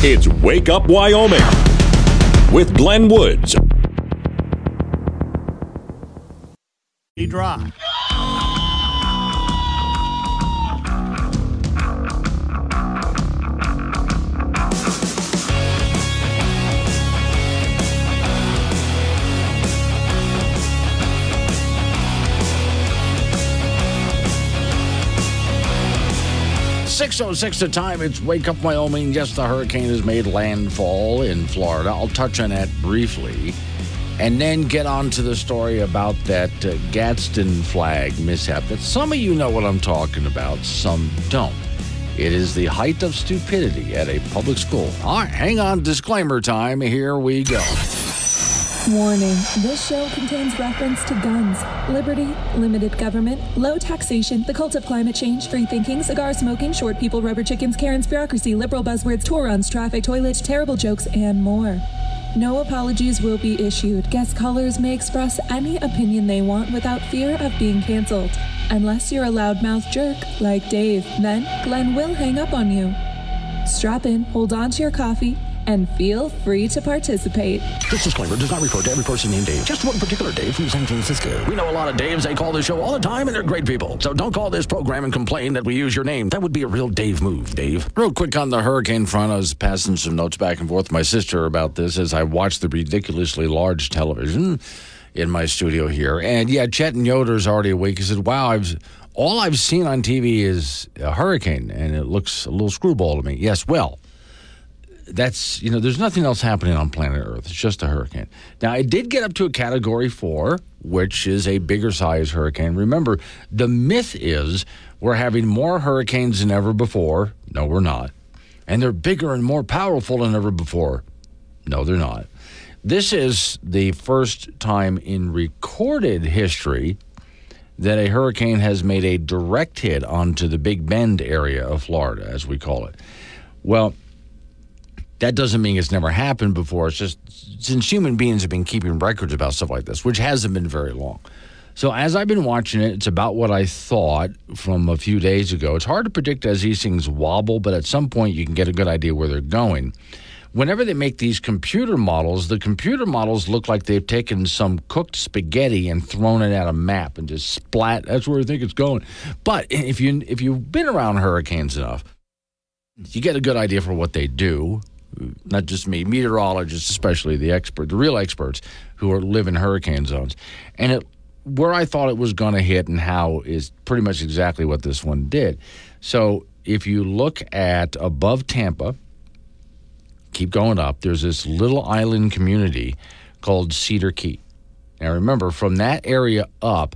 It's Wake Up Wyoming with Glenn Woods. Dry. 6:06 the time. It's Wake Up Wyoming. Yes, the hurricane has made landfall in Florida. I'll touch on that briefly and then get on to the story about that Gadston Flag mishap that some of you know what I'm talking about, some don't. It is the height of stupidity at a public school. All right, hang on. Disclaimer time. Here we go. Warning, this show contains reference to guns, liberty, limited government, low taxation, the cult of climate change, free thinking, cigar smoking, short people, rubber chickens, Karen's bureaucracy, liberal buzzwords, tour runs, traffic, toilets, terrible jokes, and more. No apologies will be issued. Guest callers may express any opinion they want without fear of being canceled. Unless you're a loudmouth jerk like Dave, then Glenn will hang up on you. Strap in, hold on to your coffee, and feel free to participate. This disclaimer does not refer to every person named Dave, just one particular Dave from San Francisco. We know a lot of Daves. They call this show all the time, and they're great people. So don't call this program and complain that we use your name. That would be a real Dave move, Dave. Real quick on the hurricane front, I was passing some notes back and forth with my sister about this as I watched the ridiculously large television in my studio here. And yeah, Chet and Yoder's already awake. He said, wow, all I've seen on TV is a hurricane, and it looks a little screwball to me. Yes, well, that's, there's nothing else happening on planet Earth. It's just a hurricane. Now, it did get up to a Category 4, which is a bigger size hurricane. Remember, the myth is we're having more hurricanes than ever before. No, we're not. And they're bigger and more powerful than ever before. No, they're not. This is the first time in recorded history that a hurricane has made a direct hit onto the Big Bend area of Florida, as we call it. Well, that doesn't mean it's never happened before. It's just since human beings have been keeping records about stuff like this, which hasn't been very long. So as I've been watching it, it's about what I thought from a few days ago. It's hard to predict as these things wobble, but at some point you can get a good idea where they're going. Whenever they make these computer models, the computer models look like they've taken some cooked spaghetti and thrown it at a map and just splat. That's where I think it's going. But if you've been around hurricanes enough, you get a good idea for what they do. Not just me, meteorologists, especially the real experts who live in hurricane zones. And where I thought it was going to hit and how is pretty much exactly what this one did. So if you look at above Tampa, keep going up, there's this little island community called Cedar Key. Now remember, from that area up,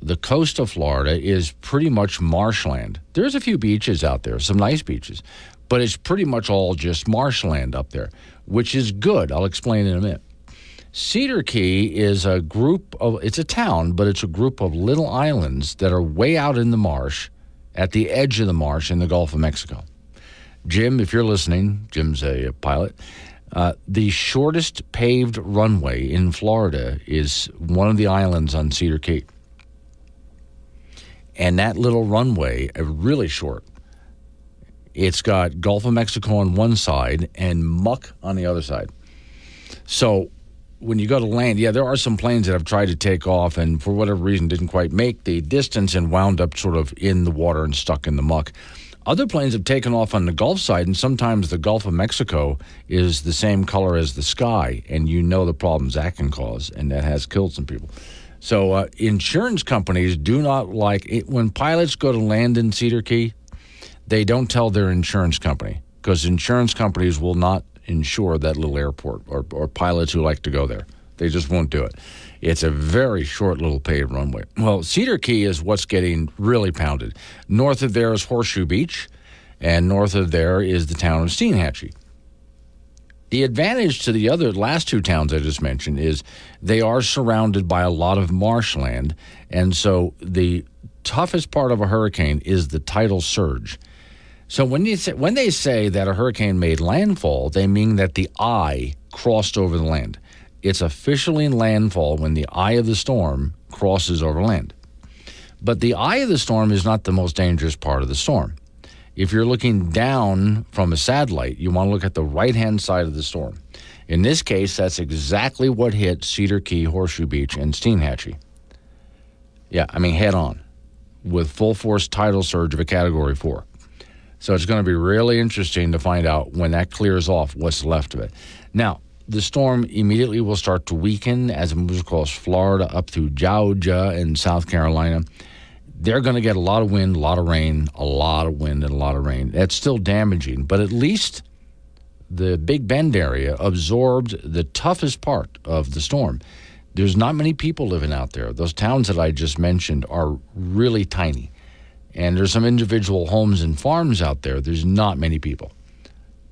the coast of Florida is pretty much marshland. There's a few beaches out there, some nice beaches. But it's pretty much all just marshland up there, which is good. I'll explain in a minute. Cedar Key is it's a town, but it's a group of little islands that are way out in the marsh, at the edge of the marsh in the Gulf of Mexico. Jim, if you're listening, Jim's a pilot, the shortest paved runway in Florida is one of the islands on Cedar Key. And that little runway, really short, it's got Gulf of Mexico on one side and muck on the other side. So when you go to land, yeah, there are some planes that have tried to take off and for whatever reason didn't quite make the distance and wound up sort of in the water and stuck in the muck. Other planes have taken off on the Gulf side, and sometimes the Gulf of Mexico is the same color as the sky, and you know the problems that can cause, and that has killed some people. So insurance companies do not like it. When pilots go to land in Cedar Key, they don't tell their insurance company because insurance companies will not insure that little airport or pilots who like to go there. They just won't do it. It's a very short little paved runway. Well, Cedar Key is what's getting really pounded. North of there is Horseshoe Beach, and north of there is the town of Steinhatchee. The advantage to the last two towns I just mentioned is they are surrounded by a lot of marshland, and so the toughest part of a hurricane is the tidal surge. So when they say that a hurricane made landfall, they mean that the eye crossed over the land. It's officially in landfall when the eye of the storm crosses over land. But the eye of the storm is not the most dangerous part of the storm. If you're looking down from a satellite, you want to look at the right-hand side of the storm. In this case, that's exactly what hit Cedar Key, Horseshoe Beach, and Steinhatchee. Yeah, I mean, head on, with full force tidal surge of a Category 4. So it's going to be really interesting to find out when that clears off what's left of it. Now, the storm immediately will start to weaken as it moves across Florida up through Georgia and South Carolina. They're going to get a lot of wind, a lot of rain, a lot of wind, and a lot of rain. That's still damaging, but at least the Big Bend area absorbed the toughest part of the storm. There's not many people living out there. Those towns that I just mentioned are really tiny. And there's some individual homes and farms out there. There's not many people.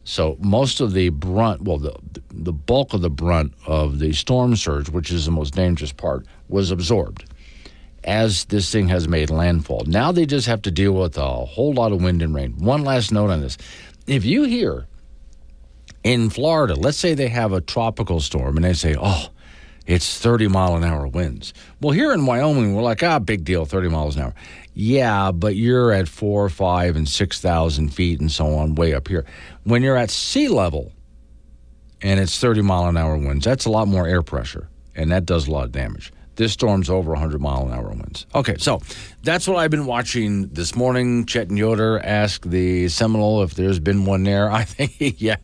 So most of the brunt, well, the bulk of the brunt of the storm surge, which is the most dangerous part, was absorbed as this thing has made landfall. Now they just have to deal with a whole lot of wind and rain. One last note on this. If you hear in Florida, let's say they have a tropical storm and they say, oh, it's 30-mile-an-hour winds. Well, here in Wyoming, we're like, big deal, 30 miles an hour. Yeah, but you're at 4, 5, and 6,000 feet and so on, way up here. When you're at sea level and it's 30-mile-an-hour winds, that's a lot more air pressure, and that does a lot of damage. This storm's over 100-mile-an-hour winds. Okay, so that's what I've been watching this morning. Chet and Yoder asked the Seminole if there's been one there. I think, yeah.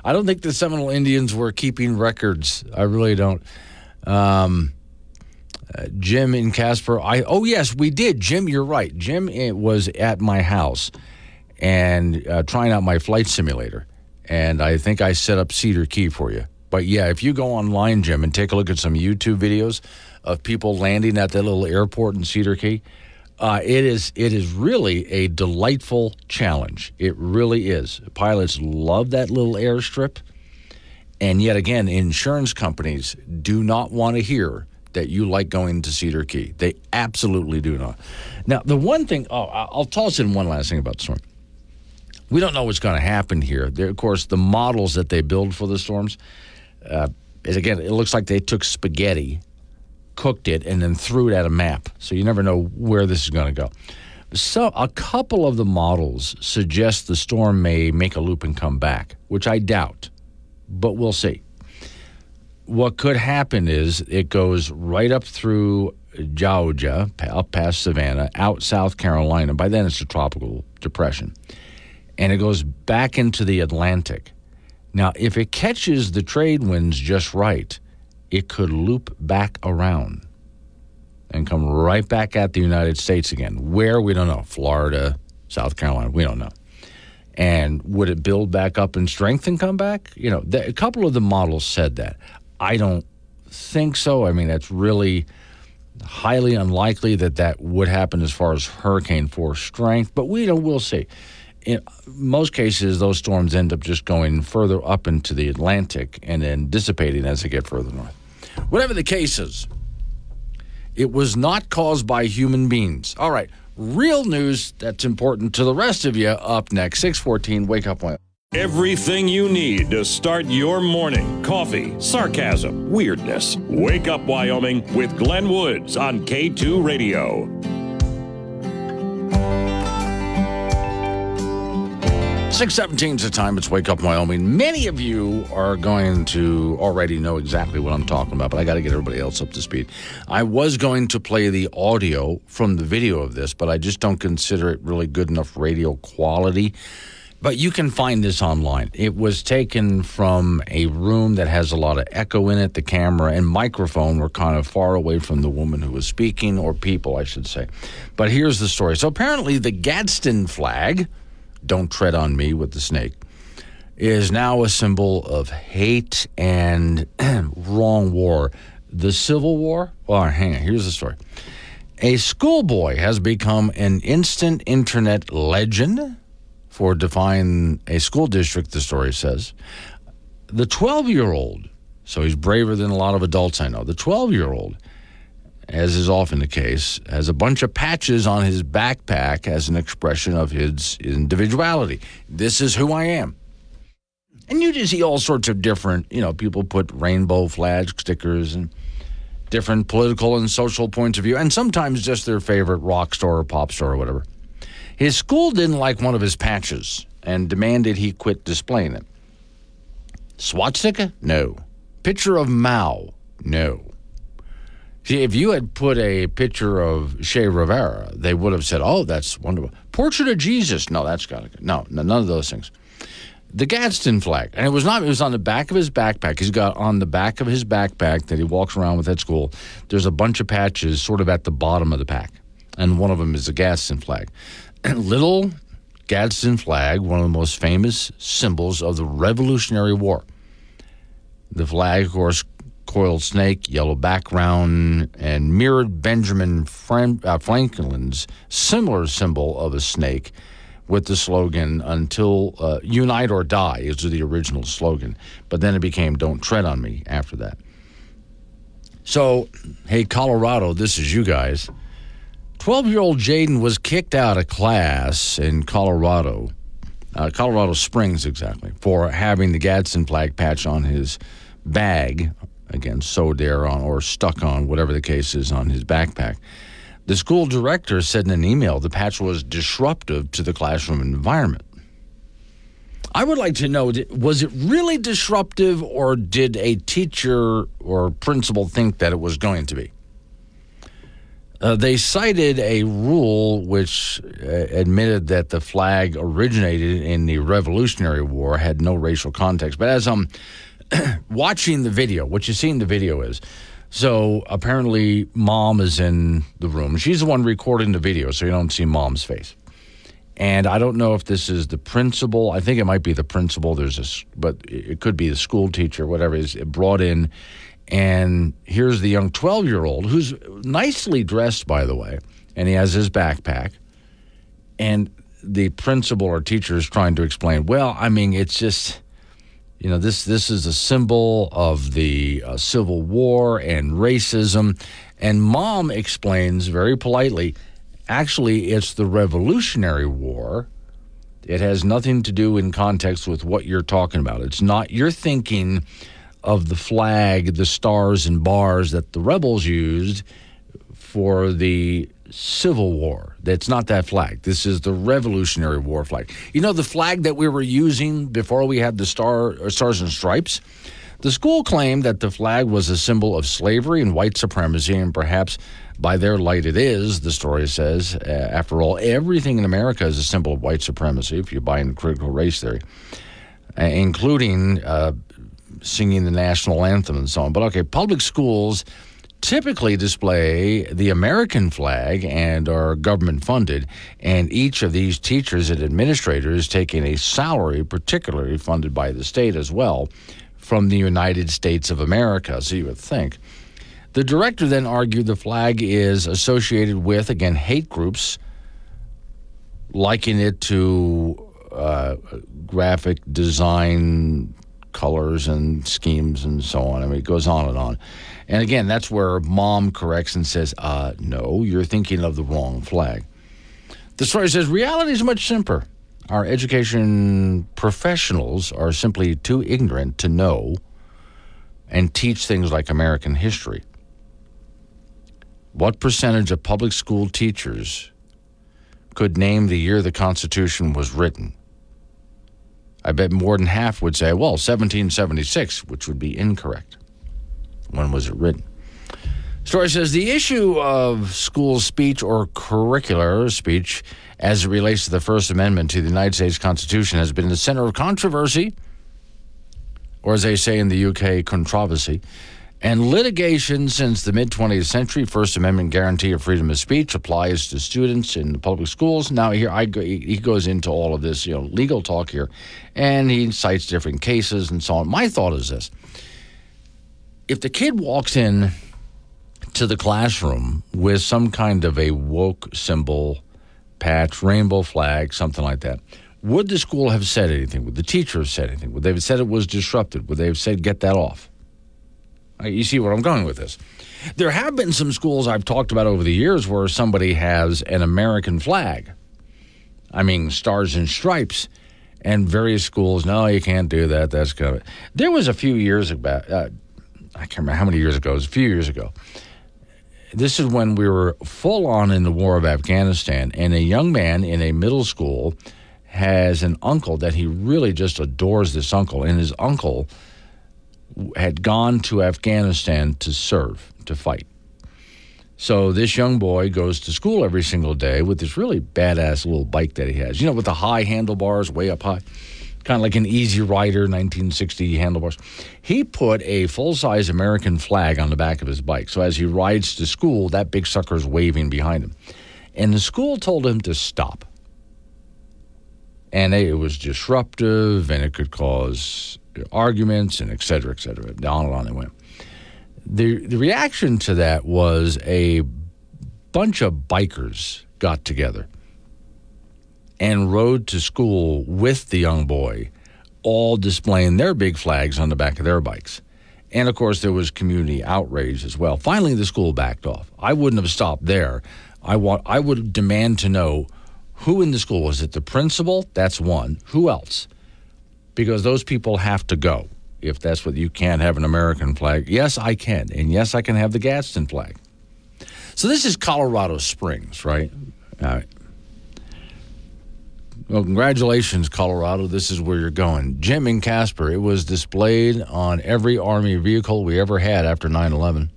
I don't think the Seminole Indians were keeping records. I really don't. Jim in Casper. Oh, yes, we did. Jim, you're right. Jim was at my house and trying out my flight simulator. And I think I set up Cedar Key for you. But, yeah, if you go online, Jim, and take a look at some YouTube videos of people landing at that little airport in Cedar Key, it is really a delightful challenge. It really is. Pilots love that little airstrip. And yet again, insurance companies do not want to hear that you like going to Cedar Key. They absolutely do not. Now, the one thing, I'll toss in one last thing about the storm. We don't know what's going to happen here. Of course, the models that they build for the storms, is again, it looks like they took spaghetti, cooked it, and then threw it at a map. So you never know where this is going to go. So a couple of the models suggest the storm may make a loop and come back, which I doubt, but we'll see. What could happen is it goes right up through Georgia, up past Savannah, out South Carolina. By then it's a tropical depression. And it goes back into the Atlantic. Now, if it catches the trade winds just right, it could loop back around and come right back at the United States again. Where, we don't know. Florida, South Carolina, we don't know. And would it build back up in strength and come back? You know, a couple of the models said that. I don't think so. I mean, that's really highly unlikely that would happen as far as hurricane force strength, but we'll see. In most cases, those storms end up just going further up into the Atlantic and then dissipating as they get further north. Whatever the case is, it was not caused by human beings. All right, real news that's important to the rest of you up next. 6:14, Wake Up Wyoming. Everything you need to start your morning. Coffee, sarcasm, weirdness. Wake Up Wyoming with Glenn Woods on K2 Radio. 6:17 is the time. It's Wake Up Wyoming. Many of you are going to already know exactly what I'm talking about, but I got to get everybody else up to speed. I was going to play the audio from the video of this, but I just don't consider it really good enough radio quality. But you can find this online. It was taken from a room that has a lot of echo in it. The camera and microphone were kind of far away from the woman who was speaking, or people, I should say. But here's the story. So apparently the Gadston Flag, don't tread on me with the snake, is now a symbol of hate and wrong war. The Civil War? Oh, hang on. Here's the story. A schoolboy has become an instant internet legend for defying a school district, the story says. The 12-year-old, so he's braver than a lot of adults I know, the 12-year-old, as is often the case, has a bunch of patches on his backpack as an expression of his individuality. This is who I am. And you just see all sorts of different, people put rainbow flag stickers and different political and social points of view, and sometimes just their favorite rock star or pop star or whatever. His school didn't like one of his patches and demanded he quit displaying it. Swastika? No. Picture of Mao? No. See, if you had put a picture of Che Rivera, they would have said, oh, that's wonderful. Portrait of Jesus? No, that's got to go. No, none of those things. The Gadston flag, and it was on the back of his backpack. He's got on the back of his backpack that he walks around with at school, there's a bunch of patches sort of at the bottom of the pack, and one of them is the Gadston flag. Little Gadston flag, one of the most famous symbols of the Revolutionary War. The flag, of course, coiled snake, yellow background, and mirrored Benjamin Franklin's similar symbol of a snake with the slogan, until unite or die is the original slogan. But then it became don't tread on me after that. So, hey, Colorado, this is you guys. 12-year-old Jaden was kicked out of class in Colorado, Colorado Springs exactly, for having the Gadsden flag patch on his bag, again, sewed there on or stuck on, whatever the case is, on his backpack. The school director said in an email the patch was disruptive to the classroom environment. I would like to know, was it really disruptive, or did a teacher or principal think that it was going to be? They cited a rule which admitted that the flag originated in the Revolutionary War, had no racial context. But as I'm watching the video, what you see in the video is, so apparently Mom is in the room. She's the one recording the video, so you don't see Mom's face. And I don't know if this is the principal. I think it might be the principal. But it could be the school teacher, whatever it is, brought in. And here's the young 12-year-old, who's nicely dressed, by the way, and he has his backpack. And the principal or teacher is trying to explain, well, I mean, it's just, you know, this is a symbol of the Civil War and racism. And Mom explains very politely, actually, it's the Revolutionary War. It has nothing to do in context with what you're talking about. It's not, you're thinking of the flag, the stars and bars that the rebels used for the Civil War. That's not that flag. This is the Revolutionary War flag. You know, the flag that we were using before we had the Stars and Stripes? The school claimed that the flag was a symbol of slavery and white supremacy, and perhaps by their light it is, the story says. After all, everything in America is a symbol of white supremacy, if you buy into critical race theory, including singing the national anthem and so on. But okay, public schools typically display the American flag and are government funded, and each of these teachers and administrators taking a salary, particularly funded by the state as well, from the United States of America, so you would think. The director then argued the flag is associated with, again, hate groups, liking it to graphic design colors and schemes and so on. I mean, it goes on and on. And again, that's where Mom corrects and says, no, you're thinking of the wrong flag. The story says, reality is much simpler. Our education professionals are simply too ignorant to know and teach things like American history. What percentage of public school teachers could name the year the Constitution was written? I bet more than half would say, well, 1776, which would be incorrect. When was it written? Story says the issue of school speech or curricular speech as it relates to the First Amendment to the United States Constitution has been the center of controversy, or as they say in the UK, controversy, and litigation since the mid-20th century. First Amendment guarantee of freedom of speech applies to students in the public schools. Now, here he goes into all of this, legal talk here, and he cites different cases and so on. My thought is this. If the kid walks in to the classroom with some kind of a woke symbol, patch, rainbow flag, something like that, would the school have said anything? Would the teacher have said anything? Would they have said it was disruptive? Would they have said, get that off? You see where I'm going with this. There have been some schools I've talked about over the years where somebody has an American flag. I mean, stars and stripes. And various schools, no, you can't do that. That's kind of it. There was a few years ago, I can't remember how many years ago. It was a few years ago. this is when we were full on in the war of Afghanistan, and a young man in a middle school has an uncle that he really just adores this uncle, and his uncle had gone to Afghanistan to serve, to fight. So this young boy goes to school every single day with this really badass little bike that he has, with the high handlebars, way up high, kind of like an Easy Rider 1960 handlebars. He put a full-size American flag on the back of his bike. So as he rides to school, that big sucker's waving behind him. And the school told him to stop. And it was disruptive, and it could cause arguments, and et cetera, on and on it went. The reaction to that was a bunch of bikers got together and rode to school with the young boy, all displaying their big flags on the back of their bikes. And, of course, there was community outrage as well. Finally, the school backed off. I wouldn't have stopped there. I would demand to know who in the school. Was it the principal? That's one. Who else? Because those people have to go. If that's what you can't have an American flag. Yes, I can. And yes, I can have the Gadston flag. So this is Colorado Springs, right? All right. Well, congratulations, Colorado. This is where you're going. Jim and Casper, it was displayed on every Army vehicle we ever had after 9/11.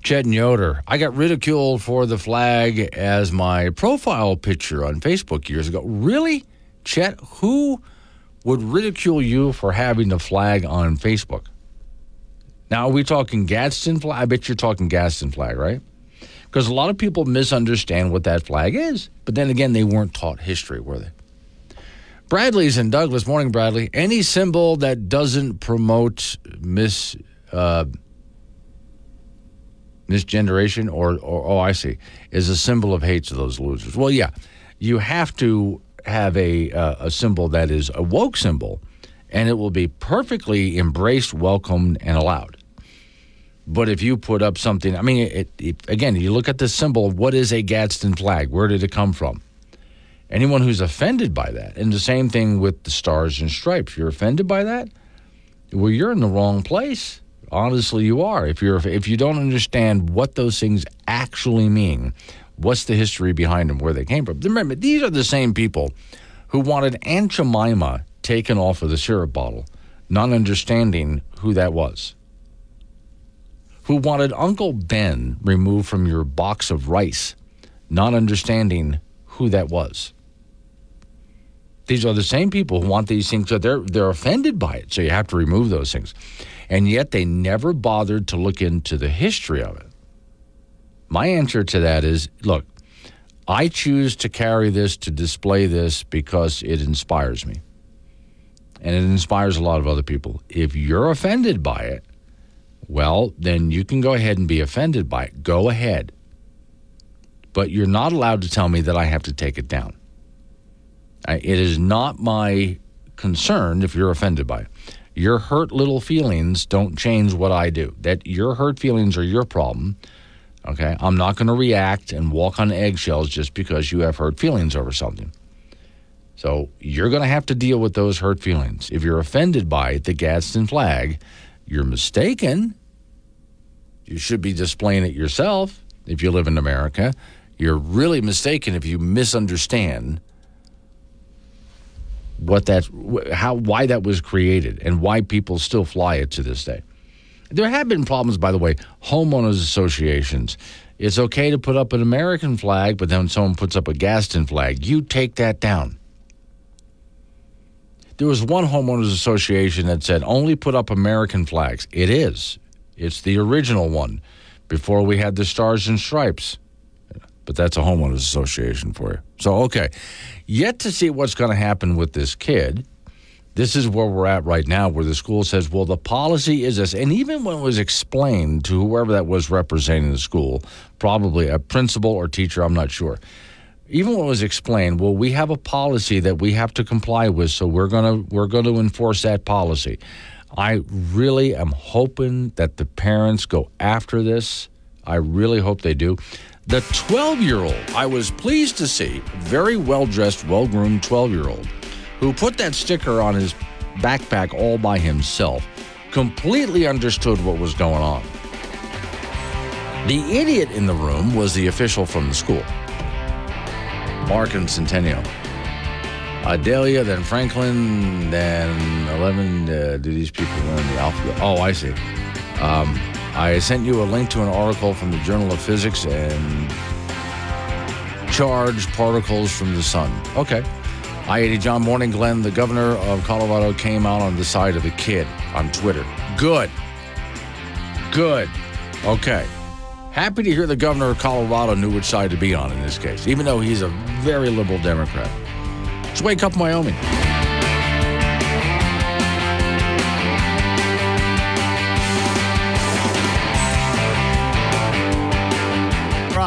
Chet and Yoder, I got ridiculed for the flag as my profile picture on Facebook years ago. Really? Chet, who would ridicule you for having the flag on Facebook? Now, are we talking Gadston flag? I bet you're talking Gadston flag, right? Because a lot of people misunderstand what that flag is. But then again, they weren't taught history, were they? Bradley's in Douglas. Morning, Bradley. Any symbol that doesn't promote misgeneration or I see, is a symbol of hate to those losers. Well, yeah, you have to have a symbol that is a woke symbol, and it will be perfectly embraced, welcomed, and allowed. But if you put up something, I mean, again, you look at the symbol, what is a Gadston flag? Where did it come from? Anyone who's offended by that, and the same thing with the stars and stripes, you're offended by that? Well, you're in the wrong place. Honestly, you are. If you don't understand what those things actually mean, what's the history behind them, where they came from. Remember, these are the same people who wanted Aunt Jemima taken off of the syrup bottle, not understanding who that was. Who wanted Uncle Ben removed from your box of rice, not understanding who that was. These are the same people who want these things, so they're offended by it, so you have to remove those things. And yet they never bothered to look into the history of it. My answer to that is, look, I choose to carry this, to display this, because it inspires me. And it inspires a lot of other people. If you're offended by it, well, then you can go ahead and be offended by it. Go ahead. But you're not allowed to tell me that I have to take it down. It is not my concern if you're offended by it. Your hurt little feelings don't change what I do. That your hurt feelings are your problem. Okay? I'm not going to react and walk on eggshells just because you have hurt feelings over something. So you're going to have to deal with those hurt feelings. If you're offended by the Gadston flag, you're mistaken. You should be displaying it yourself if you live in America. You're really mistaken if you misunderstand why that was created and why people still fly it to this day. There have been problems, by the way, homeowners associations. It's okay to put up an American flag, but then someone puts up a Gadston flag. You take that down. There was one homeowners association that said only put up American flags. It is. It's the original one before we had the stars and stripes. But that's a homeowners association for you. So, okay, yet to see what's going to happen with this kid. This is where we're at right now, where the school says, well, the policy is this. And even when it was explained to whoever that was representing the school, probably a principal or teacher, I'm not sure. Even when it was explained, well, we have a policy that we have to comply with, so we're going to enforce that policy. I really am hoping that the parents go after this. I really hope they do. The 12-year-old, I was pleased to see, very well-dressed, well-groomed 12-year-old, who put that sticker on his backpack all by himself, completely understood what was going on. The idiot in the room was the official from the school. Mark and Centennial. Adelia, then Franklin, then 11. Do these people learn the alphabet? Oh, I see. I sent you a link to an article from the Journal of Physics and charged particles from the sun. Okay. I-80 John, morning, Glenn. The governor of Colorado came out on the side of the kid on Twitter. Good. Okay. Happy to hear the governor of Colorado knew which side to be on in this case, even though he's a very liberal Democrat. Let's wake up Wyoming.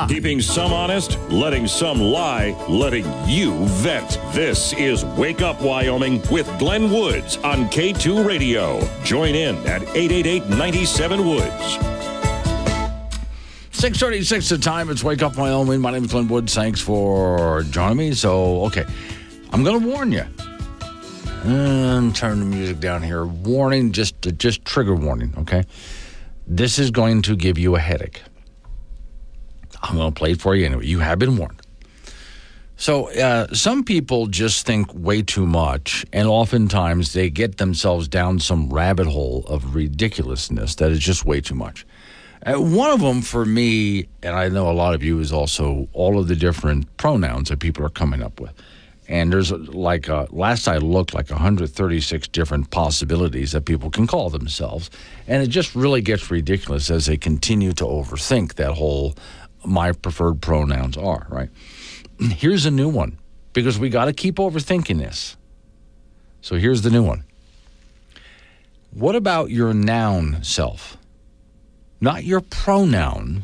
Keeping some honest, letting some lie, letting you vent. This is Wake Up Wyoming with Glenn Woods on K2 Radio. Join in at 888-97-WOODS. 6:36 the time. It's Wake Up Wyoming. My name is Glenn Woods. Thanks for joining me. So, okay. I'm going to warn you. Turn the music down here. Warning, just trigger warning, okay? This is going to give you a headache. I'm going to play it for you anyway. You have been warned. So some people just think way too much, and oftentimes they get themselves down some rabbit hole of ridiculousness that is just way too much. One of them for me, and I know a lot of you, is also all of the different pronouns that people are coming up with. And there's last I looked, 136 different possibilities that people can call themselves. And it just really gets ridiculous as they continue to overthink that whole my preferred pronouns are, right? Here's a new one, because we got to keep overthinking this. So here's the new one. What about your noun self? Not your pronoun.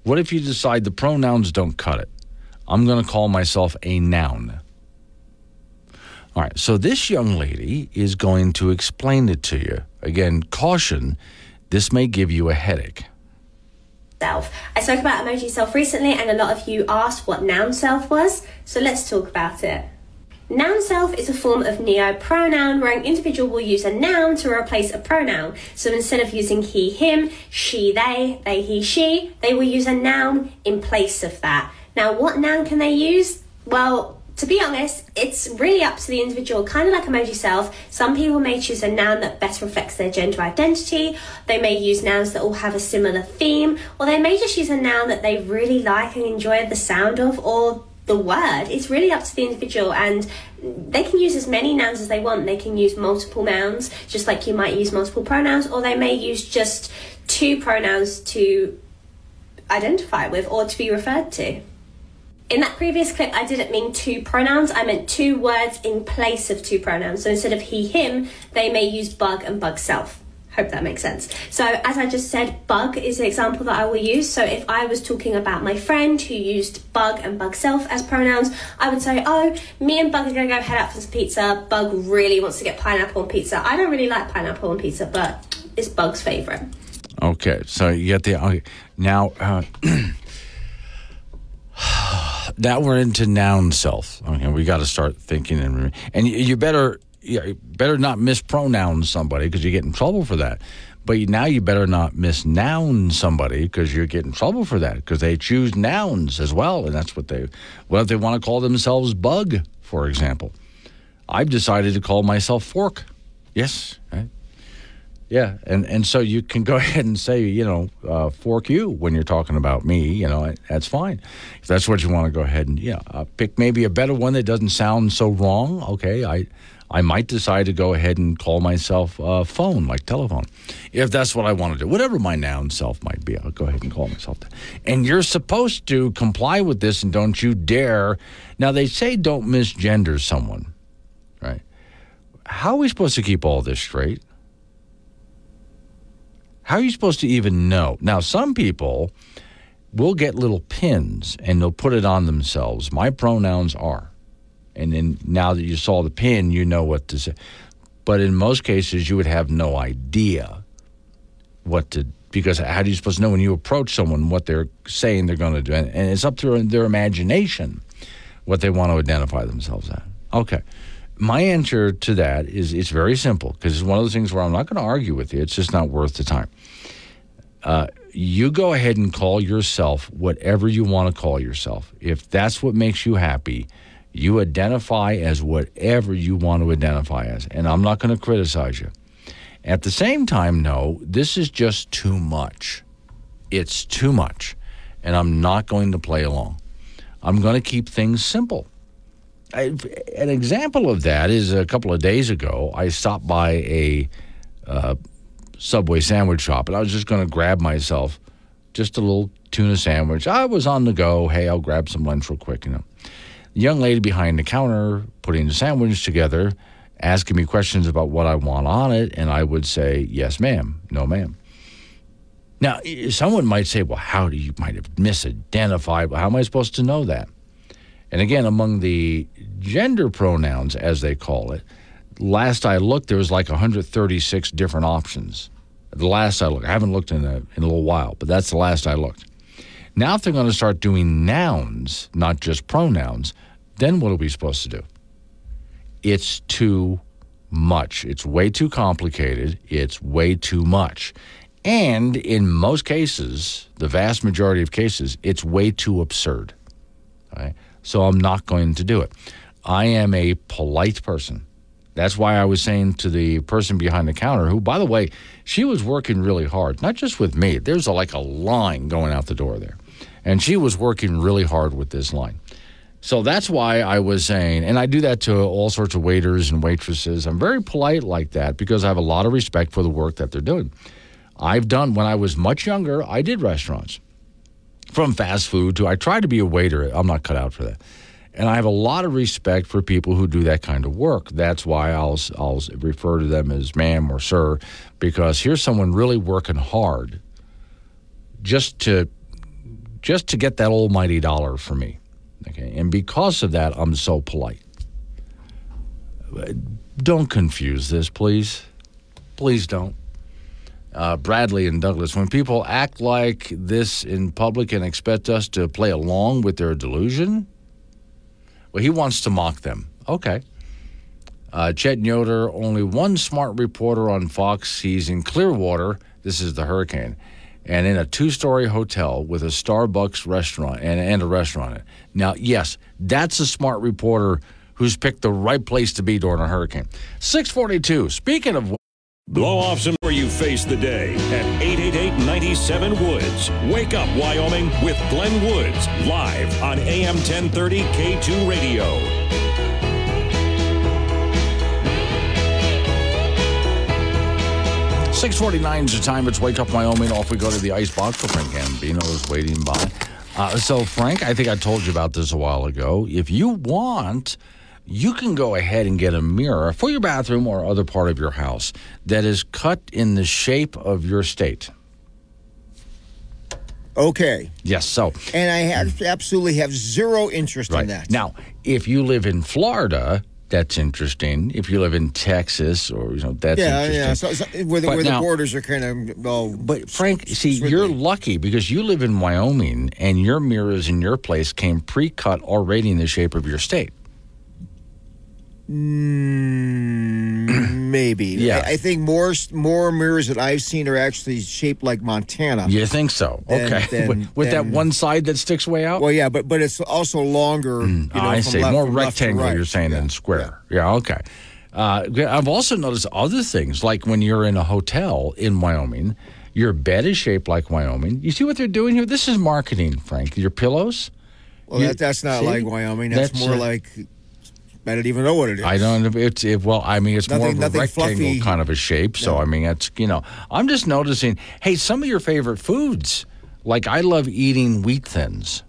What if you decide the pronouns don't cut it? I'm going to call myself a noun. All right, so this young lady is going to explain it to you. Again, caution, this may give you a headache. Self. I spoke about emoji self recently, and a lot of you asked what noun self was, so let's talk about it. Noun self is a form of neo-pronoun where an individual will use a noun to replace a pronoun. So instead of using he, him, she, they, he, she, they will use a noun in place of that. Now, what noun can they use? Well, to be honest, it's really up to the individual, kind of like emoji self. Some people may choose a noun that better reflects their gender identity. They may use nouns that all have a similar theme, or they may just use a noun that they really like and enjoy the sound of, or the word. It's really up to the individual, and they can use as many nouns as they want. They can use multiple nouns, just like you might use multiple pronouns, or they may use just two pronouns to identify with or to be referred to. In that previous clip, I didn't mean two pronouns. I meant two words in place of two pronouns. So instead of he, him, they may use bug and bug self. Hope that makes sense. So as I just said, bug is the example that I will use. So if I was talking about my friend who used bug and bug self as pronouns, I would say, oh, me and Bug are going to go head out for some pizza. Bug really wants to get pineapple on pizza. I don't really like pineapple on pizza, but it's Bug's favorite. Okay, so you get the... Okay. Now... Now we're into noun self. Okay, we got to start thinking, and you better not mispronounce somebody because you get in trouble for that. But now you better not misnoun somebody because you get in trouble for that because they choose nouns as well, and that's what if they want to call themselves Bug, for example. I've decided to call myself Fork. Yes, right? Yeah, and so you can go ahead and say, fork you when you're talking about me, that's fine. If that's what you want to go ahead and, pick maybe a better one that doesn't sound so wrong, okay, I might decide to go ahead and call myself phone, like telephone, if that's what I want to do. Whatever my noun self might be, I'll go ahead and call myself that. And you're supposed to comply with this, and don't you dare. Now, they say don't misgender someone, right? How are we supposed to keep all this straight? How are you supposed to even know? Now, some people will get little pins, and they'll put it on themselves. My pronouns are. And then now that you saw the pin, you know what to say. But in most cases, you would have no idea because how do you supposed to know when you approach someone what they're saying they're going to do? And it's up to their imagination what they want to identify themselves as. Okay. My answer to that is it's very simple because it's one of those things where I'm not going to argue with you. It's just not worth the time. You go ahead and call yourself whatever you want to call yourself. If that's what makes you happy, you identify as whatever you want to identify as. And I'm not going to criticize you. At the same time, no, this is just too much. It's too much. And I'm not going to play along. I'm going to keep things simple. An example of that is a couple of days ago, I stopped by a Subway sandwich shop, and I was just going to grab myself just a little tuna sandwich. I was on the go. Hey, I'll grab some lunch real quick. The young lady behind the counter putting the sandwich together, asking me questions about what I want on it, and I would say, yes, ma'am, no, ma'am. Now, someone might say, well, how do you might have misidentified? How am I supposed to know that? And again, among the gender pronouns, as they call it, last I looked, there was like 136 different options. The last I looked. I haven't looked in a little while, but that's the last I looked. Now, if they're going to start doing nouns, not just pronouns, then what are we supposed to do? It's too much. It's way too complicated. It's way too much. And in most cases, the vast majority of cases, it's way too absurd. Right? So I'm not going to do it. I am a polite person. That's why I was saying to the person behind the counter, who, by the way, she was working really hard, not just with me. There's like a line going out the door there. And she was working really hard with this line. So that's why I was saying, and I do that to all sorts of waiters and waitresses. I'm very polite like that because I have a lot of respect for the work that they're doing. When I was much younger, I did restaurants. From fast food to, I tried to be a waiter. I'm not cut out for that. And I have a lot of respect for people who do that kind of work. That's why I'll refer to them as ma'am or sir, because here's someone really working hard just to get that almighty dollar for me. Okay, and because of that, I'm so polite. Don't confuse this, please. Please don't. Bradley and Douglas, when people act like this in public and expect us to play along with their delusion, well, he wants to mock them. Okay. Chet Yoder, only one smart reporter on Fox. He's in Clearwater. This is the hurricane. And in a 2-story hotel with a Starbucks restaurant and a restaurant in it. Now, yes, that's a smart reporter who's picked the right place to be during a hurricane. 642. Speaking of... Blow off some where you face the day at 888-97-WOODS. Wake up, Wyoming, with Glenn Woods, live on AM 1030 K2 Radio. .649 is the time. It's Wake Up, Wyoming. Off we go to the icebox for Frank Gambino is waiting by. So, Frank, I think I told you about this a while ago. If you want... you can go ahead and get a mirror for your bathroom or other part of your house that is cut in the shape of your state. Okay. Yes, so. And I absolutely have zero interest in that. Now, if you live in Florida, that's interesting. If you live in Texas or, that's interesting. Yeah, so where the borders are kind of, But, Frank, see, you're lucky because you live in Wyoming and your mirrors in your place came pre-cut already in the shape of your state. Maybe. Yeah. I think more mirrors that I've seen are actually shaped like Montana. You think so? Okay. With that one side that sticks way out? Well, yeah, but it's also longer. I see. More rectangle, right. You're saying, than square. Yeah, okay. I've also noticed other things, like when you're in a hotel in Wyoming, your bed is shaped like Wyoming. You see what they're doing here? This is marketing, Frank. Your pillows? Well, that's not like Wyoming. That's more like... I don't even know what it is. I don't. It's more of a rectangle fluffy. Kind of a shape. So it's I'm just noticing. Hey, some of your favorite foods, like I love eating wheat thins.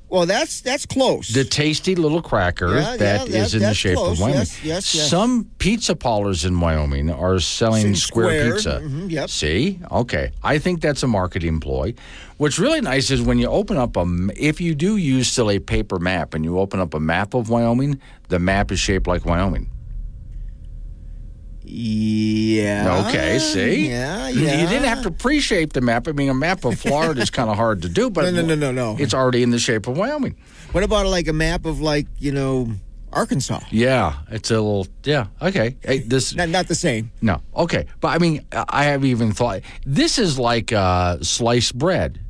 Well, that's close. The tasty little cracker that is in the shape of Wyoming. Yes. Some pizza parlors in Wyoming are selling square pizza. Mm-hmm, yep. See? Okay. I think that's a marketing ploy. What's really nice is when you open up if you do use still a paper map and you open up a map of Wyoming, the map is shaped like Wyoming. Yeah. Okay, see? Yeah. You didn't have to pre-shape the map. I mean, a map of Florida is kind of hard to do, but No. it's already in the shape of Wyoming. What about like a map of Arkansas. Yeah, it's a little, okay. Hey, this not the same. No, okay. But, I mean, I have even thought, this is like sliced bread.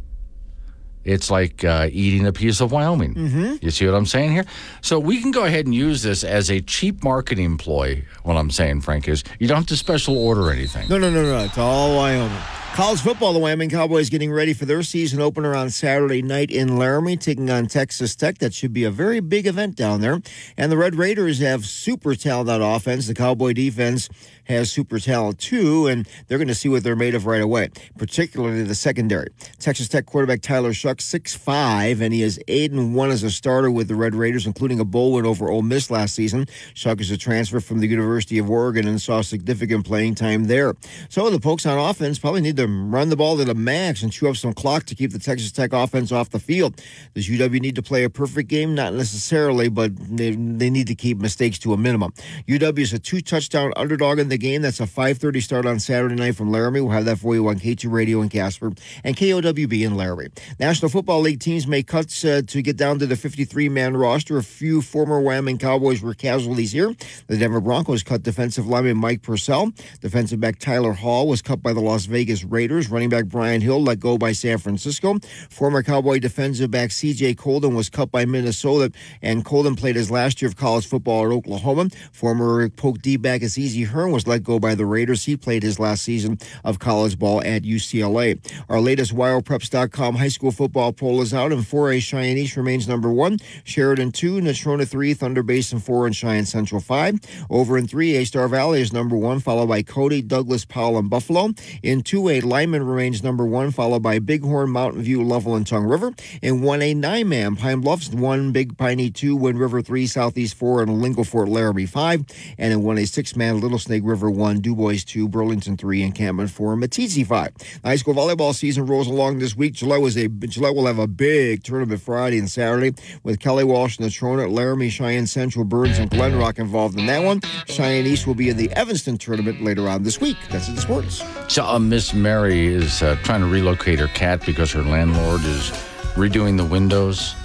It's like eating a piece of Wyoming. Mm-hmm. You see what I'm saying here? So we can go ahead and use this as a cheap marketing ploy. What I'm saying, Frank, is you don't have to special order anything. No. It's all Wyoming. College football, the Wyoming Cowboys getting ready for their season opener on Saturday night in Laramie, taking on Texas Tech. That should be a very big event down there. And the Red Raiders have super talent on offense. The Cowboy defense has super talent too, and they're going to see what they're made of right away, particularly the secondary. Texas Tech quarterback Tyler Shuck, 6'5", and he is 8-1 as a starter with the Red Raiders, including a bowl win over Ole Miss last season. Shuck is a transfer from the University of Oregon and saw significant playing time there. So the Pokes on offense probably need to run the ball to the max and chew up some clock to keep the Texas Tech offense off the field. Does UW need to play a perfect game? Not necessarily, but they need to keep mistakes to a minimum. UW is a 2-touchdown underdog in the game. That's a 5:30 start on Saturday night from Laramie. We'll have that for you on K2 Radio in Casper and KOWB in Laramie. National Football League teams make cuts to get down to the 53-man roster. A few former Wyoming Cowboys were casualties here. The Denver Broncos cut defensive lineman Mike Purcell. Defensive back Tyler Hall was cut by the Las Vegas Raiders. Running back Brian Hill let go by San Francisco. Former Cowboy defensive back C.J. Colden was cut by Minnesota, and Colden played his last year of college football at Oklahoma. Former Poke D-back Azizi Hearn was let go by the Raiders. He played his last season of college ball at UCLA. Our latest WyoPreps.com high school football poll is out, and 4A Cheyenne East remains number 1, Sheridan 2, Natrona 3, Thunder Basin 4, and Cheyenne Central 5. Over in 3A, Star Valley is number 1, followed by Cody, Douglas, Powell, and Buffalo. In 2A, Lyman remains number 1, followed by Bighorn, Mountain View, Lovell, and Tongue River. In 1A, Nyman, Pine Bluffs 1, Big Piney 2, Wind River 3, Southeast 4, and Lingle Fort Laramie 5. And in 1A, 6-man, Little Snake River 1, DuBois 2, Burlington 3, Encampment 4, and Matisse 5. The high school volleyball season rolls along this week. Gillette will have a big tournament Friday and Saturday with Kelly Walsh and the Natrona, Laramie, Cheyenne Central, Burns, and Glen Rock involved in that one. Cheyenne East will be in the Evanston tournament later on this week. That's it, the sports. So Miss Mary is trying to relocate her cat because her landlord is redoing the windows.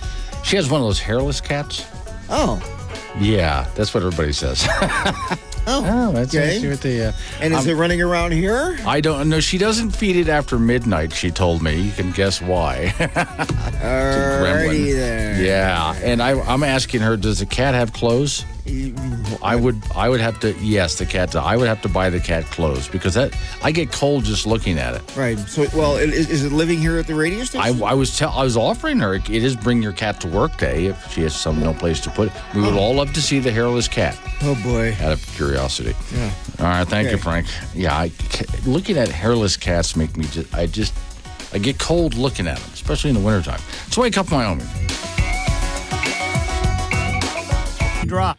She has one of those hairless cats. Oh. Yeah, that's what everybody says. That's okay. And is it running around here? I don't know. She doesn't feed it after midnight, she told me. You can guess why. Alrighty there. Yeah, and I'm asking her, does the cat have clothes? I would have to. Yes, the cat. I would have to buy the cat clothes because I get cold just looking at it. Right. So, well, is it living here at the radio station? I was offering her. It is Bring Your Cat to Work Day if she has no place to put it. We would all love to see the hairless cat. Oh boy. Out of curiosity. Yeah. All right. Thank you, Frank. Yeah. Looking at hairless cats make me I get cold looking at them, especially in the wintertime. So Wake Up Wyoming. Drop.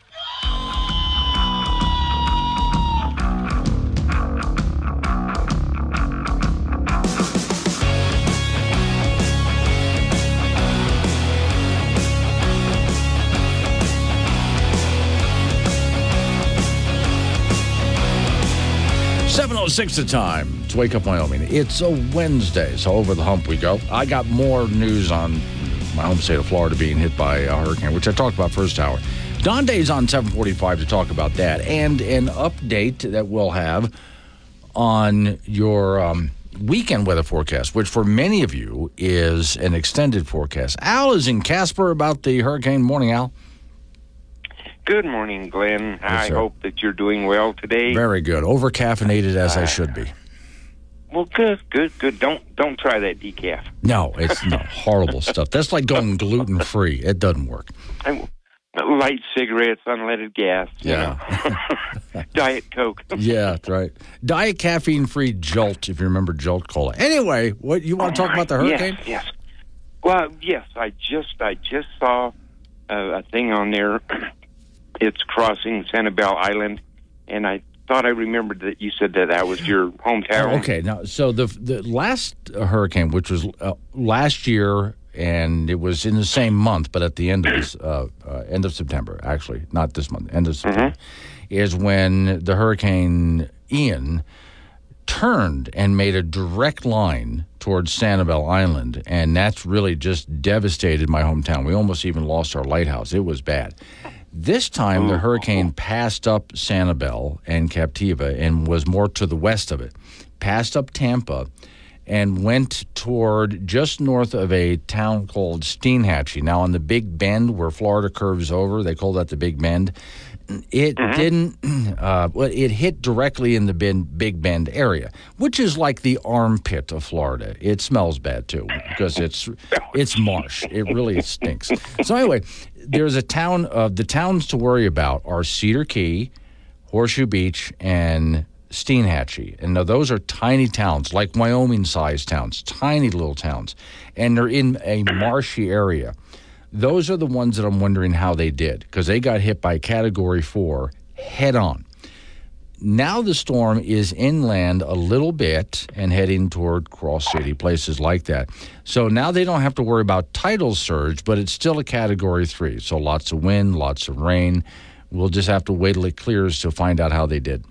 7:06 the time. It's Wake Up Wyoming. It's a Wednesday, so over the hump we go. I got more news on my home state of Florida being hit by a hurricane, which I talked about first hour. Don Day's on 7:45 to talk about that, and an update that we'll have on your weekend weather forecast, which for many of you is an extended forecast. Al is in Casper about the hurricane. Morning, Al. Good morning, Glenn. Yes, I sir. hope that you're doing well today. Very good. Over-caffeinated as I should be. Well, good. Don't try that decaf. No, it's horrible stuff. That's like going gluten-free. It doesn't work. Light cigarettes, unleaded gas. Yeah. Diet Coke. Yeah, that's right. Diet caffeine-free Jolt, if you remember Jolt Cola. Anyway, what you want to talk about the hurricane? Yes. Well, yes. I just saw a thing on there. It's crossing Sanibel Island, and I thought I remembered that you said that was your hometown. Oh, okay. Now, so the last hurricane, which was last year, and it was in the same month, but at the end of this, end of September, actually, not this month, end of September, is when the Hurricane Ian turned and made a direct line towards Sanibel Island, and that's really just devastated my hometown. We almost even lost our lighthouse. It was bad. This time, the hurricane passed up Sanibel and Captiva and was more to the west of it, passed up Tampa, and went toward just north of a town called Steinhatchee. Now, on the Big Bend, where Florida curves over, they call that the Big Bend. It didn't, it hit directly in the Big Bend area, which is like the armpit of Florida. It smells bad, too, because it's marsh. It really stinks. So anyway, there's a town, the towns to worry about are Cedar Key, Horseshoe Beach, and Steinhatchee. And now those are tiny towns, like Wyoming-sized towns, tiny little towns. And they're in a marshy area. Those are the ones that I'm wondering how they did, because they got hit by Category 4 head-on. Now the storm is inland a little bit and heading toward Cross City, places like that. So now they don't have to worry about tidal surge, but it's still a Category 3. So lots of wind, lots of rain. We'll just have to wait till it clears to find out how they did.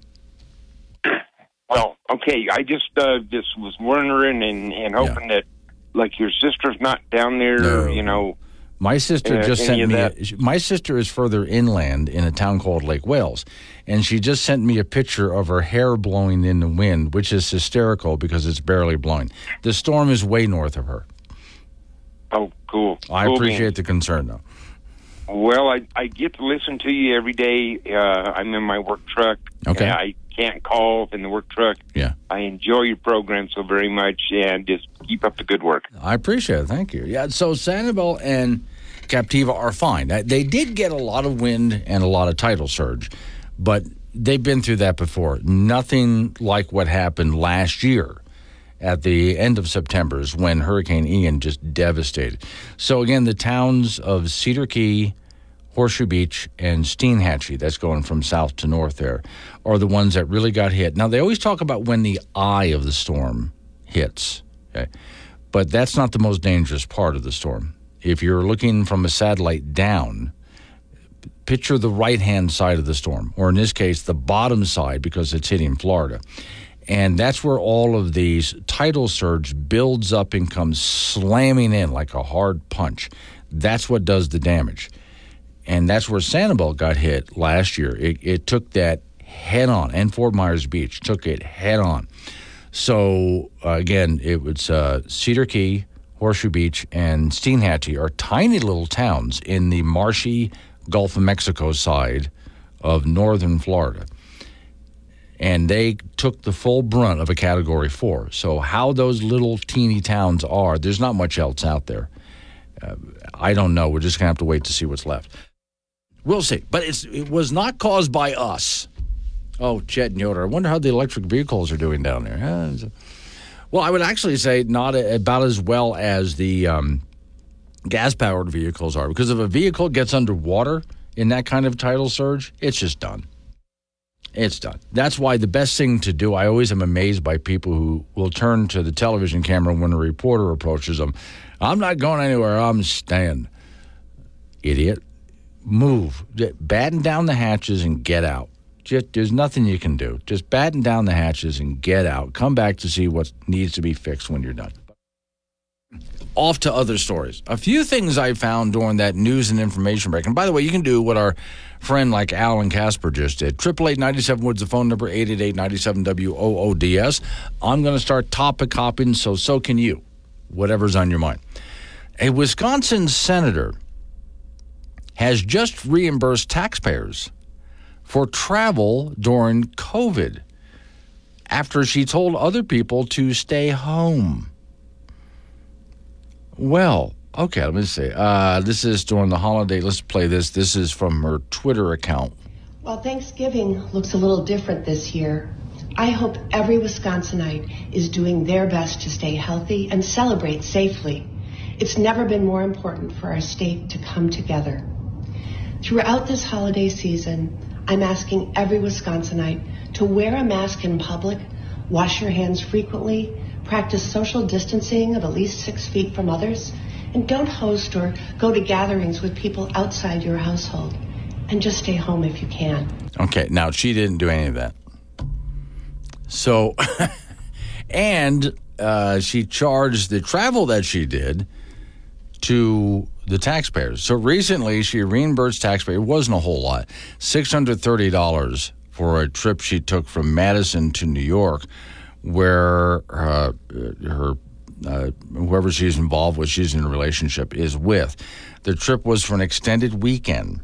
Well, okay, I just was wondering and hoping that, like, your sister's not down there, you know. My sister just sent me. My sister is further inland in a town called Lake Wales, and she just sent me a picture of her hair blowing in the wind, which is hysterical because it's barely blowing. The storm is way north of her. Oh, cool. I appreciate the concern, though. Well, I get to listen to you every day. I'm in my work truck. Okay. I can't call in the work truck. Yeah. I enjoy your program so very much, and just keep up the good work. I appreciate it. Thank you. Yeah, so Sanibel and Captiva are fine. They did get a lot of wind and a lot of tidal surge, but they've been through that before. Nothing like what happened last year at the end of September is when Hurricane Ian just devastated. So, again, the towns of Cedar Key, Horseshoe Beach, and Steinhatchee, that's going from south to north there, are the ones that really got hit. Now, they always talk about when the eye of the storm hits, okay? But that's not the most dangerous part of the storm. If you're looking from a satellite down, picture the right-hand side of the storm, or in this case, the bottom side because it's hitting Florida. And that's where all of these tidal surge builds up and comes slamming in like a hard punch. That's what does the damage. And that's where Sanibel got hit last year. It took that head on, and Fort Myers Beach took it head on. So, again, it was Cedar Key, Horseshoe Beach, and Steinhatchee are tiny little towns in the marshy Gulf of Mexico side of northern Florida. And they took the full brunt of a Category 4. So how those little teeny towns are, there's not much else out there. I don't know. We're just going to have to wait to see what's left. We'll see. But it was not caused by us. Oh, Chet and Yoder. I wonder how the electric vehicles are doing down there. Well, I would actually say not about as well as the gas-powered vehicles are. Because if a vehicle gets underwater in that kind of tidal surge, it's just done. It's done. That's why the best thing to do, I always am amazed by people who will turn to the television camera when a reporter approaches them. I'm not going anywhere. I'm staying. Idiot. Move. Batten down the hatches and get out. There's nothing you can do. Just batten down the hatches and get out. Come back to see what needs to be fixed when you're done. Off to other stories. A few things I found during that news and information break. And by the way, you can do what our friend like Alan Casper just did. 888-97-WOODS, the phone number, 888-97-WOODS. I'm going to start topic hopping, so can you, whatever's on your mind. A Wisconsin senator has just reimbursed taxpayers for travel during COVID after she told other people to stay home. Well, okay, let me see. This is during the holiday. Let's play this. This is from her Twitter account. While Thanksgiving looks a little different this year, I hope every Wisconsinite is doing their best to stay healthy and celebrate safely. It's never been more important for our state to come together. Throughout this holiday season, I'm asking every Wisconsinite to wear a mask in public, wash your hands frequently, practice social distancing of at least 6 feet from others, and don't host or go to gatherings with people outside your household. And just stay home if you can. Okay, now she didn't do any of that. So, and she charged the travel that she did to the taxpayers. So recently, she reimbursed taxpayers. It wasn't a whole lot, $630 for a trip she took from Madison to New York, where whoever she's involved with, she's in a relationship, is with. The trip was for an extended weekend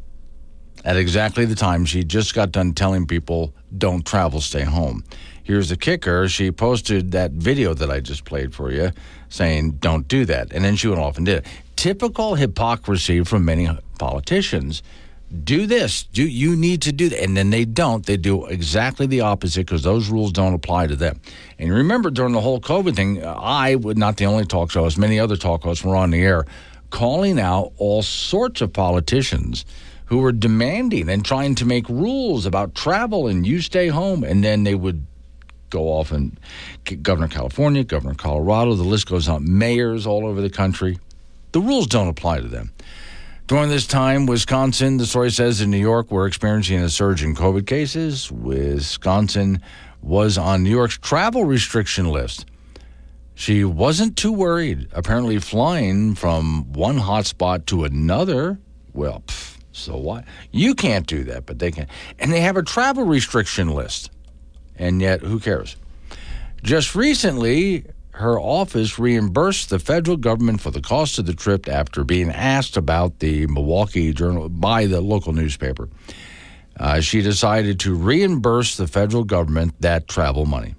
at exactly the time she just got done telling people, don't travel, stay home. Here's the kicker. She posted that video that I just played for you saying, don't do that. And then she went off and did it. Typical hypocrisy from many politicians. Do this. You need to do that. And then they don't. They do exactly the opposite because those rules don't apply to them. And remember, during the whole COVID thing, I would not the only talk show host, many other talk hosts were on the air calling out all sorts of politicians who were demanding and trying to make rules about travel and you stay home. And then they would go off and Governor California, Governor Colorado, the list goes on, mayors all over the country. The rules don't apply to them. During this time, Wisconsin, the story says, in New York, we're experiencing a surge in COVID cases. Wisconsin was on New York's travel restriction list. She wasn't too worried. Apparently flying from one hotspot to another, well, so what? You can't do that, but they can. And they have a travel restriction list. And yet, who cares? Just recently, her office reimbursed the federal government for the cost of the trip after being asked about the Milwaukee Journal by the local newspaper. She decided to reimburse the federal government that travel money.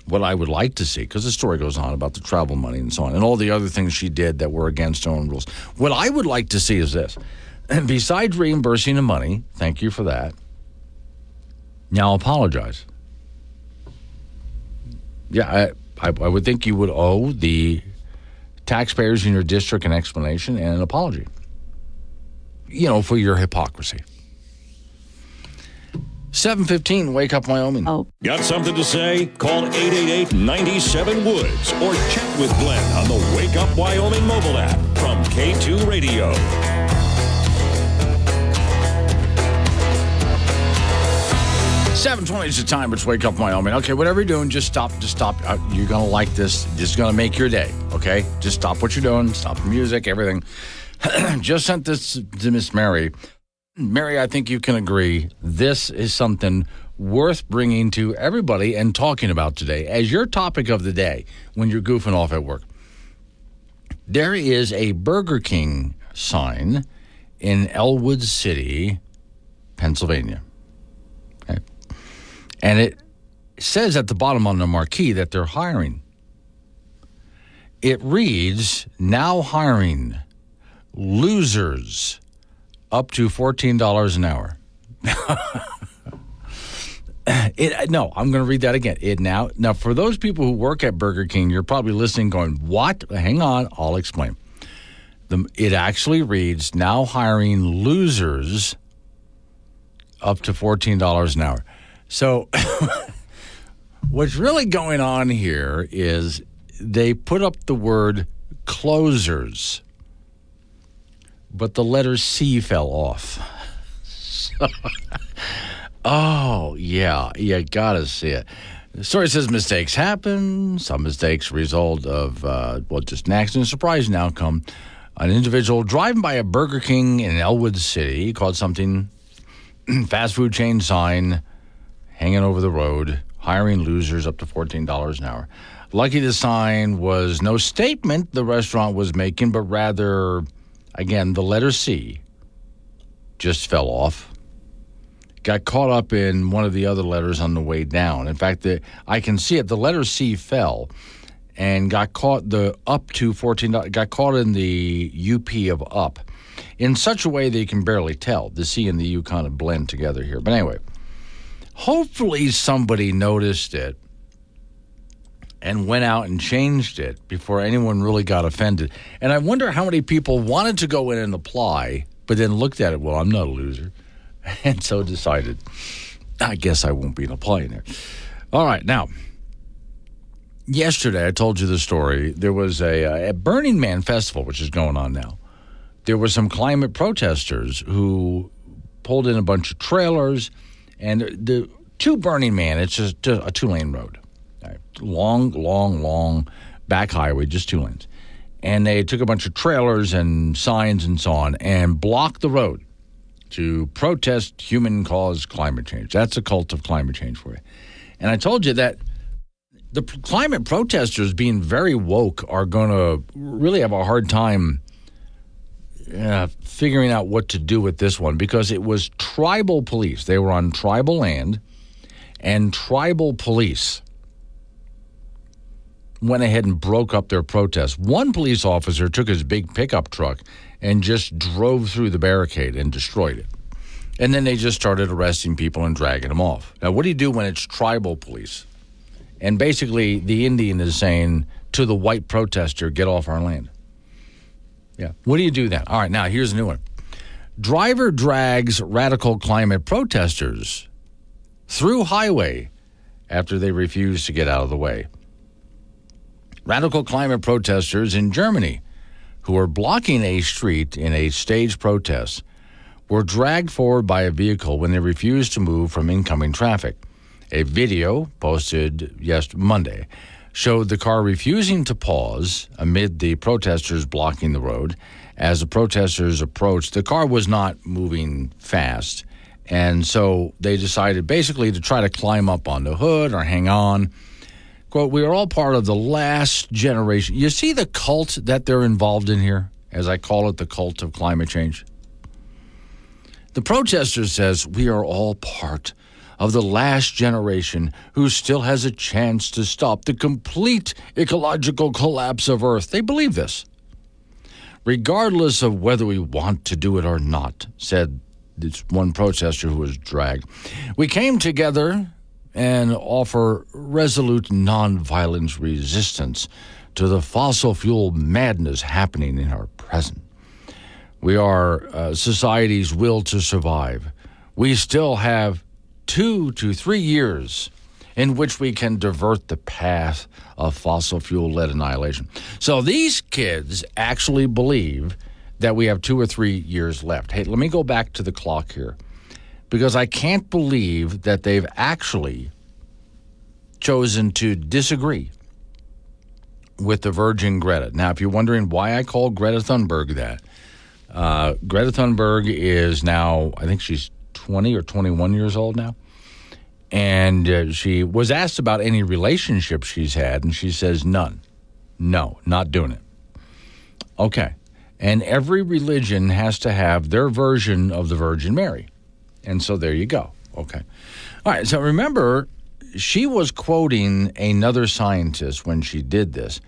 What I would like to see, because the story goes on about the travel money and so on, and all the other things she did that were against her own rules. What I would like to see is this. And besides reimbursing the money, thank you for that, now apologize. Yeah, I would think you would owe the taxpayers in your district an explanation and an apology, for your hypocrisy. 7:15, Wake Up Wyoming. Oh. Got something to say? Call 888-97-WOODS or chat with Glenn on the Wake Up Wyoming mobile app from K2 Radio. 7:20 is the time. It's Wake Up Wyoming. Okay, whatever you're doing, just stop. You're going to like this. This is going to make your day, okay? Just stop what you're doing. Stop the music, everything. Just sent this to Miss Mary. Mary, I think you can agree this is something worth bringing to everybody and talking about today as your topic of the day when you're goofing off at work. There is a Burger King sign in Elwood City, Pennsylvania. Okay. And it says at the bottom on the marquee that they're hiring. It reads, now hiring losers up to $14 an hour. No, I'm going to read that again. Now, for those people who work at Burger King, you're probably listening going, what? Hang on, I'll explain. It actually reads, now hiring losers up to $14 an hour. So what's really going on here is they put up the word closers, but the letter C fell off. So, oh, yeah, you got to see it. The story says mistakes happen. Some mistakes result of, just an accident, surprising outcome. An individual driving by a Burger King in Elwood City caught something, fast food chain sign hanging over the road, hiring losers up to $14 an hour. Lucky the sign was no statement the restaurant was making, but rather, again, the letter C just fell off. Got caught up in one of the other letters on the way down. In fact, I can see it. The letter C fell and got caught up to $14. Got caught in the UP of up in such a way that you can barely tell. The C and the U kind of blend together here. But anyway, hopefully somebody noticed it and went out and changed it before anyone really got offended. And I wonder how many people wanted to go in and apply, but then looked at it, well, I'm not a loser, and so decided, I guess I won't be applying there. All right, now, yesterday I told you the story. There was a Burning Man festival, which is going on now. There were some climate protesters who pulled in a bunch of trailers, and the to Burning Man, it's just a two-lane road. Long back highway, just 2 lanes. And they took a bunch of trailers and signs and so on and blocked the road to protest human-caused climate change. That's a cult of climate change for you. And I told you that the climate protesters, being very woke, are going to really have a hard time figuring out what to do with this one, because it was tribal police. They were on tribal land, and tribal police went ahead and broke up their protest. One police officer took his big pickup truck and just drove through the barricade and destroyed it. And then they just started arresting people and dragging them off. Now, what do you do when it's tribal police? And basically, the Indian is saying to the white protester, get off our land. Yeah. What do you do then? All right, now here's a new one. Driver drags radical climate protesters through highway after they refuse to get out of the way. Radical climate protesters in Germany, who are blocking a street in a staged protest, were dragged forward by a vehicle when they refused to move from incoming traffic. A video posted Monday showed the car refusing to pause amid the protesters blocking the road. As the protesters approached, the car was not moving fast, and so they decided basically to try to climb up on the hood or hang on. Quote, we are all part of the last generation. You see the cult that they're involved in here, as I call it, the cult of climate change? The protester says we are all part of the last generation who still has a chance to stop the complete ecological collapse of Earth. They believe this. Regardless of whether we want to do it or not, said this one protester who was dragged. We came together and offer resolute nonviolent resistance to the fossil fuel madness happening in our present. We are society's will to survive. We still have 2 to 3 years in which we can divert the path of fossil fuel-led annihilation. So these kids actually believe that we have 2 or 3 years left. Hey, let me go back to the clock here, because I can't believe that they've actually chosen to disagree with the Virgin Greta. Now, if you're wondering why I call Greta Thunberg that, Greta Thunberg is now, I think she's 20 or 21 years old now. And she was asked about any relationship she's had, and she says none. No, not doing it. Okay. And every religion has to have their version of the Virgin Mary. And so there you go. Okay. All right. So remember, she was quoting another scientist when she did this,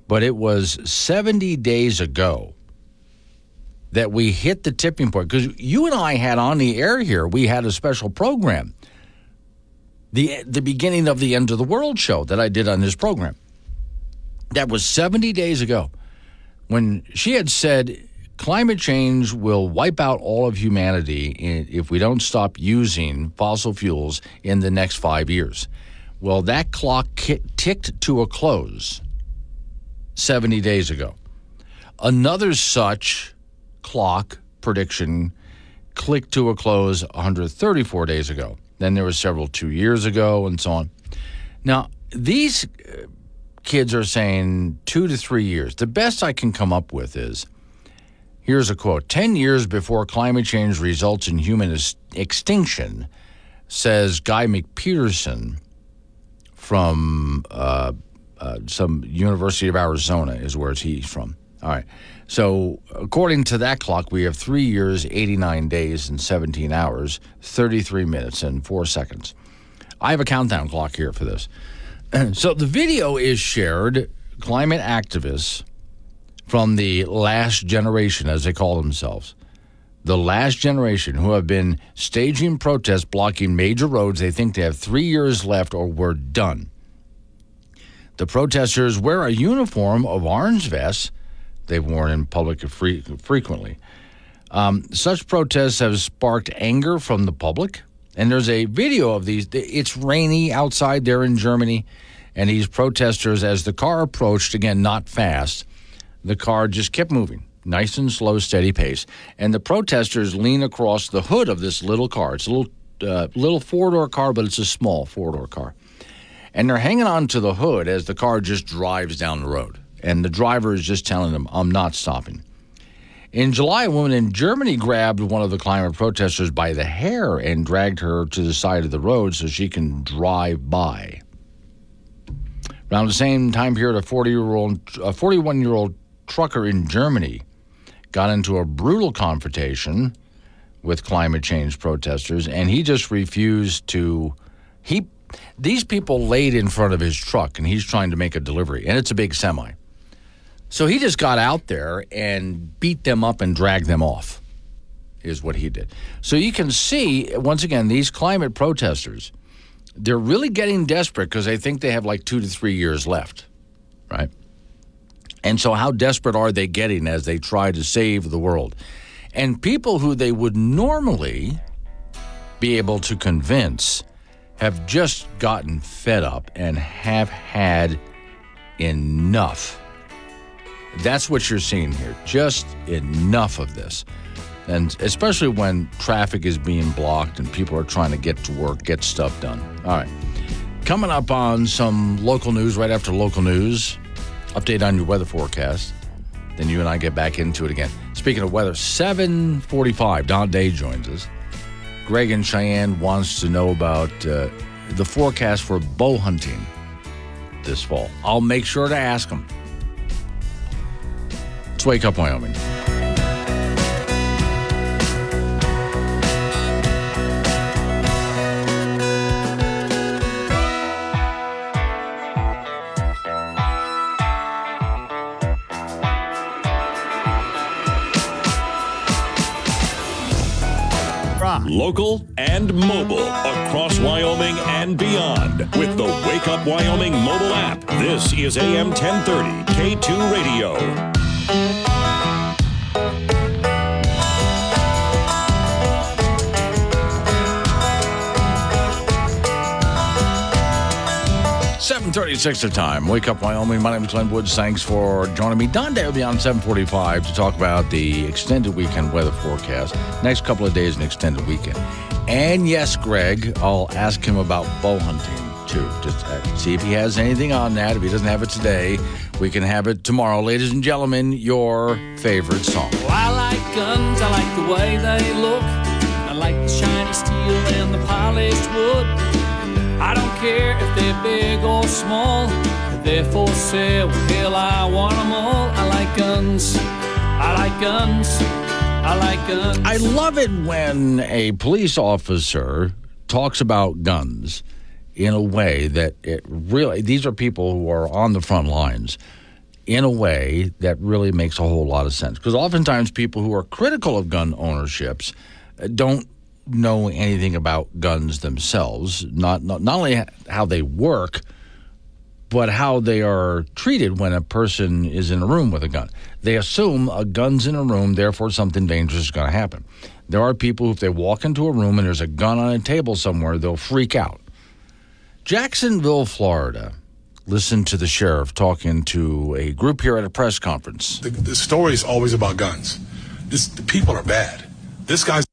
but it was 70 days ago that we hit the tipping point. Because you and I had on the air here, we had a special program, the beginning of the End of the World show that I did on this program. That was 70 days ago when she had said climate change will wipe out all of humanity if we don't stop using fossil fuels in the next 5 years. Well, that clock ticked to a close 70 days ago. Another such clock prediction clicked to a close 134 days ago. Then there were several 2 years ago and so on. Now, these kids are saying 2 to 3 years. The best I can come up with is, here's a quote, 10 years before climate change results in human extinction, says Guy McPherson from some University of Arizona is where he's from. All right. So according to that clock, we have 3 years, 89 days, and 17 hours, 33 minutes, and 4 seconds. I have a countdown clock here for this. So the video is shared. Climate activists from the last generation, as they call themselves, the last generation who have been staging protests blocking major roads. They think they have 3 years left or we're done. The protesters wear a uniform of orange vests they've worn in public frequently. Such protests have sparked anger from the public, and there's a video of these. It's rainy outside there in Germany, and these protesters, as the car approached, again, not fast, the car just kept moving, nice and slow, steady pace, and the protesters lean across the hood of this little car. It's a little four-door car, but it's a small four-door car. And they're hanging on to the hood as the car just drives down the road. and the driver is just telling them, I'm not stopping. In July, a woman in Germany grabbed one of the climate protesters by the hair and dragged her to the side of the road so she can drive by. Around the same time period, a 41-year-old trucker in Germany got into a brutal confrontation with climate change protesters, and he just refused to. These people laid in front of his truck, and he's trying to make a delivery, and it's a big semi. So he just got out there and beat them up and dragged them off, is what he did. So you can see, once again, these climate protesters, they're really getting desperate because they think they have like 2 to 3 years left, right? And so how desperate are they getting as they try to save the world? And people who they would normally be able to convince have just gotten fed up and have had enough. That's what you're seeing here. Just enough of this. And especially when traffic is being blocked and people are trying to get to work, get stuff done. All right. Coming up on some local news right after local news. Update on your weather forecast. Then you and I get back into it again. Speaking of weather, 7:45, Don Day joins us. Greg in Cheyenne wants to know about the forecast for bow hunting this fall. I'll make sure to ask him. Let's Wake Up Wyoming. Local and mobile across Wyoming and beyond with the Wake Up Wyoming mobile app. This is AM 1030 K2 Radio. .36 the time. Wake Up Wyoming. My name is Glenn Woods. Thanks for joining me. Don Day will be on 7:45 to talk about the extended weekend weather forecast. Next couple of days, an extended weekend. And yes, Greg, I'll ask him about bow hunting too. Just see if he has anything on that. If he doesn't have it today, we can have it tomorrow. Ladies and gentlemen, your favorite song. Well, I like guns. I like the way they look. I like the shiny steel and the polished wood. I don't care if they're big or small, if they're for sale, well, hell, I want them all. I like guns, I like guns, I like guns. I love it when a police officer talks about guns in a way that it really, these are people who are on the front lines, in a way that really makes a whole lot of sense. Because oftentimes people who are critical of gun ownerships don't know anything about guns themselves, not only how they work, but how they are treated when a person is in a room with a gun. They assume a gun's in a room, therefore something dangerous is going to happen. There are people who, if they walk into a room and there's a gun on a table somewhere, they'll freak out. Jacksonville, Florida. Listen to the sheriff talking to a group here at a press conference. The story is always about guns. The people are bad. This guy's...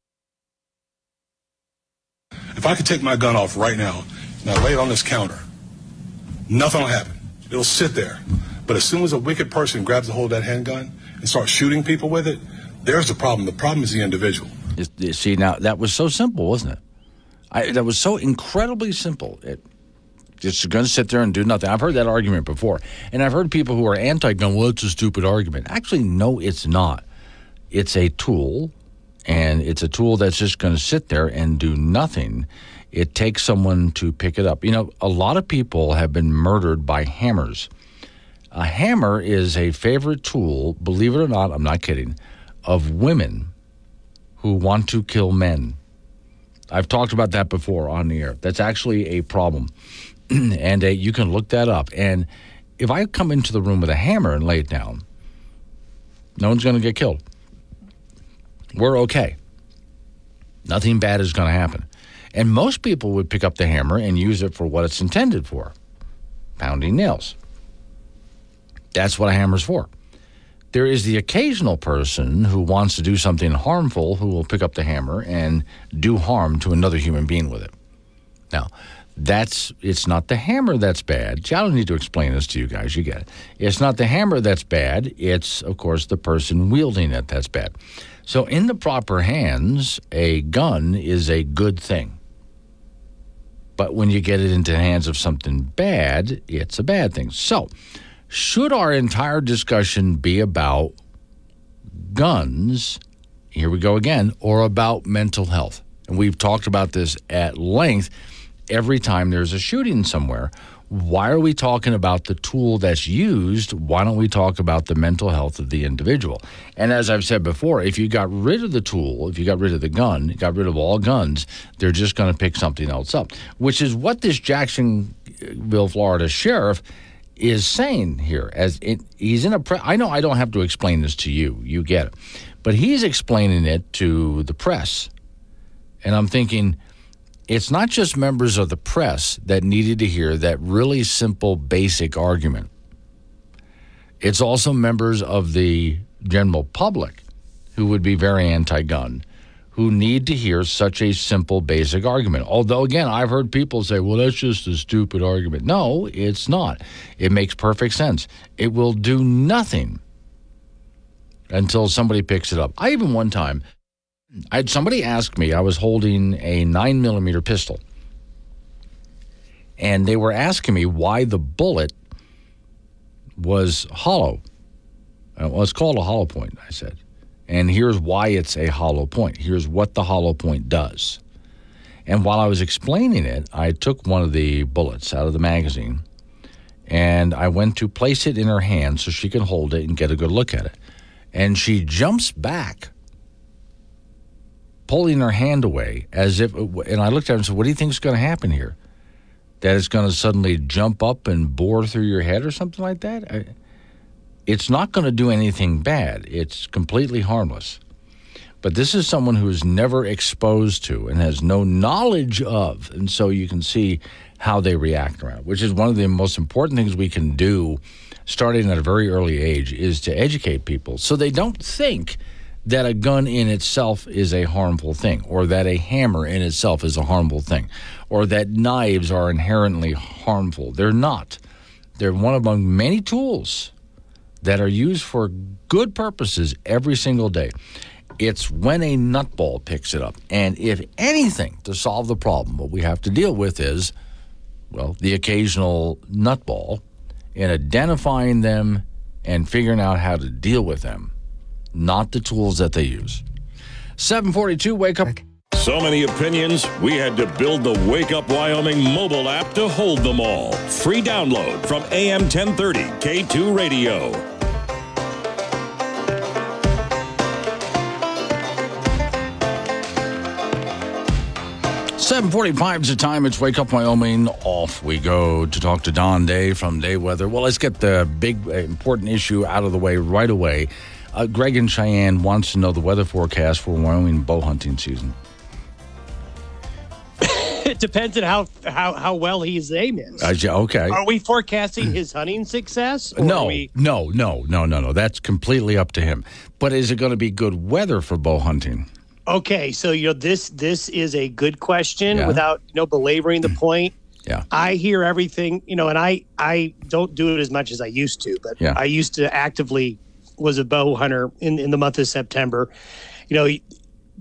If I could take my gun off right now and I lay it on this counter, nothing will happen. It'll sit there. But as soon as a wicked person grabs a hold of that handgun and starts shooting people with it, there's the problem. The problem is the individual. You see, now, that was so simple, wasn't it? That was so incredibly simple. It's going to sit there and do nothing. I've heard that argument before. And I've heard people who are anti-gun, well, it's a stupid argument. Actually, no, it's not. It's a tool. And it's a tool that's just going to sit there and do nothing. It takes someone to pick it up. You know, a lot of people have been murdered by hammers. A hammer is a favorite tool, believe it or not, I'm not kidding, of women who want to kill men. I've talked about that before on the air. That's actually a problem. And you can look that up. And if I come into the room with a hammer and lay it down, no one's going to get killed. We're okay. Nothing bad is going to happen. And most people would pick up the hammer and use it for what it's intended for, pounding nails. That's what a hammer's for. There is the occasional person who wants to do something harmful who will pick up the hammer and do harm to another human being with it. Now, it's not the hammer that's bad. I don't need to explain this to you guys. You get it. It's not the hammer that's bad. It's, of course, the person wielding it that's bad. So in the proper hands, a gun is a good thing. But when you get it into the hands of something bad, it's a bad thing. So should our entire discussion be about guns, here we go again, or about mental health? And we've talked about this at length. Every time there's a shooting somewhere, why are we talking about the tool that's used? Why don't we talk about the mental health of the individual? And as I've said before, if you got rid of the tool, if you got rid of the gun, you got rid of all guns, they're just going to pick something else up, which is what this Jacksonville, Florida sheriff is saying here. He's in I know I don't have to explain this to you. You get it. But he's explaining it to the press. And I'm thinking, it's not just members of the press that needed to hear that really simple, basic argument. It's also members of the general public who would be very anti-gun, who need to hear such a simple, basic argument. Although, again, I've heard people say, well, that's just a stupid argument. No, it's not. It makes perfect sense. It will do nothing until somebody picks it up. I even one time, I had somebody ask me, I was holding a 9mm pistol, and they were asking me why the bullet was hollow. Well, it's called a hollow point, I said. And here's why it's a hollow point. Here's what the hollow point does. And while I was explaining it, I took one of the bullets out of the magazine, and I went to place it in her hand so she could hold it and get a good look at it. And she jumps back, pulling her hand away as if, and I looked at her and said, what do you think is going to happen here? That it's going to suddenly jump up and bore through your head or something like that? It's not going to do anything bad. It's completely harmless. But this is someone who is never exposed to and has no knowledge of, and so you can see how they react around it, which is one of the most important things we can do starting at a very early age, is to educate people so they don't think that a gun in itself is a harmful thing, or that a hammer in itself is a harmful thing, or that knives are inherently harmful. They're not. They're one among many tools that are used for good purposes every single day. It's when a nutball picks it up. And if anything, to solve the problem, what we have to deal with is, well, the occasional nutball, and identifying them and figuring out how to deal with them, not the tools that they use. 742, Wake Up. So many opinions, we had to build the Wake Up Wyoming mobile app to hold them all. Free download from AM 1030 K2 Radio. 7:45 is the time. It's Wake Up Wyoming. Off we go to talk to Don Day from Day Weather. Well, let's get the big important issue out of the way right away. Greg in Cheyenne wants to know the weather forecast for Wyoming bow hunting season. It depends on how well his aim is. Okay. Are we forecasting his hunting success? Or No. That's completely up to him. But is it going to be good weather for bow hunting? Okay, so this is a good question without belaboring the point. Yeah. I hear everything, and I don't do it as much as I used to, but I used to actively was a bow hunter in the month of September.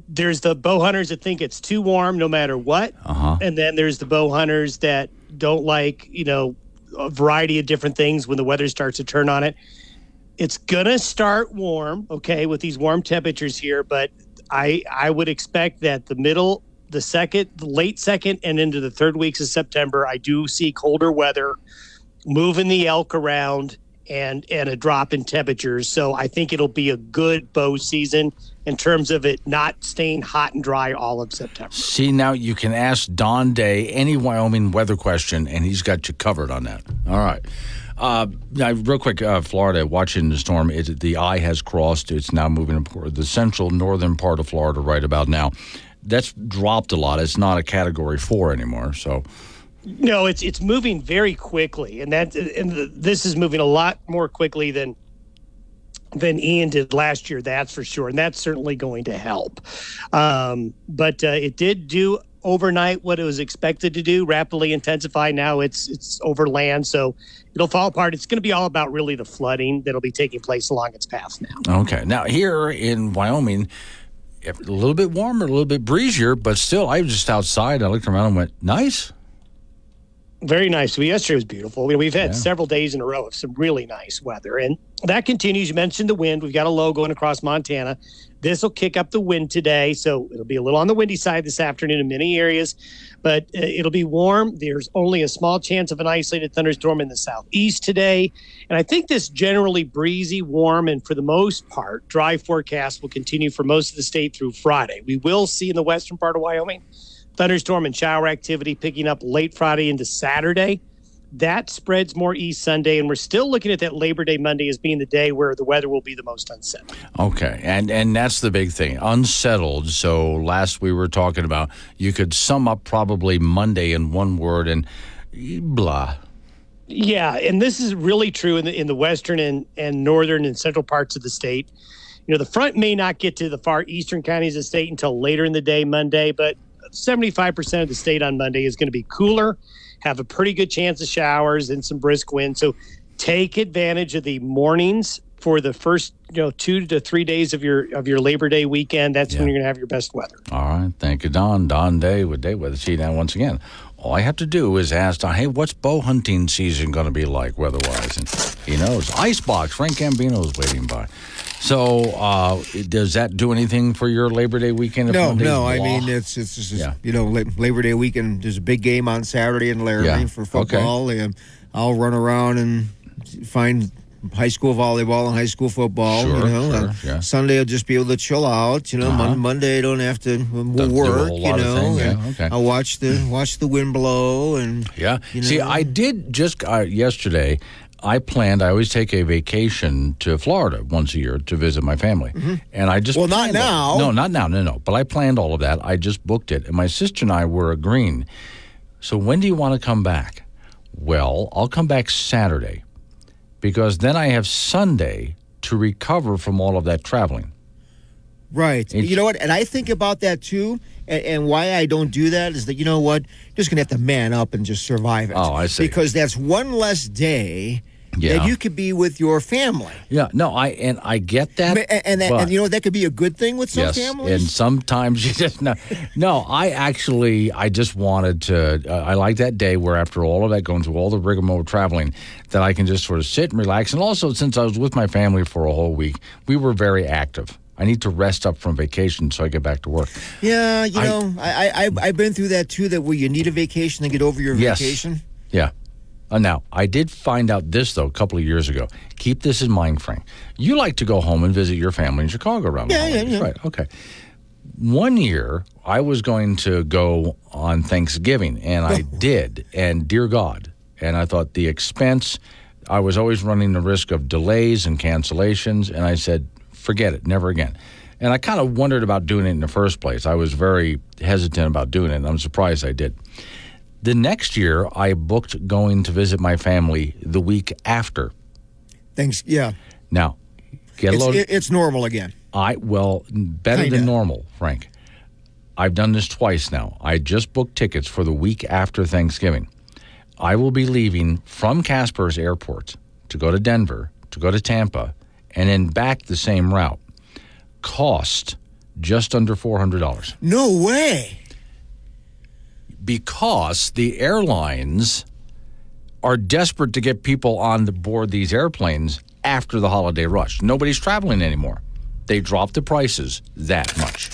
There's the bow hunters that think it's too warm no matter what. And then there's the bow hunters that don't like, a variety of different things when the weather starts to turn on it. It's going to start warm, okay, with these warm temperatures here, but I would expect that the late second and into the third weeks of September, I do see colder weather, moving the elk around and a drop in temperatures. So I think it'll be a good bow season in terms of it not staying hot and dry all of September. See, now you can ask Don Day any Wyoming weather question, and he's got you covered on that. All right. Now, real quick, Florida, watching the storm, the eye has crossed. It's now moving toward the central northern part of Florida right about now. That's dropped a lot. It's not a Category 4 anymore. So, no, it's moving very quickly, and this is moving a lot more quickly than Ian did last year. That's for sure, and that's certainly going to help. But it did do overnight what it was expected to do, rapidly intensify. Now it's over land, so it'll fall apart. It's going to be all about really the flooding that'll be taking place along its path now. Okay. Now, here in Wyoming, a little bit warmer, a little bit breezier, but still, I was just outside. I looked around and went, nice. Very nice. Yesterday was beautiful. We've had several days in a row of some really nice weather, and that continues. You mentioned the wind. We've got a low going across Montana. This will kick up the wind today, so it'll be a little on the windy side this afternoon in many areas, but it'll be warm. There's only a small chance of an isolated thunderstorm in the southeast today, and I think this generally breezy, warm, and for the most part, dry forecast will continue for most of the state through Friday. We will see in the western part of Wyoming thunderstorm and shower activity picking up late Friday into Saturday. That spreads more east Sunday, and we're still looking at that Labor Day Monday as being the day where the weather will be the most unsettled. Okay, and that's the big thing, unsettled. So last we were talking about, you could sum up probably Monday in one word and blah. Yeah, and this is really true in the western and northern and central parts of the state. You know, the front may not get to the far eastern counties of the state until later in the day Monday, but 75% of the state on Monday is going to be cooler, have a pretty good chance of showers and some brisk wind. So take advantage of the mornings for the first 2 to 3 days of your Labor Day weekend. That's when you're going to have your best weather. All right. Thank you, Don. Don Day with Day Weather. See, now once again, all I have to do is ask Don, hey, what's bow hunting season going to be like weather-wise? And he knows. Icebox, Frank Gambino's waiting by. So does that do anything for your Labor Day weekend? No. I mean, it's just, Labor Day weekend, there's a big game on Saturday in Laramie for football. Okay. I'll run around and find high school volleyball and high school football. Sure. Sunday I'll just be able to chill out. Monday I don't have to work. I'll watch the wind blow and See, I did just yesterday. I always take a vacation to Florida once a year to visit my family. Mm-hmm. And I just not now. No, not now. No. But I planned all of that. I just booked it. And my sister and I were agreeing. So when do you want to come back? Well, I'll come back Saturday because then I have Sunday to recover from all of that traveling. Right. You know what? And I think about that too. And why I don't do that is that, you know what? You're just going to have to man up and just survive it. Oh, I see. Because that's one less day that you could be with your family. Yeah, no, I get that. And that could be a good thing with some families. And sometimes you just no. I just wanted to. I like that day where after all of that, going through all the rigmarole traveling, that I can just sort of sit and relax. And also, since I was with my family for a whole week, we were very active. I need to rest up from vacation so I get back to work. Yeah, I've been through that too. That where you need a vacation to get over your vacation. Yeah. Now, I did find out this, though, a couple of years ago. Keep this in mind, Frank. You like to go home and visit your family in Chicago around the holidays. Yeah. Right, okay. One year, I was going to go on Thanksgiving, and I did. And dear God, and I thought the expense, I was always running the risk of delays and cancellations, and I said, forget it, never again. And I kind of wondered about doing it in the first place. I was very hesitant about doing it, and I'm surprised I did. The next year, I booked going to visit my family the week after. Thanks. Yeah. Now, it's normal again. Better than normal, Frank. I've done this twice now. I just booked tickets for the week after Thanksgiving. I will be leaving from Casper's Airport to go to Denver, to go to Tampa, and then back the same route. Cost just under $400. No way. Because the airlines are desperate to get people on board these airplanes after the holiday rush. Nobody's traveling anymore. They dropped the prices that much.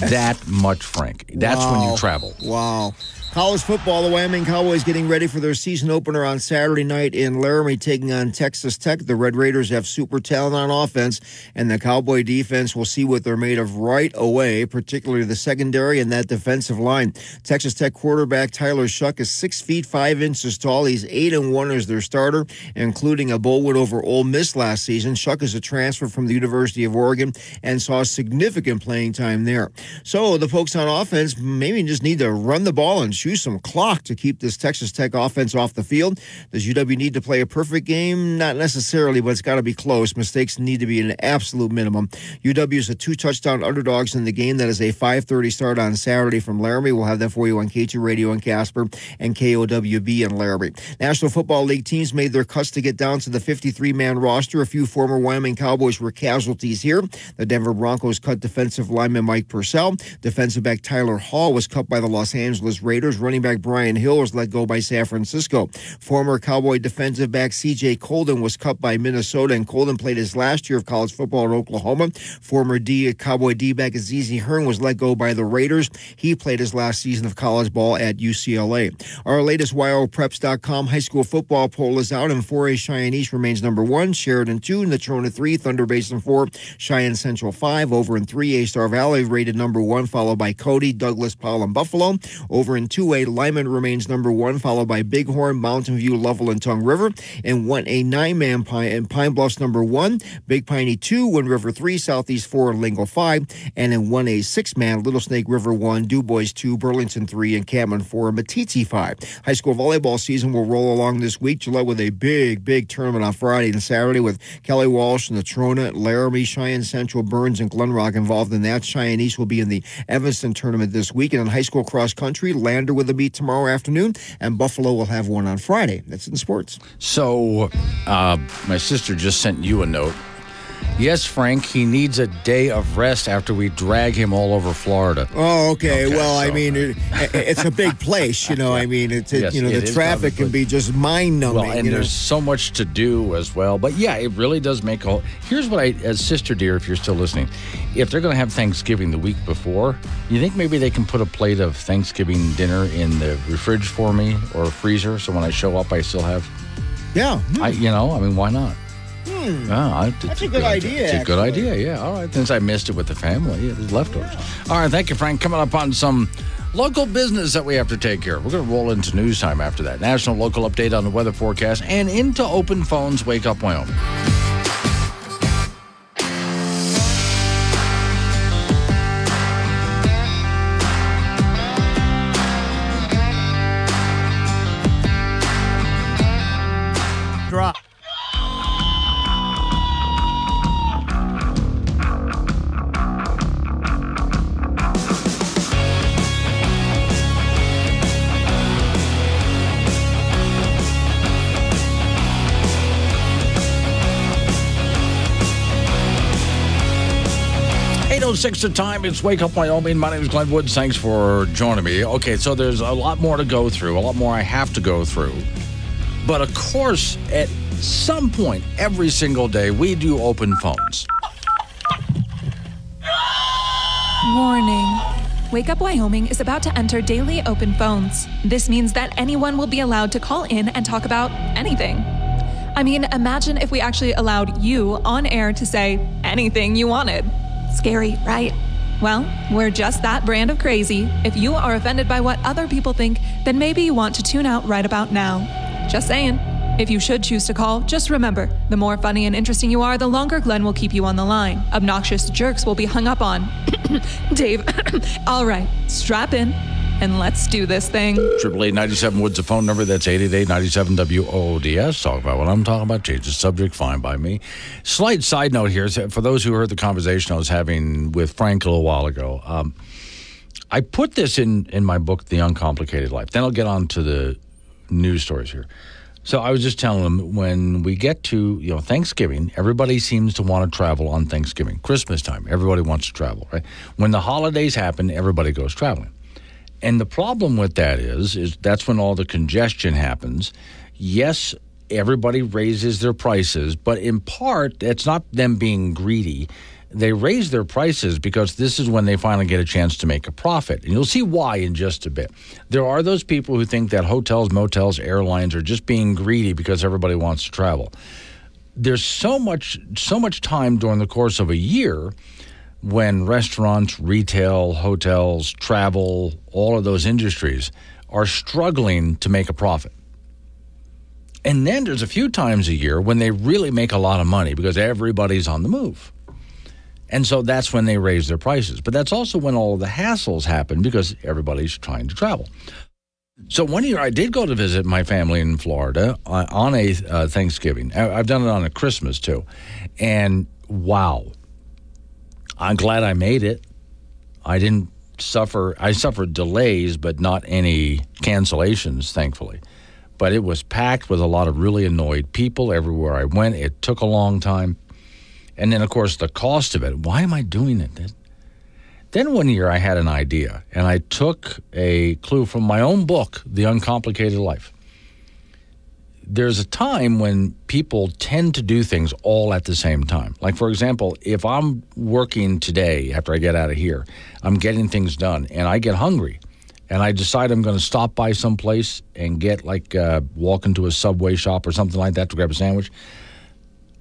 That much, Frank. That's when you travel. Wow. College football, the Wyoming Cowboys getting ready for their season opener on Saturday night in Laramie, taking on Texas Tech. The Red Raiders have super talent on offense, and the Cowboy defense will see what they're made of right away, particularly the secondary and that defensive line. Texas Tech quarterback Tyler Shuck is 6 feet 5 inches tall. He's 8-1 as their starter, including a bowl win over Ole Miss last season. Shuck is a transfer from the University of Oregon and saw significant playing time there. So the folks on offense maybe just need to run the ball and must use some clock to keep this Texas Tech offense off the field. Does UW need to play a perfect game? Not necessarily, but it's got to be close. Mistakes need to be an absolute minimum. UW is a 2-touchdown underdogs in the game. That is a 5:30 start on Saturday from Laramie. We'll have that for you on K2 Radio in Casper and KOWB in Laramie. National Football League teams made their cuts to get down to the 53-man roster. A few former Wyoming Cowboys were casualties here. The Denver Broncos cut defensive lineman Mike Purcell. Defensive back Tyler Hall was cut by the Los Angeles Raiders. Running back Brian Hill was let go by San Francisco. Former Cowboy defensive back C.J. Colden was cut by Minnesota, and Colden played his last year of college football in Oklahoma. Former Cowboy D-back Azizi Hearn was let go by the Raiders. He played his last season of college ball at UCLA. Our latest YOPreps.com high school football poll is out, and 4A Cheyenne East remains number 1, Sheridan 2, Natrona 3, Thunder Basin 4, Cheyenne Central 5. Over in 3A, Star Valley rated number 1, followed by Cody, Douglas, Powell, and Buffalo. Over in 2A, Lyman remains number 1, followed by Bighorn, Mountain View, Lovell, and Tongue River. In 1A, 9-man Pine Bluffs number 1, Big Piney 2, Wind River 3, Southeast 4, and Lingo 5. And in 1A, 6-man, Little Snake River 1, DuBois 2, Burlington 3, and Cameron 4, Matiti 5. High school volleyball season will roll along this week. Gillette with a big tournament on Friday and Saturday with Kelly Walsh, Natrona, Laramie, Cheyenne Central, Burns, and Glen Rock involved in that. Cheyenne East will be in the Evanston tournament this week. And in high school cross country, Lander with a meet tomorrow afternoon, and Buffalo will have one on Friday. That's in sports. So, my sister just sent you a note. Yes, Frank, he needs a day of rest after we drag him all over Florida. Oh, okay. Well, so, I mean, it's a big place, you know. I mean, yes, the traffic can be just mind-numbing. Well, and there's so much to do as well. But, yeah, it really does make a... Here's what as sister dear, if you're still listening, if they're going to have Thanksgiving the week before, you think maybe they can put a plate of Thanksgiving dinner in the fridge for me or freezer so when I show up I still have... Yeah. Why not? That's a good idea. It's a good idea, yeah. All right, since I missed it with the family, it was leftovers. All right, thank you, Frank. Coming up on some local business that we have to take care of. We're going to roll into news time after that. National local update on the weather forecast and into open phones. Wake Up Wyoming. Drop. Six the time. It's Wake Up Wyoming. My name is Glenn Woods. Thanks for joining me. Okay, so there's a lot more to go through, a lot more I have to go through. But of course, at some point, every single day, we do open phones. Warning. Wake Up Wyoming is about to enter daily open phones. This means that anyone will be allowed to call in and talk about anything. I mean, imagine if we actually allowed you on air to say anything you wanted. Scary, right? Well, we're just that brand of crazy. If you are offended by what other people think, then maybe you want to tune out right about now. Just saying. If you should choose to call, just remember, the more funny and interesting you are, the longer Glenn will keep you on the line. Obnoxious jerks will be hung up on. Dave. All right, strap in and let's do this thing. 888-97 Woods, the phone number. That's 888-97-WOODS. Talk about what I'm talking about. Change the subject. Fine by me. Slight side note here. For those who heard the conversation I was having with Frank a little while ago, I put this in my book, The Uncomplicated Life. Then I'll get on to the news stories here. So I was just telling them, when we get to Thanksgiving, everybody seems to want to travel on Thanksgiving. Christmas time, everybody wants to travel, right? When the holidays happen, everybody goes traveling. And the problem with that is that's when all the congestion happens. Yes, everybody raises their prices, but in part, it's not them being greedy. They raise their prices because this is when they finally get a chance to make a profit. And you'll see why in just a bit. There are those people who think that hotels, motels, airlines are just being greedy because everybody wants to travel. There's so much time during the course of a year when restaurants, retail, hotels, travel, all of those industries are struggling to make a profit. And then there's a few times a year when they really make a lot of money because everybody's on the move. And so that's when they raise their prices. But that's also when all of the hassles happen because everybody's trying to travel. So one year I did go to visit my family in Florida on a Thanksgiving. I've done it on a Christmas too. And wow, I'm glad I made it. I didn't suffer. I suffered delays, but not any cancellations, thankfully. But it was packed with a lot of really annoyed people everywhere I went. It took a long time. And then, of course, the cost of it. Why am I doing it? Then one year I had an idea, and I took a clue from my own book, The Uncomplicated Life. There's a time when people tend to do things all at the same time. Like, for example, if I'm working today after I get out of here, I'm getting things done, and I get hungry, and I decide I'm going to stop by someplace and get, walk into a Subway shop or something like that to grab a sandwich.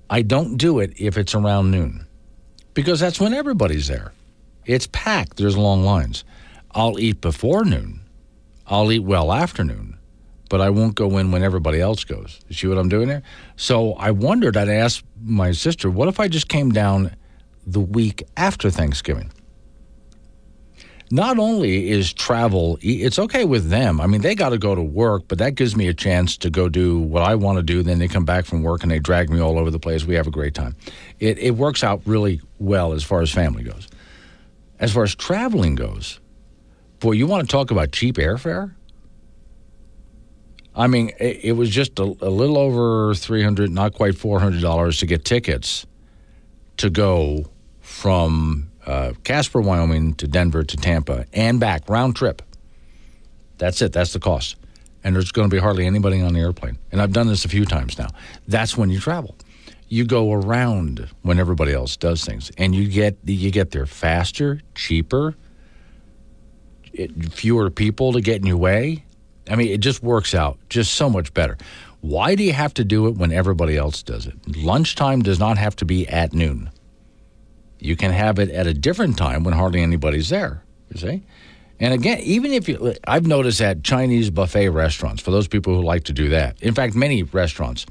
I don't do it if it's around noon, because that's when everybody's there. It's packed. There's long lines. I'll eat before noon. I'll eat well after noon, but I won't go in when everybody else goes. You see what I'm doing there? So I wondered, I'd ask my sister, what if I just came down the week after Thanksgiving? Not only is travel, it's okay with them. I mean, they got to go to work, but that gives me a chance to go do what I want to do. Then they come back from work and they drag me all over the place. We have a great time. It works out really well as far as family goes. As far as traveling goes, boy, you want to talk about cheap airfare? I mean, it was just a little over $300, not quite $400 to get tickets to go from Casper, Wyoming to Denver to Tampa and back, round trip. That's it. That's the cost. And there's going to be hardly anybody on the airplane. And I've done this a few times now. That's when you travel. You go around when everybody else does things, and you get there faster, cheaper, fewer people to get in your way. I mean, it just works out just so much better. Why do you have to do it when everybody else does it? Lunchtime does not have to be at noon. You can have it at a different time when hardly anybody's there, you see? And again, even if I've noticed at Chinese buffet restaurants, for those people who like to do that, in fact, many restaurants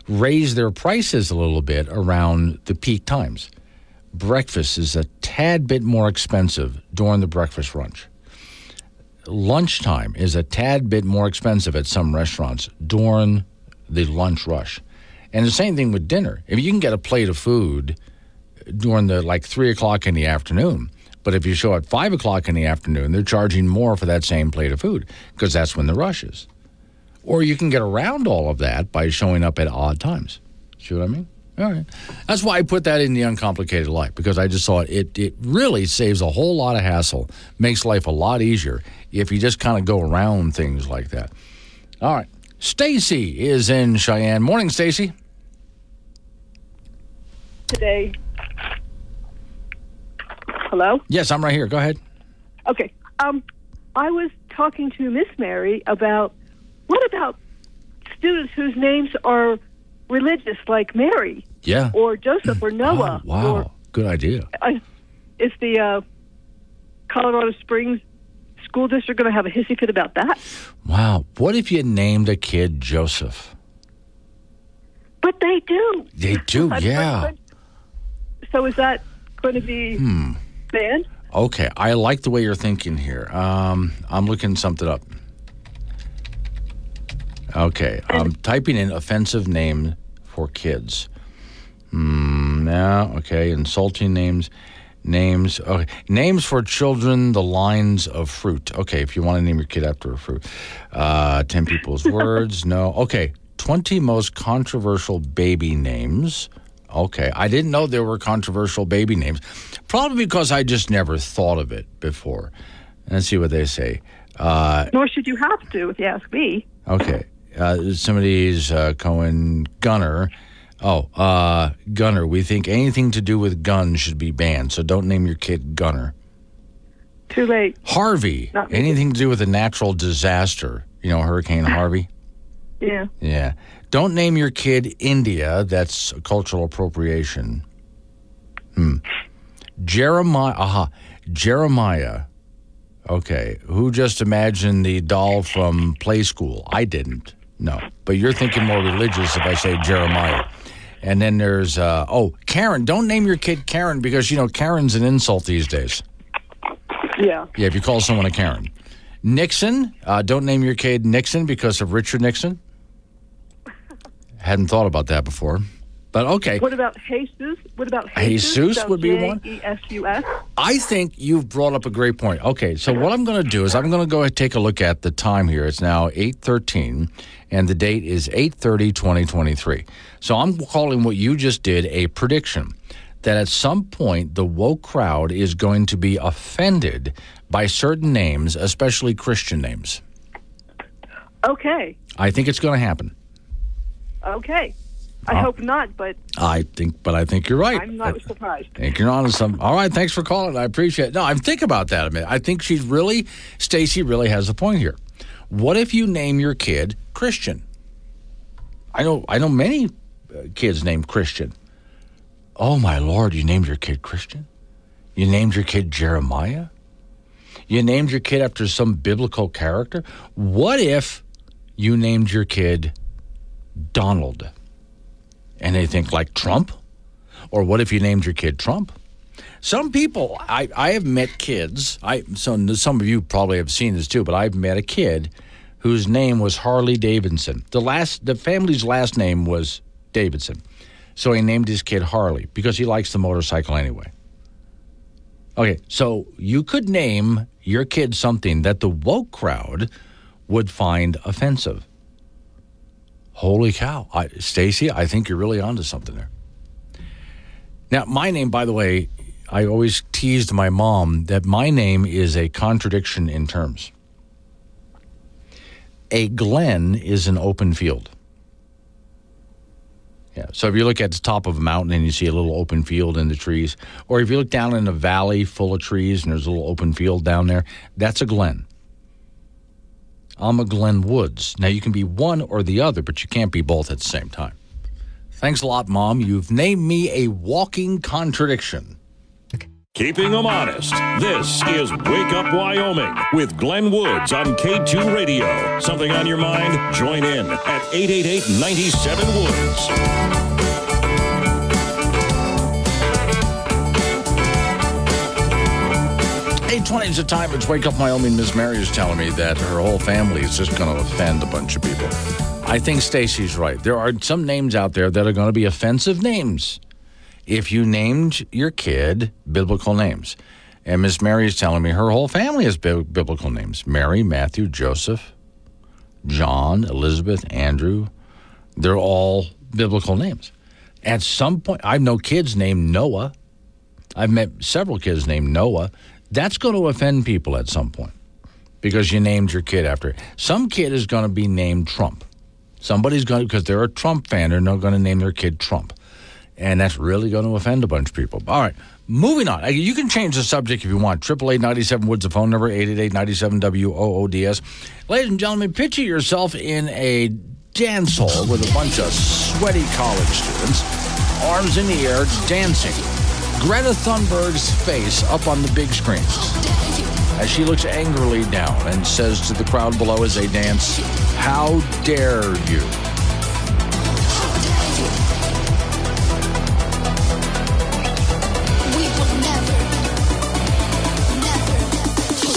raise their prices a little bit around the peak times. Breakfast is a tad bit more expensive during the breakfast lunch. Lunchtime is a tad bit more expensive at some restaurants during the lunch rush. And the same thing with dinner. If you can get a plate of food during the 3 o'clock in the afternoon, but if you show at 5 o'clock in the afternoon, they're charging more for that same plate of food because that's when the rush is. Or you can get around all of that by showing up at odd times. See what I mean? All right. That's why I put that in The Uncomplicated Life, because I just thought it really saves a whole lot of hassle, makes life a lot easier if you just kind of go around things like that. All right. Stacy is in Cheyenne. Morning, Stacy. Today. Hello? Yes, I'm right here. Go ahead. Okay. I was talking to Miss Mary about what about students whose names are religious, like Mary? Yeah. Or Joseph or Noah. Oh, wow. Or, good idea. Is the Colorado Springs school district going to have a hissy fit about that? Wow. What if you named a kid Joseph? But they do. They do, yeah. So is that going to be banned? Okay. I like the way you're thinking here. I'm looking something up. Okay, I'm typing in offensive name for kids. Okay, insulting names. Okay, names for children, the lines of fruit. Okay, if you want to name your kid after a fruit. 10 people's words, no. Okay, 20 most controversial baby names. Okay, I didn't know there were controversial baby names. Probably because I just never thought of it before. Let's see what they say. Nor should you have to, if you ask me. Okay. Somebody's Cohen Gunner. Gunner. We think anything to do with guns should be banned, so don't name your kid Gunner. Too late. Harvey. Anything to do with a natural disaster. You know, Hurricane Harvey? Yeah. Yeah. Don't name your kid India. That's cultural appropriation. Jeremiah. Okay. Who just imagined the doll from Play School? I didn't. No. But you're thinking more religious if I say Jeremiah. And then there's, Karen. Don't name your kid Karen because, Karen's an insult these days. Yeah. Yeah, if you call someone a Karen. Nixon. Don't name your kid Nixon because of Richard Nixon. Hadn't thought about that before. But okay. What about Jesus? Jesus would be one. Jesus. I think you've brought up a great point. Okay, so what I'm going to do is I'm going to go ahead and take a look at the time here. It's now 8:13, and the date is 8/30/2023. So I'm calling what you just did a prediction that at some point the woke crowd is going to be offended by certain names, especially Christian names. Okay. I think it's going to happen. Okay. I hope not, but I think you're right. I'm not surprised. I think you're on to something. All right, thanks for calling. I appreciate it. No, I'm thinking about that a minute. I think Stacy really has a point here. What if you name your kid Christian? I know many kids named Christian. Oh my Lord, you named your kid Christian? You named your kid Jeremiah? You named your kid after some biblical character? What if you named your kid Donald? And they think like Trump? Or what if you named your kid Trump? Some people, I have met kids, some of you probably have seen this too, but I've met a kid whose name was Harley Davidson. The family's last name was Davidson. So he named his kid Harley because he likes the motorcycle anyway. Okay, so you could name your kid something that the woke crowd would find offensive. Holy cow. Stacy, I think you're really onto something there. Now, my name, by the way, I always teased my mom that my name is a contradiction in terms. A glen is an open field. Yeah, so if you look at the top of a mountain and you see a little open field in the trees, or if you look down in a valley full of trees and there's a little open field down there, that's a glen. I'm a Glen Woods. Now, you can be one or the other, but you can't be both at the same time. Thanks a lot, Mom. You've named me a walking contradiction. Keeping them honest. This is Wake Up Wyoming with Glenn Woods on K2 Radio. Something on your mind? Join in at 888-97-WOODS. 8:20 is the time. It's Wake Up Wyoming. Miss Mary is telling me that her whole family is just going to offend a bunch of people. I think Stacy's right. There are some names out there that are going to be offensive names if you named your kid biblical names. And Miss Mary is telling me her whole family has biblical names. Mary, Matthew, Joseph, John, Elizabeth, Andrew. They're all biblical names. At some point, I know kids named Noah. I've met several kids named Noah. That's going to offend people at some point because you named your kid after it. Some kid is going to be named Trump. Somebody's going to, because they're a Trump fan, they're not going to name their kid Trump. And that's really going to offend a bunch of people. All right, moving on. You can change the subject if you want. 888-97-WOODS, the phone number, 888-97-WOODS. Ladies and gentlemen, picture yourself in a dance hall with a bunch of sweaty college students, arms in the air, dancing. Greta Thunberg's face up on the big screen as she looks angrily down and says to the crowd below as they dance, "How dare you?"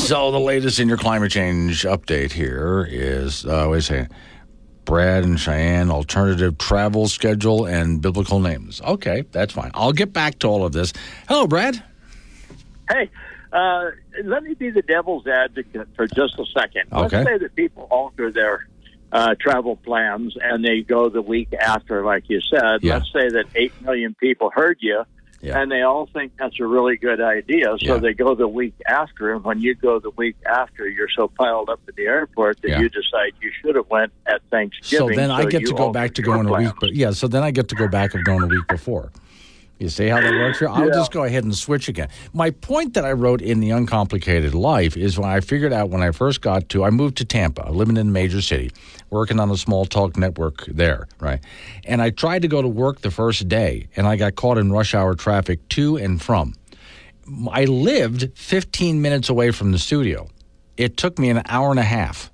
So the latest in your climate change update here is, wait a second, Brad and Cheyenne, alternative travel schedule, and biblical names. Okay, that's fine. I'll get back to all of this. Hello, Brad. Hey, let me be the devil's advocate for just a second. Okay. Let's say that people alter their travel plans and they go the week after, like you said. Yeah. Let's say that 8 million people heard you. Yeah. And they all think that's a really good idea, so they go the week after. And when you go the week after, you're so piled up at the airport that you decide you should have went at Thanksgiving. So then I get to go back to going a week. But so then I get to go back of going a week before. You see how that works here? I'll just go ahead and switch again. My point that I wrote in The Uncomplicated Life is when I figured out when I first got to, I moved to Tampa, living in a major city, working on a small talk network there, right? And I tried to go to work the first day, and I got caught in rush hour traffic to and from. I lived 15 minutes away from the studio. It took me an hour and a half.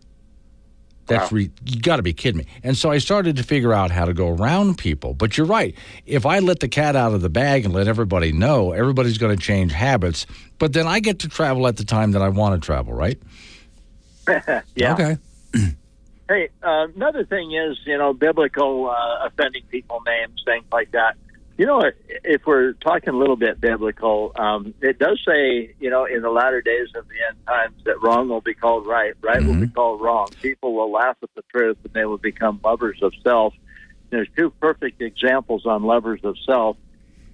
That's you got to be kidding me. And so I started to figure out how to go around people. But you're right. If I let the cat out of the bag and let everybody know, everybody's going to change habits. But then I get to travel at the time that I want to travel, right? Yeah. Okay. Hey, another thing is, biblical offending people names, things like that. If we're talking a little bit biblical, it does say, in the latter days of the end times that wrong will be called right, right will be called wrong. People will laugh at the truth and they will become lovers of self. There's two perfect examples on lovers of self.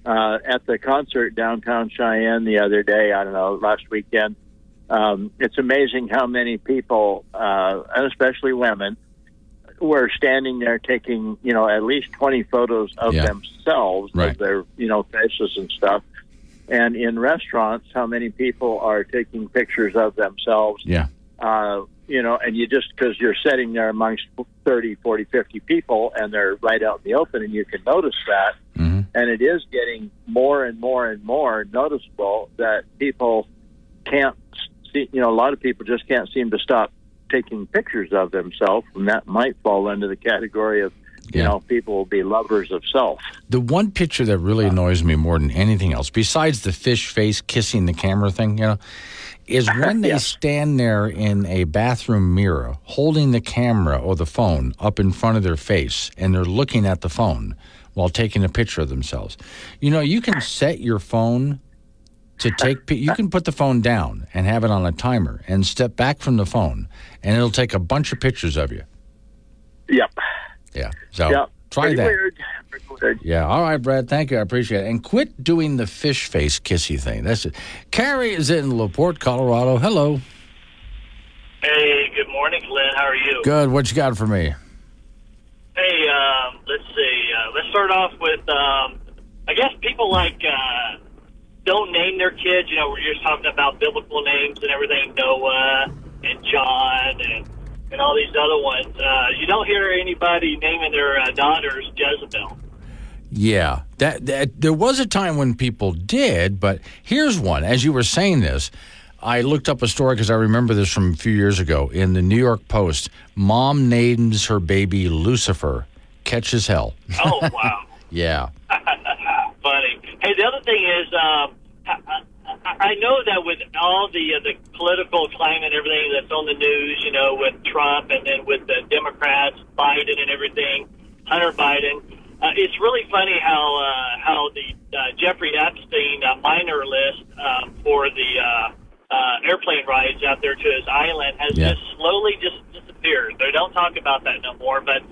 At the concert downtown Cheyenne the other day, last weekend, it's amazing how many people, and especially women, were standing there taking, at least 20 photos of themselves, of their, faces and stuff. And in restaurants, how many people are taking pictures of themselves? Yeah. And you just, because you're sitting there amongst 30, 40, 50 people, and they're right out in the open, and you can notice that. Mm-hmm. And it is getting more and more and more noticeable that people can't see, a lot of people just can't seem to stop taking pictures of themselves, and that might fall under the category of, people will be lovers of self. The one picture that really annoys me more than anything else, besides the fish face kissing the camera thing, is when they stand there in a bathroom mirror holding the camera or the phone up in front of their face, and they're looking at the phone while taking a picture of themselves. You can set your phone to take, you can put the phone down and have it on a timer and step back from the phone, and it'll take a bunch of pictures of you. Yep. Yeah. So try that. Weird. Yeah. All right, Brad. Thank you. I appreciate it. And quit doing the fish face kissy thing. That's it. Carrie is in LaPorte, Colorado. Hello. Hey, good morning, Glenn. How are you? Good. What you got for me? Hey, let's see. Let's start off with, I guess people don't name their kids. We're just talking about biblical names and everything, Noah and John and all these other ones. You don't hear anybody naming their daughters Jezebel. Yeah, that there was a time when people did, but here's one. As you were saying this, I looked up a story because I remember this from a few years ago in the New York Post. Mom names her baby Lucifer. Catch as hell. Oh, wow. Yeah. Funny. Hey, the other thing is, I know that with all the political climate and everything that's on the news, with Trump and then with the Democrats, Biden and everything, Hunter Biden, it's really funny how the Jeffrey Epstein minor list for the airplane rides out there to his island has just slowly just disappeared. They don't talk about that no more. But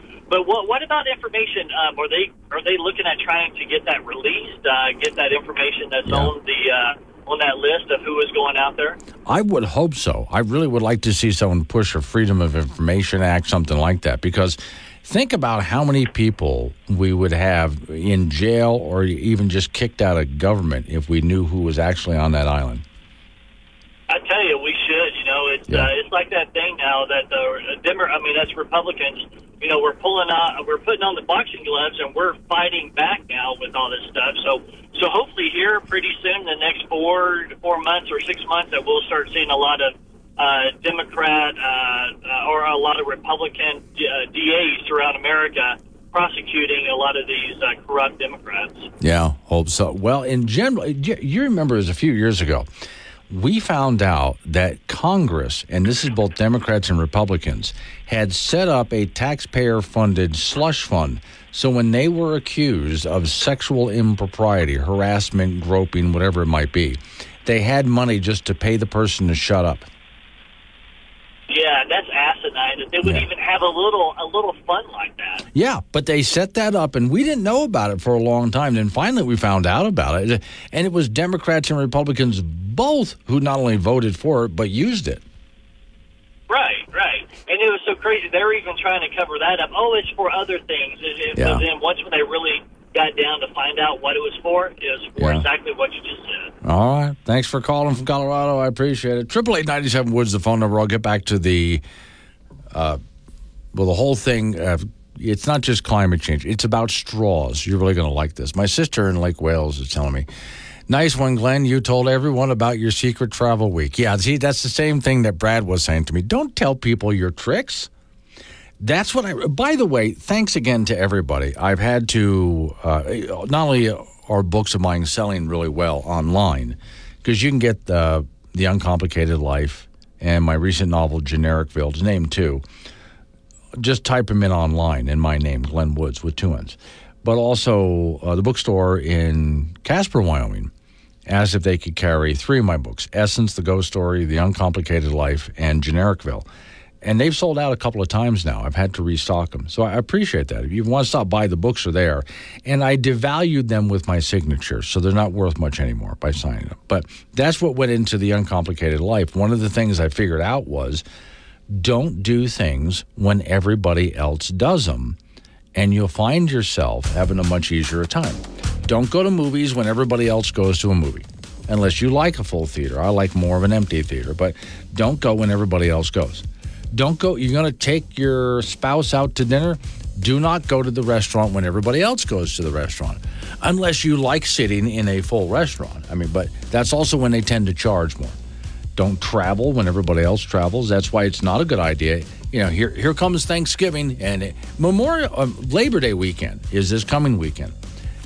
what about information? Are they looking at trying to get that released? Get that information that's on that list of who is going out there? I would hope so. I really would like to see someone push a Freedom of Information Act, something like that, because think about how many people we would have in jail or even just kicked out of government if we knew who was actually on that island. I tell you, we should. It's like that thing now that that's Republicans. We're putting on the boxing gloves and we're fighting back now with all this stuff. So hopefully here pretty soon, the next 4 months or 6 months, that we'll start seeing a lot of Democrat or a lot of Republican DAs throughout America prosecuting a lot of these corrupt Democrats. Yeah, hope so. Well, in general, you remember it was a few years ago, we found out that Congress, and this is both Democrats and Republicans, had set up a taxpayer-funded slush fund. So when they were accused of sexual impropriety, harassment, groping, whatever it might be, they had money just to pay the person to shut up. Yeah, that's asinine. That they would even have a little fun like that. Yeah, but they set that up, and we didn't know about it for a long time. Then finally we found out about it, and it was Democrats and Republicans both who not only voted for it, but used it. Right. And it was so crazy. They were even trying to cover that up. Oh, it's for other things. But then once when they really got down to find out what it was for exactly what you just said. All right. Thanks for calling from Colorado. I appreciate it. 888-97 Woods, the phone number. I'll get back to the whole thing. It's not just climate change. It's about straws. You're really going to like this. My sister in Lake Wales is telling me, nice one, Glenn. You told everyone about your secret travel week. Yeah, see, that's the same thing that Brad was saying to me. Don't tell people your tricks. That's what by the way, thanks again to everybody. I've had to, not only are books of mine selling really well online, because you can get the Uncomplicated Life, and my recent novel, Genericville, is named too. Just type them in online in my name, Glenn Woods, with 2 N's. But also the bookstore in Casper, Wyoming, asked if they could carry 3 of my books, Essence, The Ghost Story, The Uncomplicated Life, and Genericville. And they've sold out a couple of times now. I've had to restock them. So I appreciate that. If you want to stop by, the books are there. And I devalued them with my signature, so they're not worth much anymore by signing them. But that's what went into The Uncomplicated Life. One of the things I figured out was don't do things when everybody else does them, and you'll find yourself having a much easier time. Don't go to movies when everybody else goes to a movie, unless you like a full theater. I like more of an empty theater, but don't go when everybody else goes. Don't go. You're going to take your spouse out to dinner. Do not go to the restaurant when everybody else goes to the restaurant, unless you like sitting in a full restaurant. but that's also when they tend to charge more. Don't travel when everybody else travels. That's why it's not a good idea. Here comes Thanksgiving, and Labor Day weekend is this coming weekend.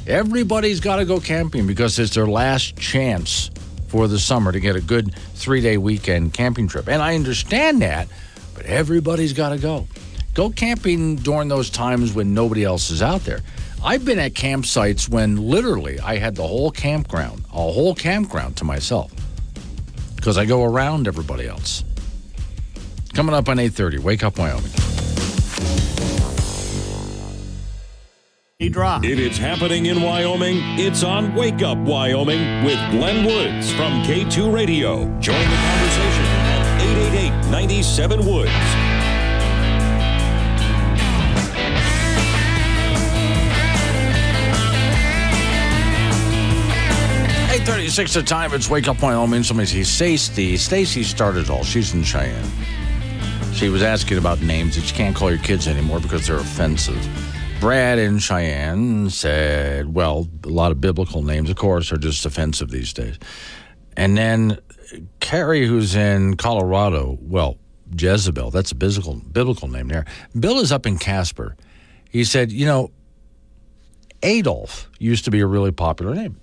Everybody's got to go camping because it's their last chance for the summer to get a good 3-day weekend camping trip. And I understand that, but everybody's got to go. Go camping during those times when nobody else is out there. I've been at campsites when literally I had a whole campground to myself because I go around everybody else. Coming up on 8:30, Wake Up Wyoming. If it's happening in Wyoming, it's on Wake Up Wyoming with Glenn Woods from K2 Radio. Join the conversation at 888-97-WOODS. 8:36 the time. It's Wake Up Wyoming. Somebody says, Stacy started all. She's in Cheyenne. She was asking about names that you can't call your kids anymore because they're offensive. Brad in Cheyenne said, well, a lot of biblical names, of course, are just offensive these days. And then Carrie, who's in Colorado, well, Jezebel, that's a biblical name there. Bill is up in Casper. He said, Adolf used to be a really popular name.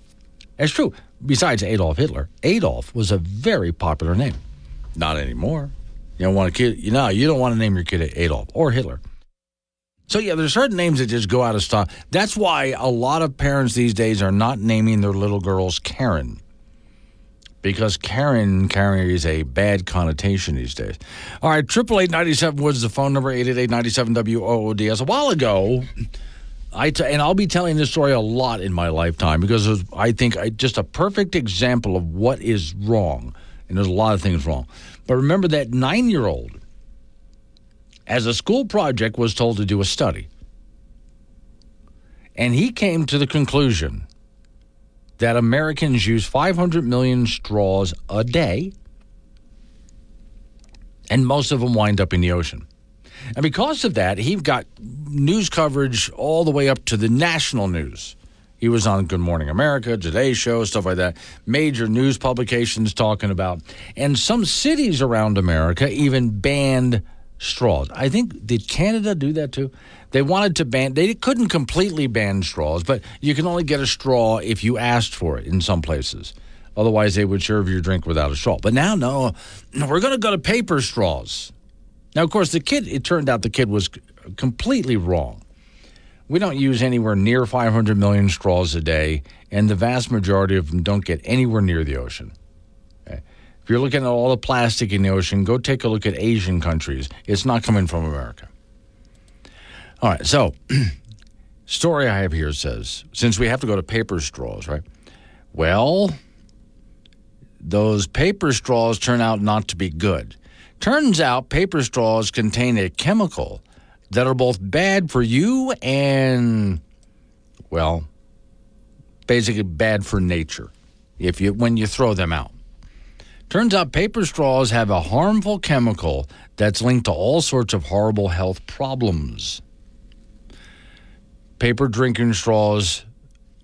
It's true. Besides Adolf Hitler, Adolf was a very popular name. Not anymore. You don't want you don't want to name your kid Adolf or Hitler. So, yeah, there's certain names that just go out of style. That's why a lot of parents these days are not naming their little girls Karen, because Karen carries a bad connotation these days. All right, 888-97-WOODS is the phone number, 888-97-WOODS. A while ago, and I'll be telling this story a lot in my lifetime because it was, I think, just a perfect example of what is wrong, and there's a lot of things wrong. But remember that 9-year-old, as a school project, was told to do a study. And he came to the conclusion that Americans use 500 million straws a day, and most of them wind up in the ocean. And because of that, he got news coverage all the way up to the national news. He was on Good Morning America, Today Show, stuff like that. Major news publications talking about. And some cities around America even banned straws. I think, did Canada do that too? They wanted to ban, they couldn't completely ban straws, but you can only get a straw if you asked for it in some places. Otherwise, they would serve your drink without a straw. But now, no, we're going to go to paper straws. Now, of course, it turned out the kid was completely wrong. We don't use anywhere near 500 million straws a day, and the vast majority of them don't get anywhere near the ocean. Okay? If you're looking at all the plastic in the ocean, go take a look at Asian countries. It's not coming from America. All right, so story I have here says, since we have to go to paper straws, right? Well, those paper straws turn out not to be good. Turns out paper straws contain a chemical that are both bad for you and, well, basically bad for nature when you throw them out. Turns out paper straws have a harmful chemical that's linked to all sorts of horrible health problems. Paper drinking straws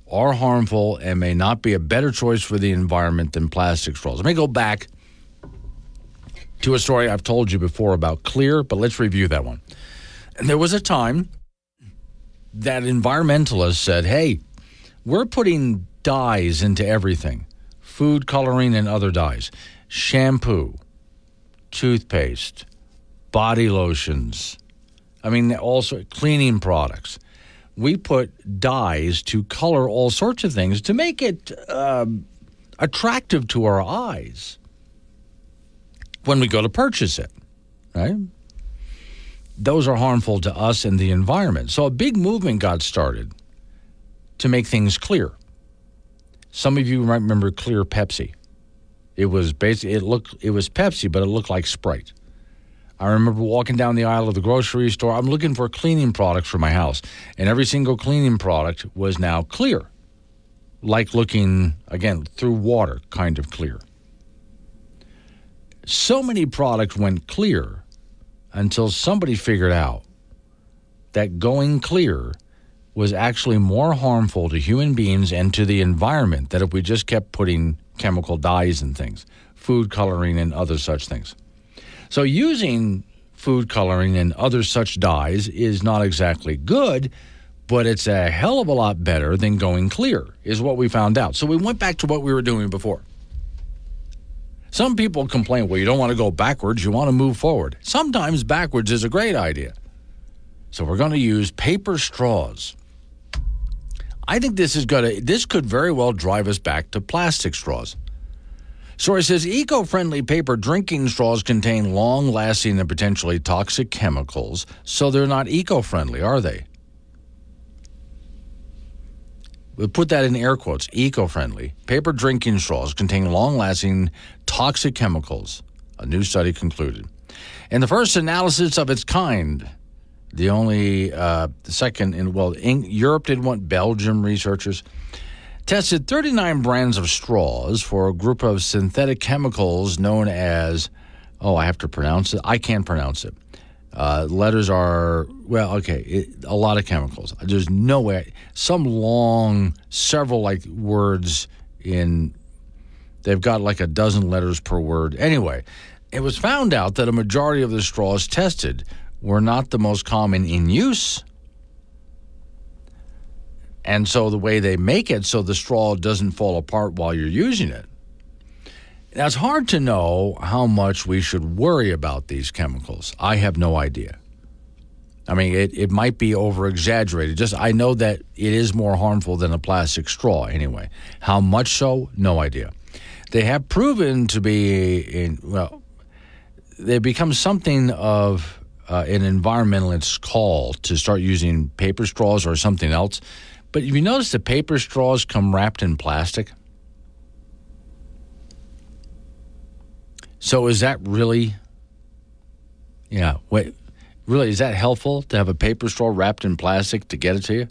are harmful and may not be a better choice for the environment than plastic straws. Let me go back to a story I've told you before about clear, but let's review that one. And there was a time that environmentalists said, hey, we're putting dyes into everything, food coloring and other dyes, shampoo, toothpaste, body lotions, also cleaning products. We put dyes to color all sorts of things to make it attractive to our eyes when we go to purchase it, right? Those are harmful to us and the environment. So a big movement got started to make things clear. Some of you might remember clear Pepsi. It was Pepsi, but it looked like Sprite. I remember walking down the aisle of the grocery store. I'm looking for cleaning products for my house, and every single cleaning product was now clear, like looking, again, through water, kind of clear. So many products went clear until somebody figured out that going clear was actually more harmful to human beings and to the environment than if we just kept putting chemical dyes and things, food coloring and other such things. So using food coloring and other such dyes is not exactly good, but it's a hell of a lot better than going clear, is what we found out. So we went back to what we were doing before. Some people complain, well, you don't want to go backwards, you want to move forward. Sometimes backwards is a great idea. So we're going to use paper straws. I think this could very well drive us back to plastic straws. Story says eco-friendly paper drinking straws contain long-lasting and potentially toxic chemicals, so they're not eco-friendly, are they? We'll put that in air quotes, eco-friendly. Paper drinking straws contain long-lasting toxic chemicals, a new study concluded. In the first analysis of its kind, the only second Europe did one, Belgium researchers tested 39 brands of straws for a group of synthetic chemicals known as, I have to pronounce it. I can't pronounce it. Letters are, a lot of chemicals. There's no way. Some long, several words they've got like a dozen letters per word. Anyway, it was found out that a majority of the straws tested were not the most common in use. And so the way they make it so the straw doesn't fall apart while you're using it. Now, it's hard to know how much we should worry about these chemicals. I have no idea. It might be over-exaggerated. I know that it is more harmful than a plastic straw anyway. How much so? No idea. They have proven to be, they've become something of an environmentalist's call to start using paper straws or something else. But have you noticed that paper straws come wrapped in plastic? So is that really, really, is that helpful to have a paper straw wrapped in plastic to get it to you?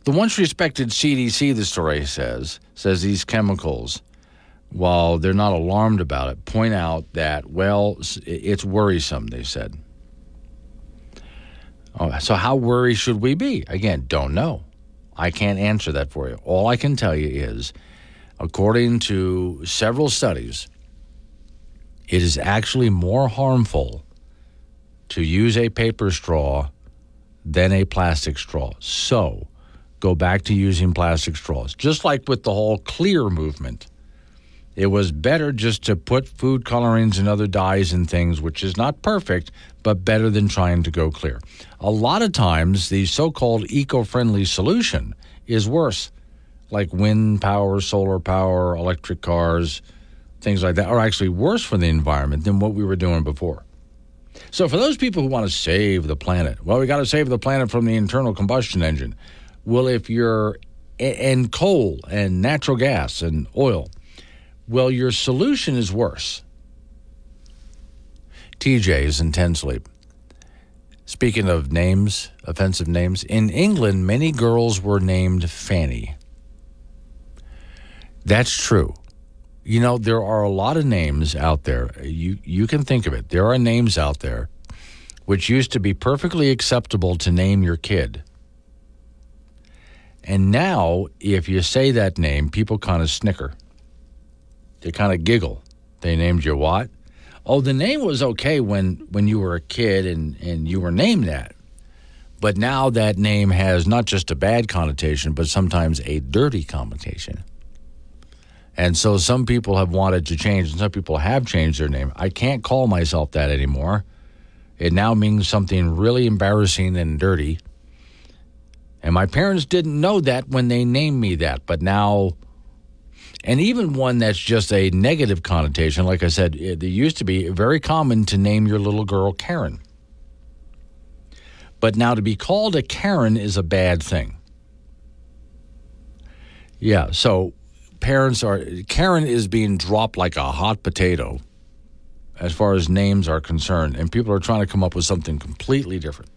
The once respected CDC, the story says these chemicals, while they're not alarmed about it, point out that, it's worrisome, they said. So how worried should we be? Again, don't know. I can't answer that for you. All I can tell you is, according to several studies, it is actually more harmful to use a paper straw than a plastic straw. So go back to using plastic straws. Just like with the whole clear movement, it was better just to put food colorings and other dyes and things, which is not perfect, but better than trying to go clear. A lot of times, the so-called eco-friendly solution is worse, like wind power, solar power, electric cars, things like that are actually worse for the environment than what we were doing before. So for those people who want to save the planet, we got to save the planet from the internal combustion engine. Well, if you're in coal and natural gas and oil, your solution is worse. TJ is in 10 sleep. Speaking of names, offensive names, in England, many girls were named Fanny. That's true. There are a lot of names out there. You can think of it. There are names out there which used to be perfectly acceptable to name your kid. And now, if you say that name, people kind of snicker. They kind of giggle. They named you what? Oh, the name was okay when you were a kid and you were named that. But now that name has not just a bad connotation, but sometimes a dirty connotation. And so some people have wanted to change, and some people have changed their name. I can't call myself that anymore. It now means something really embarrassing and dirty. And my parents didn't know that when they named me that. But now, and even one that's just a negative connotation, like I said, it used to be very common to name your little girl Karen. But now to be called a Karen is a bad thing. Yeah, so Karen is being dropped like a hot potato as far as names are concerned, and people are trying to come up with something completely different.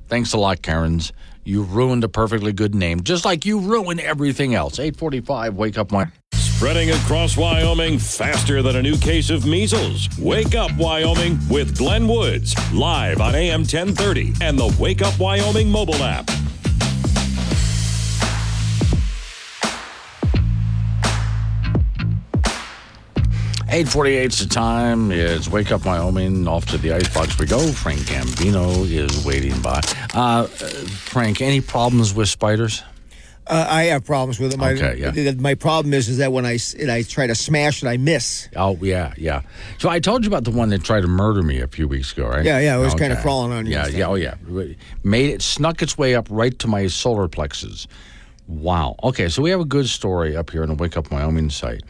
Thanks a lot, Karens. You ruined a perfectly good name, just like you ruin everything else. 8:45, Wake Up Wyoming. Spreading across Wyoming faster than a new case of measles. Wake Up Wyoming with Glenn Woods, live on AM 1030 and the Wake Up Wyoming mobile app. 8:48's the time. It's Wake Up Wyoming. Off to the icebox we go. Frank Gambino is waiting by. Frank, any problems with spiders? I have problems with them. My problem is that when I try to smash it, I miss. Oh, yeah. So I told you about the one that tried to murder me a few weeks ago, right? Yeah, it was kind of crawling on you. Yeah. Snuck its way up right to my solar plexus. Wow. Okay, so we have a good story up here on the Wake Up Wyoming site.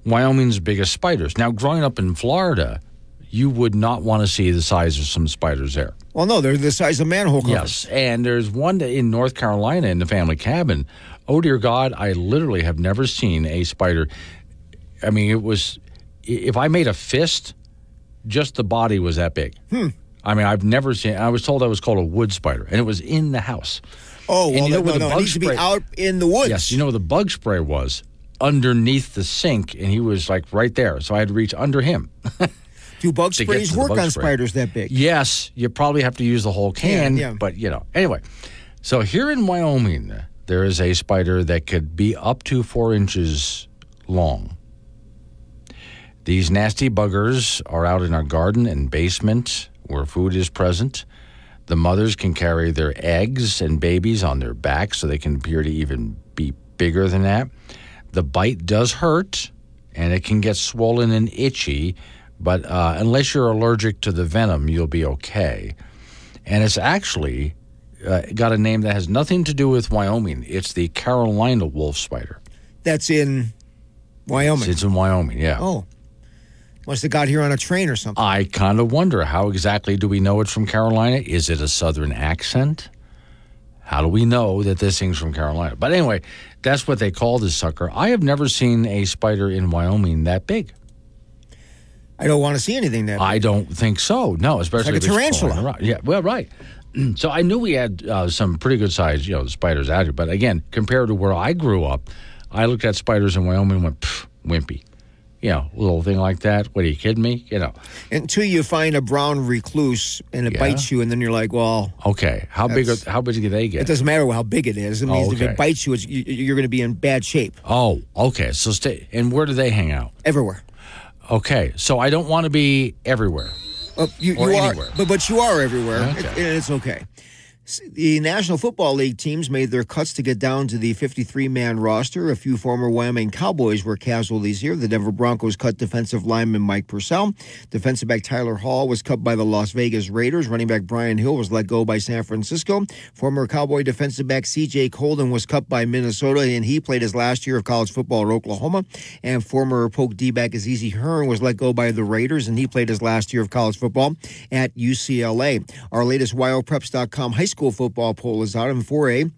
Wyoming's biggest spiders. Now, growing up in Florida, you would not want to see the size of some spiders there. Well, no, they're the size of manhole covers. Yes, and there's one in North Carolina in the family cabin. Oh, dear God, I literally have never seen a spider. I mean, it was, if I made a fist, just the body was that big. I mean, I've never seen, I was told I was called a wood spider, and it was in the house. Oh, well, it needs to be out in the woods. Yes, you know where the bug spray was? Underneath the sink, and he was like right there, so I had to reach under him. Do bug sprays work on spiders that big? Yes, you probably have to use the whole can, but anyway. So here in Wyoming, there is a spider that could be up to 4 inches long. These nasty buggers are out in our garden and basement where food is present. The mothers can carry their eggs and babies on their backs, so they can appear to even be bigger than that. The bite does hurt, and it can get swollen and itchy, but unless you're allergic to the venom, you'll be okay. And it's actually got a name that has nothing to do with Wyoming. It's the Carolina wolf spider. That's in Wyoming? It's in Wyoming, yeah. Oh. Must have got here on a train or something. I kind of wonder, how exactly do we know it's from Carolina? Is it a southern accent? How do we know that this thing's from Carolina? But anyway, that's what they call this sucker. I have never seen a spider in Wyoming that big. I don't want to see anything that big. I don't think so. No, especially it's like a tarantula. Yeah, well, right. So I knew we had some pretty good sized, spiders out here. But again, compared to where I grew up, I looked at spiders in Wyoming and went, wimpy. Little thing like that. What, are you kidding me? Until you find a brown recluse and it bites you, and then you're like, well. Okay. How big do they get? It doesn't matter how big it is. It means if it bites you, you're going to be in bad shape. Oh, okay. So and where do they hang out? Everywhere. Okay. So I don't want to be everywhere. You or are, anywhere. but you are everywhere. Okay. It's okay. The National Football League teams made their cuts to get down to the 53-man roster. A few former Wyoming Cowboys were casualties here. The Denver Broncos cut defensive lineman Mike Purcell. Defensive back Tyler Hall was cut by the Las Vegas Raiders. Running back Brian Hill was let go by San Francisco. Former Cowboy defensive back C.J. Colden was cut by Minnesota, and he played his last year of college football at Oklahoma. And former Polk D-back Azizi Hearn was let go by the Raiders, and he played his last year of college football at UCLA. Our latest WyoPreps.com high school football poll is out in 4A.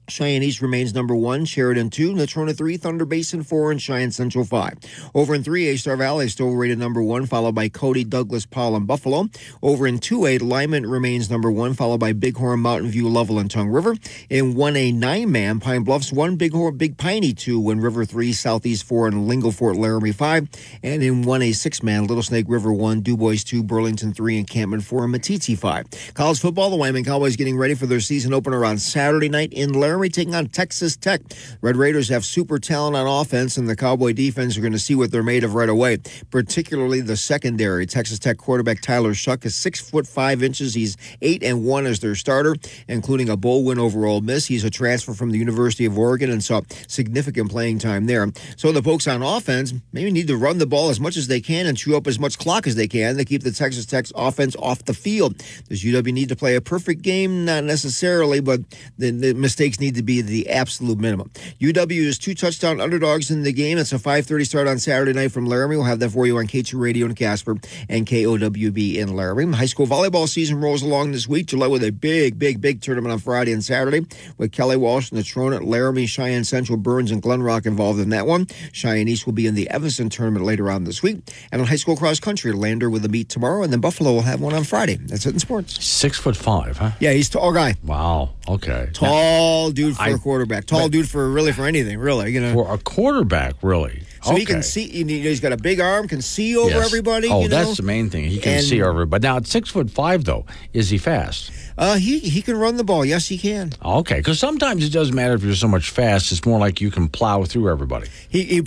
Cheyenne East remains number 1, Sheridan 2, Natrona 3, Thunder Basin 4, and Cheyenne Central 5. Over in 3A, Star Valley is still rated number 1, followed by Cody, Douglas, Powell, and Buffalo. Over in 2A, Lyman remains number 1, followed by Bighorn, Mountain View, Lovell, and Tongue River. In 1A, 9-man, Pine Bluffs 1, Bighorn, Big Piney 2, Wind River 3, Southeast 4, and Lingle, Fort Laramie 5. And in 1A, 6-man, Little Snake River 1, DuBois 2, Burlington 3, and Campman 4, and Matiti 5. College football, the Wyoming Cowboys getting ready for their season opener on Saturday night in Laramie. Laramie taking on Texas Tech. Red Raiders have super talent on offense, and the Cowboy defense are going to see what they're made of right away, particularly the secondary. Texas Tech quarterback Tyler Shuck is 6'5". He's 8-1 as their starter, including a bowl win over Ole Miss. He's a transfer from the University of Oregon and saw significant playing time there. So the folks on offense maybe need to run the ball as much as they can and chew up as much clock as they can to keep the Texas Tech offense off the field. Does UW need to play a perfect game? Not necessarily, but the mistakes need to be the absolute minimum. UW is 2 touchdown underdogs in the game. It's a 5:30 start on Saturday night from Laramie. We'll have that for you on K2 Radio in Casper and KOWB in Laramie. High school volleyball season rolls along this week. July with a big tournament on Friday and Saturday with Kelly Walsh and the Trona, Laramie, Cheyenne Central, Burns, and Glen Rock involved in that one. Cheyenne East will be in the Evanston tournament later on this week. And on high school cross country, Lander with a meet tomorrow, and then Buffalo will have one on Friday. That's it in sports. 6'5", huh? Yeah, he's a tall guy. Wow. Okay. Tall dude for a quarterback. Tall dude for anything, really. For a quarterback, really. So he can see. He's got a big arm, can see over everybody. Oh, that's the main thing. He can see over everybody. Now, at 6'5", though, is he fast? He can run the ball. Yes, he can. Okay, because sometimes it doesn't matter if you're so much fast. It's more like you can plow through everybody. He's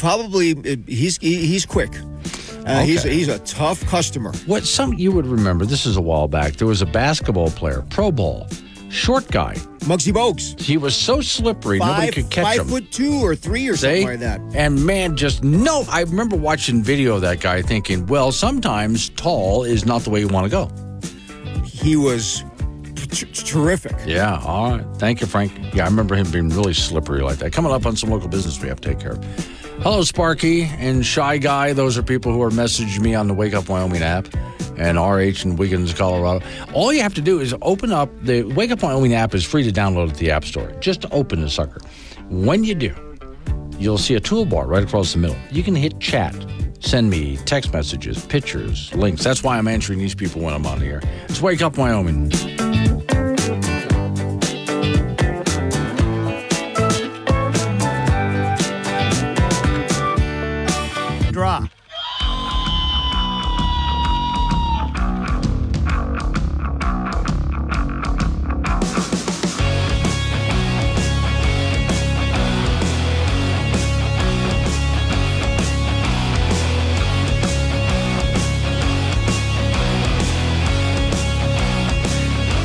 quick. Okay. He's a tough customer. What you would remember, this is a while back, there was a basketball player, pro ball, short guy. Muggsy Bogues. He was so slippery, nobody could catch him. 5'2" or 3" or something like that. And man, I remember watching video of that guy thinking, well, sometimes tall is not the way you want to go. He was terrific. Yeah, all right. Thank you, Frank. Yeah, I remember him being really slippery like that. Coming up on some local business we have to take care of. Hello, Sparky and Shy Guy. Those are people who are messaging me on the Wake Up Wyoming app and RH in Wiggins, Colorado. All you have to do is open up the Wake Up Wyoming app. Is free to download at the App Store. Just open the sucker. When you do, you'll see a toolbar right across the middle. You can hit chat. Send me text messages, pictures, links. That's why I'm answering these people when I'm on the air. It's Wake Up Wyoming. Draw.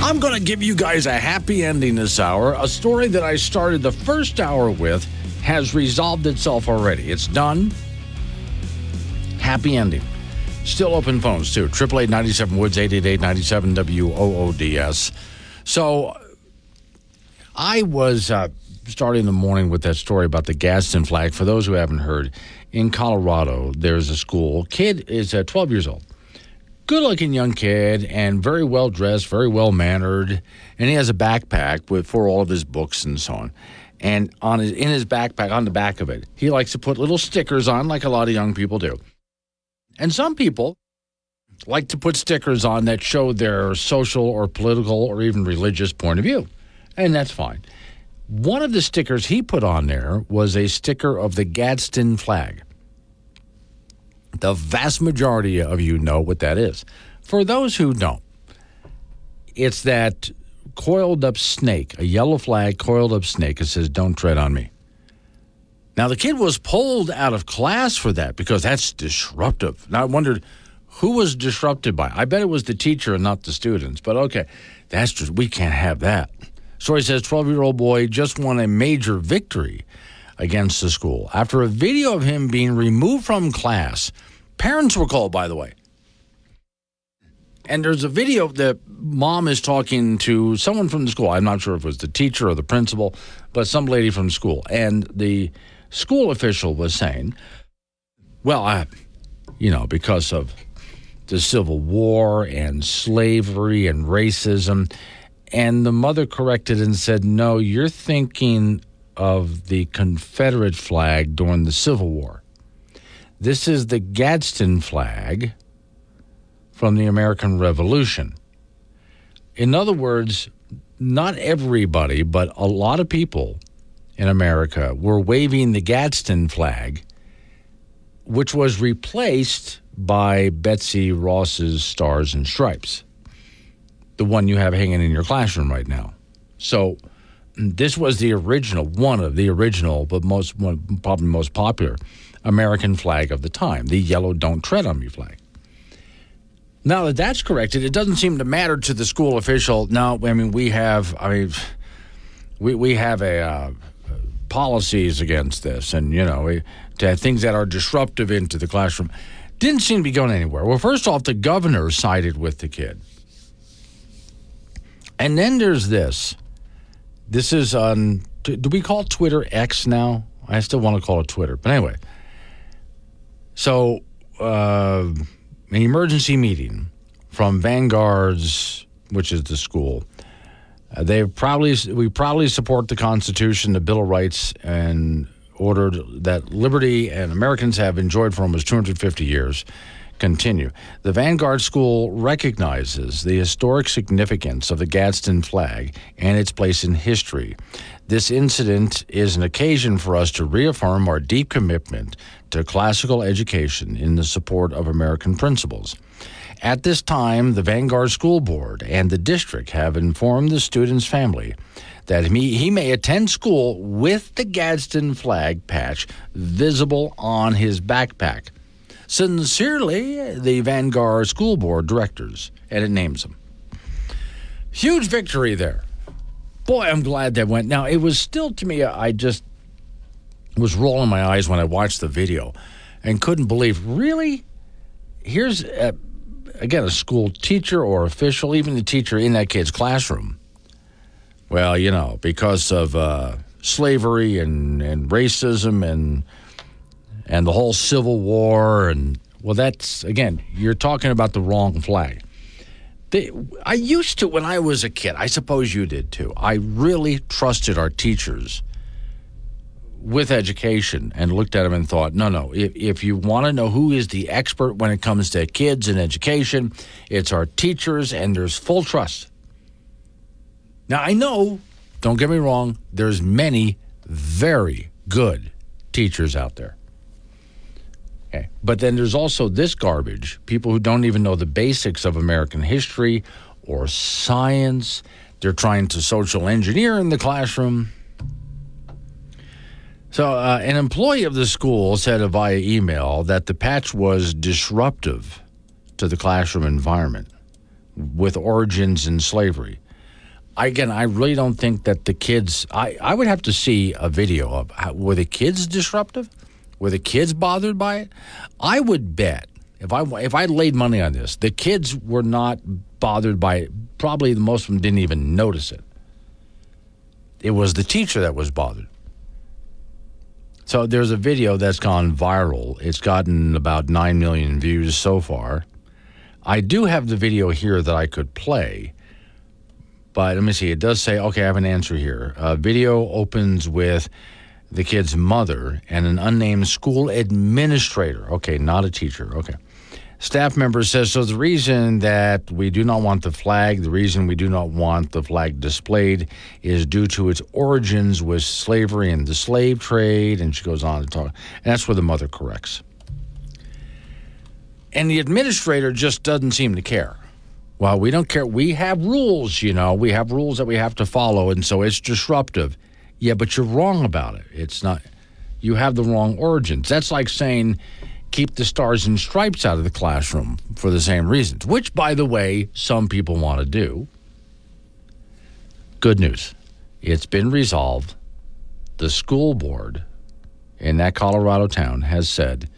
I'm going to give you guys a happy ending this hour. A story that I started the first hour with has resolved itself already. It's done. Happy ending. Still open phones, too. 888-97-WOODS, 888-97-WOODS. So I was starting the morning with that story about the Gadston Flag. For those who haven't heard, in Colorado, there's a school. Kid is 12 years old. Good-looking young kid and very well-dressed, very well-mannered. And he has a backpack for all of his books and so on. And in his backpack, on the back of it, he likes to put little stickers on like a lot of young people do. And some people like to put stickers on that show their social or political or even religious point of view. And that's fine. One of the stickers he put on there was a sticker of the Gadston Flag. The vast majority of you know what that is. For those who don't, it's that coiled up snake, a yellow flag, coiled up snake. It says, "Don't tread on me." Now, the kid was pulled out of class for that because that's disruptive. Now, I wondered who was disrupted by it. I bet it was the teacher and not the students. But, okay, we can't have that. Story says 12-year-old boy just won a major victory against the school. After a video of him being removed from class, parents were called, by the way. And there's a video that mom is talking to someone from the school. I'm not sure if it was the teacher or the principal, but some lady from school. And the school official was saying, well, because of the Civil War and slavery and racism. And the mother corrected and said, no, you're thinking of the Confederate flag during the Civil War. This is the Gadston flag from the American Revolution. In other words, not everybody, but a lot of people in America were waving the Gadston flag, which was replaced by Betsy Ross's Stars and Stripes, the one you have hanging in your classroom right now. So this was the original, one of the original, but probably most popular American flag of the time, the yellow "Don't Tread on Me" flag. Now that that's corrected, it doesn't seem to matter to the school official. No, I mean, we have policies against this, and, to have things that are disruptive into the classroom. Didn't seem to be going anywhere. Well, first off, the governor sided with the kid. And then there's this. This is on, do we call Twitter X now? I still want to call it Twitter. But anyway. So, an emergency meeting from Vanguard's, which is the school. We proudly support the Constitution, the Bill of Rights, and ordered that liberty and Americans have enjoyed for almost 250 years continue. The Vanguard School recognizes the historic significance of the Gadston Flag and its place in history. This incident is an occasion for us to reaffirm our deep commitment to classical education in the support of American principles. At this time, the Vanguard School Board and the district have informed the student's family that he may attend school with the Gadston flag patch visible on his backpack. Sincerely, the Vanguard School Board directors, and it names them. Huge victory there. Boy, I'm glad that went. Now, it was still, to me, I just was rolling my eyes when I watched the video and couldn't believe, really? Here's, again, a school teacher or official, even the teacher in that kid's classroom. Well, because of slavery and racism and the whole Civil War, and, well, that's, again, you're talking about the wrong flag. I used to, when I was a kid, I suppose you did too, I really trusted our teachers with education and looked at them and thought, no, if you want to know who is the expert when it comes to kids and education, it's our teachers, and there's full trust. Now, I know, don't get me wrong, there's many very good teachers out there. Okay. But then there's also this garbage, people who don't even know the basics of American history or science. They're trying to social engineer in the classroom. So an employee of the school said via email that the patch was disruptive to the classroom environment with origins in slavery. Again, I really don't think that the kids, I would have to see a video of were the kids disruptive? Were the kids bothered by it? I would bet, if I laid money on this, the kids were not bothered by it. Probably most of them didn't even notice it. It was the teacher that was bothered. So there's a video that's gone viral. It's gotten about 9 million views so far. I do have the video here that I could play. But let me see. It does say, okay, I have an answer here. Video opens with the kid's mother and an unnamed school administrator. Okay, not a teacher. Okay. Staff member says, so the reason that we do not want the flag displayed is due to its origins with slavery and the slave trade. And she goes on to talk. And that's where the mother corrects. And the administrator just doesn't seem to care. Well, we don't care. We have rules, We have rules that we have to follow, and so it's disruptive. Yeah, but you're wrong about it. It's not. You have the wrong origins. That's like saying keep the stars and stripes out of the classroom for the same reasons, which, by the way, some people want to do. Good news. It's been resolved. The school board in that Colorado town has said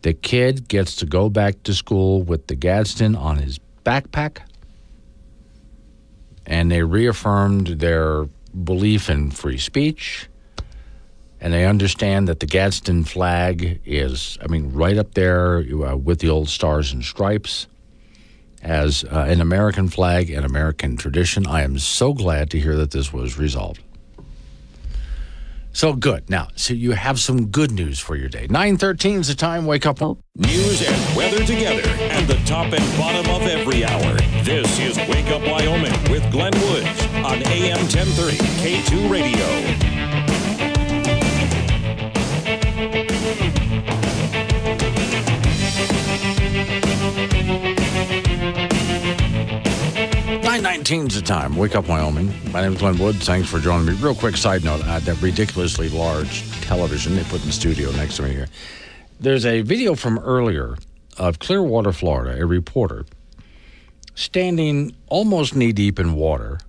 the kid gets to go back to school with the Gadston on his backpack, and they reaffirmed their belief in free speech, and they understand that the Gadston flag is, right up there with the old stars and stripes as an American flag and American tradition. I am so glad to hear that this was resolved. So good. Now, so you have some good news for your day. 9:13 is the time. Wake up. News and weather together at the top and bottom of every hour. This is Wake Up Wyoming with Glenn Woods on AM 1030 K2 Radio. 8:19's the time. Wake Up, Wyoming. My name is Glenn Woods. Thanks for joining me. Real quick side note, that ridiculously large television they put in the studio next to me here. There's a video from earlier of Clearwater, Florida, a reporter standing almost knee-deep in water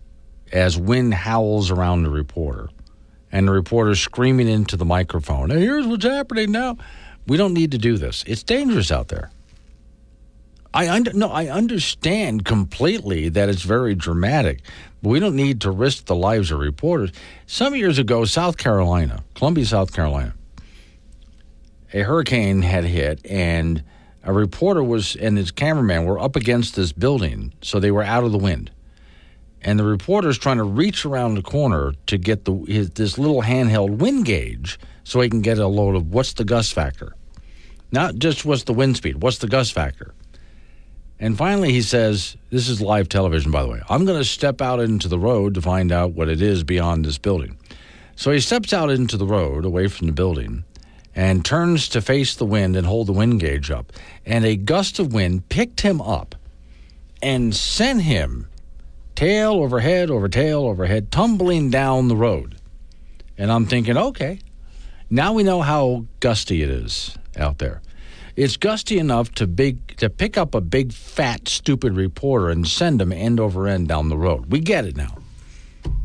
as wind howls around the reporter. And the reporter screaming into the microphone, hey, here's what's happening now. We don't need to do this. It's dangerous out there. I understand completely that it's very dramatic, but we don't need to risk the lives of reporters. Some years ago, South Carolina, Columbia, South Carolina, a hurricane had hit, and a reporter and his cameraman were up against this building, so they were out of the wind. And the reporter's trying to reach around the corner to get this little handheld wind gauge so he can get a load of what's the gust factor. Not just what's the wind speed, what's the gust factor. And finally he says, this is live television, by the way, I'm going to step out into the road to find out what it is beyond this building. So he steps out into the road away from the building and turns to face the wind and hold the wind gauge up. And a gust of wind picked him up and sent him tail over head over tail over head, tumbling down the road. And I'm thinking, okay, now we know how gusty it is out there. It's gusty enough to pick up a big, fat, stupid reporter and send him end over end down the road. We get it now.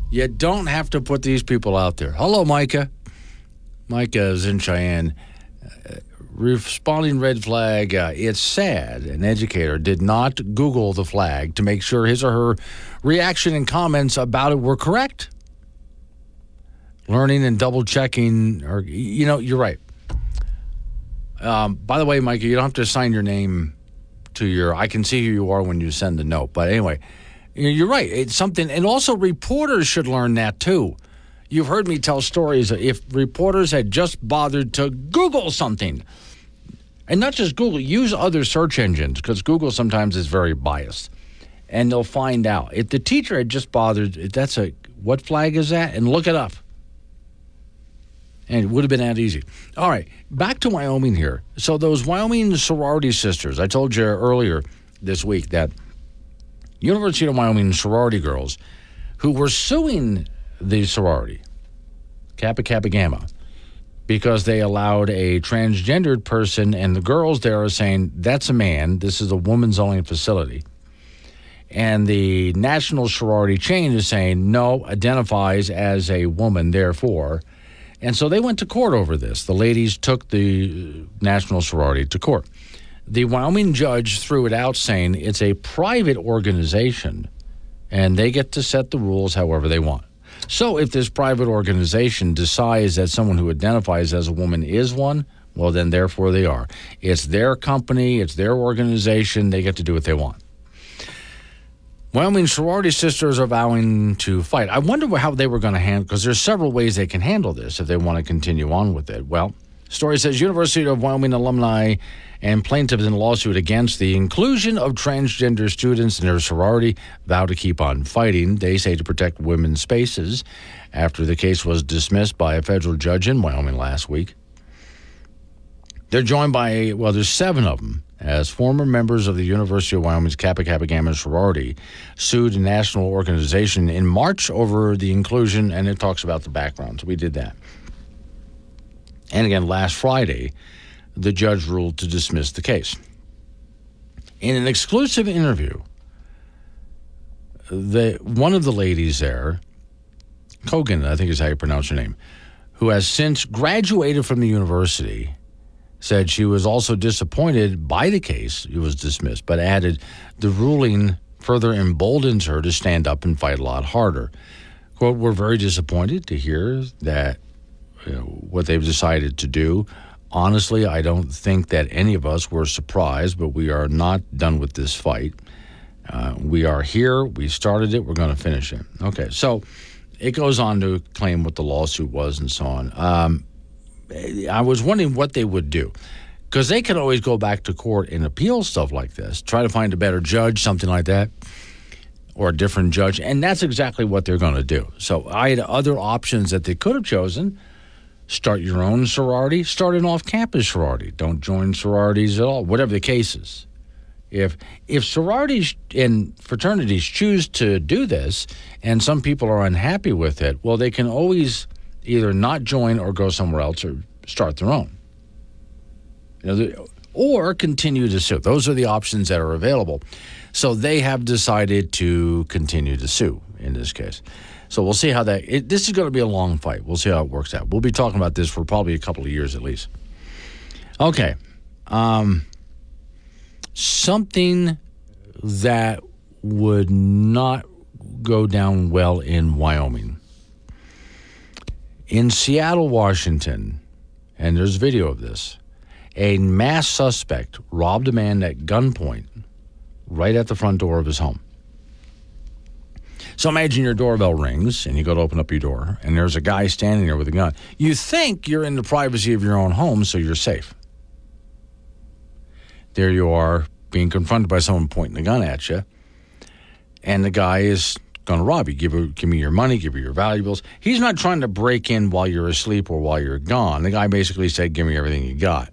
You don't have to put these people out there. Hello, Micah. Micah is in Cheyenne. Responding red flag, it's sad an educator did not Google the flag to make sure his or her reaction and comments about it were correct. Learning and double-checking, you're right. By the way, Micah, you don't have to assign your name to I can see who you are when you send the note. But anyway, you're right. It's something, and also reporters should learn that too. You've heard me tell stories if reporters had just bothered to Google something. And not just Google, use other search engines, because Google sometimes is very biased. And they'll find out. If the teacher had just bothered, what flag is that? And look it up. And it would have been that easy. All right, back to Wyoming here. So those Wyoming sorority sisters, I told you earlier this week that University of Wyoming sorority girls who were suing the sorority, Kappa Kappa Gamma, because they allowed a transgendered person, and the girls there are saying, that's a man, this is a woman's only facility. And the national sorority chain is saying, no, identifies as a woman, therefore. And so they went to court over this. The ladies took the national sorority to court. The Wyoming judge threw it out saying it's a private organization, and they get to set the rules however they want. So if this private organization decides that someone who identifies as a woman is one, well, then therefore they are. It's their company. It's their organization. They get to do what they want. Wyoming sorority sisters are vowing to fight. I wonder how they were going to handle, because there's several ways they can handle this if they want to continue on with it. Well, story says University of Wyoming alumni and plaintiffs in a lawsuit against the inclusion of transgender students in their sorority vow to keep on fighting. They say to protect women's spaces after the case was dismissed by a federal judge in Wyoming last week. They're joined by, there's 7 of them, as former members of the University of Wyoming's Kappa Kappa Gamma sorority sued a national organization in March over the inclusion, and it talks about the background. So we did that. And again, last Friday, the judge ruled to dismiss the case. In an exclusive interview, one of the ladies there, Kogan, I think is how you pronounce her name, who has since graduated from the university, said she was also disappointed by the case. It was dismissed, but added the ruling further emboldens her to stand up and fight a lot harder. Quote, we're very disappointed to hear that what they've decided to do. Honestly, I don't think that any of us were surprised, but we are not done with this fight. We are here. We started it. We're going to finish it. Okay, so it goes on to claim what the lawsuit was and so on. I was wondering what they would do, because they could always go back to court and appeal stuff like this, try to find a better judge, something like that, or a different judge, and that's exactly what they're going to do. So I had other options that they could have chosen. Start your own sorority, start an off-campus sorority. Don't join sororities at all, whatever the case is. If sororities and fraternities choose to do this, and some people are unhappy with it, well, they can always either not join or go somewhere else or start their own. Or continue to sue. Those are the options that are available. So they have decided to continue to sue in this case. So we'll see how this is going to be a long fight. We'll see how it works out. We'll be talking about this for probably a couple of years at least. Okay. Something that would not go down well in Wyoming. In Seattle, Washington, and there's video of this, a mass suspect robbed a man at gunpoint right at the front door of his home. So imagine your doorbell rings, and you go to open up your door, and there's a guy standing there with a gun. You think you're in the privacy of your own home, so you're safe. There you are, being confronted by someone pointing a gun at you, and the guy is going to rob you. Give me your money, give me your valuables. He's not trying to break in while you're asleep or while you're gone. The guy basically said, give me everything you got.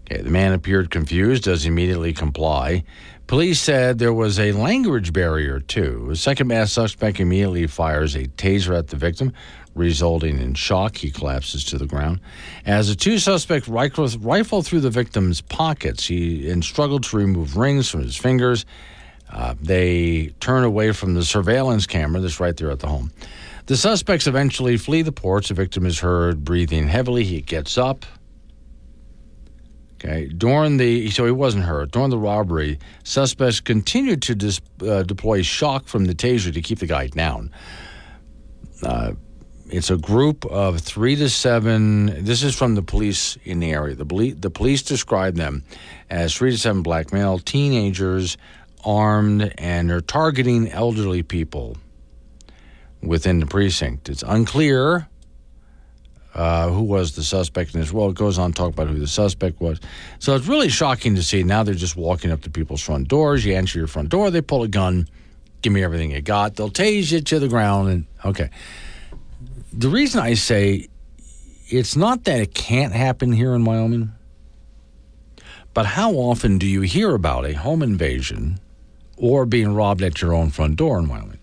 Okay, the man appeared confused, does immediately comply. Police said there was a language barrier, too. A second mass suspect immediately fires a taser at the victim, resulting in shock. He collapses to the ground. As the two suspects rifle through the victim's pockets, he struggled to remove rings from his fingers. They turn away from the surveillance camera that's right there at the home. The suspects eventually flee the porch. The victim is heard breathing heavily. He gets up. Okay. So he wasn't hurt. During the robbery, suspects continued to deploy shock from the taser to keep the guy down. It's a group of 3 to 7. This is from the police in the area. The police describe them as 3 to 7 black male teenagers, armed, and they're targeting elderly people within the precinct. It's unclear who was the suspect in this. Well, it goes on to talk about who the suspect was. So it's really shocking to see. Now they're just walking up to people's front doors. You answer your front door, they pull a gun, give me everything you got. They'll tase you to the ground. And okay. The reason I say it's not that it can't happen here in Wyoming, but how often do you hear about a home invasion or being robbed at your own front door in Wyoming?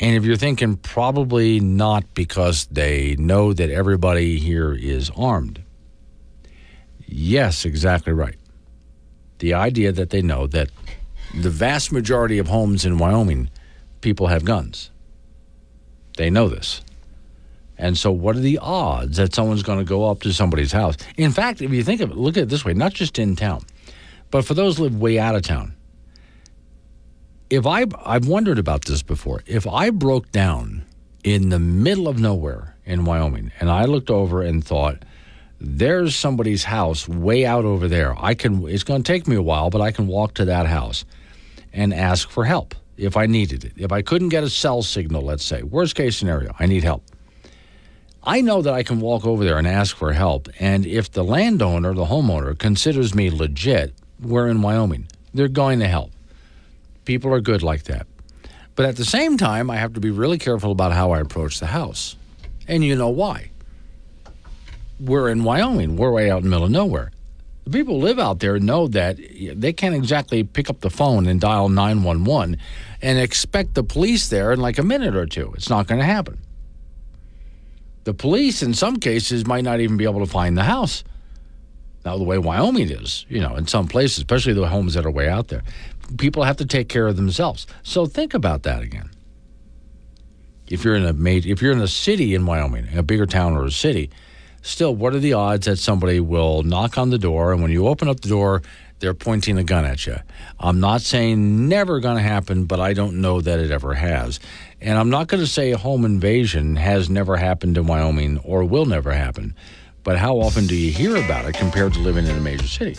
And if you're thinking, probably not, because they know that everybody here is armed. Yes, exactly right. The idea that they know that the vast majority of homes in Wyoming, people have guns. They know this. And so what are the odds that someone's going to go up to somebody's house? In fact, if you think of it, look at it this way, not just in town, but for those who live way out of town. I've wondered about this before. If I broke down in the middle of nowhere in Wyoming and I looked over and thought, there's somebody's house way out over there. It's going to take me a while, but I can walk to that house and ask for help if I needed it. If I couldn't get a cell signal, let's say, worst case scenario, I need help. I know that I can walk over there and ask for help. And if the landowner, the homeowner, considers me legit, we're in Wyoming, they're going to help. People are good like that. But at the same time, I have to be really careful about how I approach the house. And you know why. We're in Wyoming. We're way out in the middle of nowhere. The people who live out there know that they can't exactly pick up the phone and dial 911 and expect the police there in like a minute or two. It's not going to happen. The police, in some cases, might not even be able to find the house. Now, the way Wyoming is, in some places, especially the homes that are way out there, people have to take care of themselves. So think about that again. If you're in a city in Wyoming, a bigger town or a city, still, what are the odds that somebody will knock on the door, and when you open up the door, they're pointing a gun at you? I'm not saying never going to happen, but I don't know that it ever has. And I'm not going to say a home invasion has never happened in Wyoming or will never happen. But how often do you hear about it compared to living in a major city?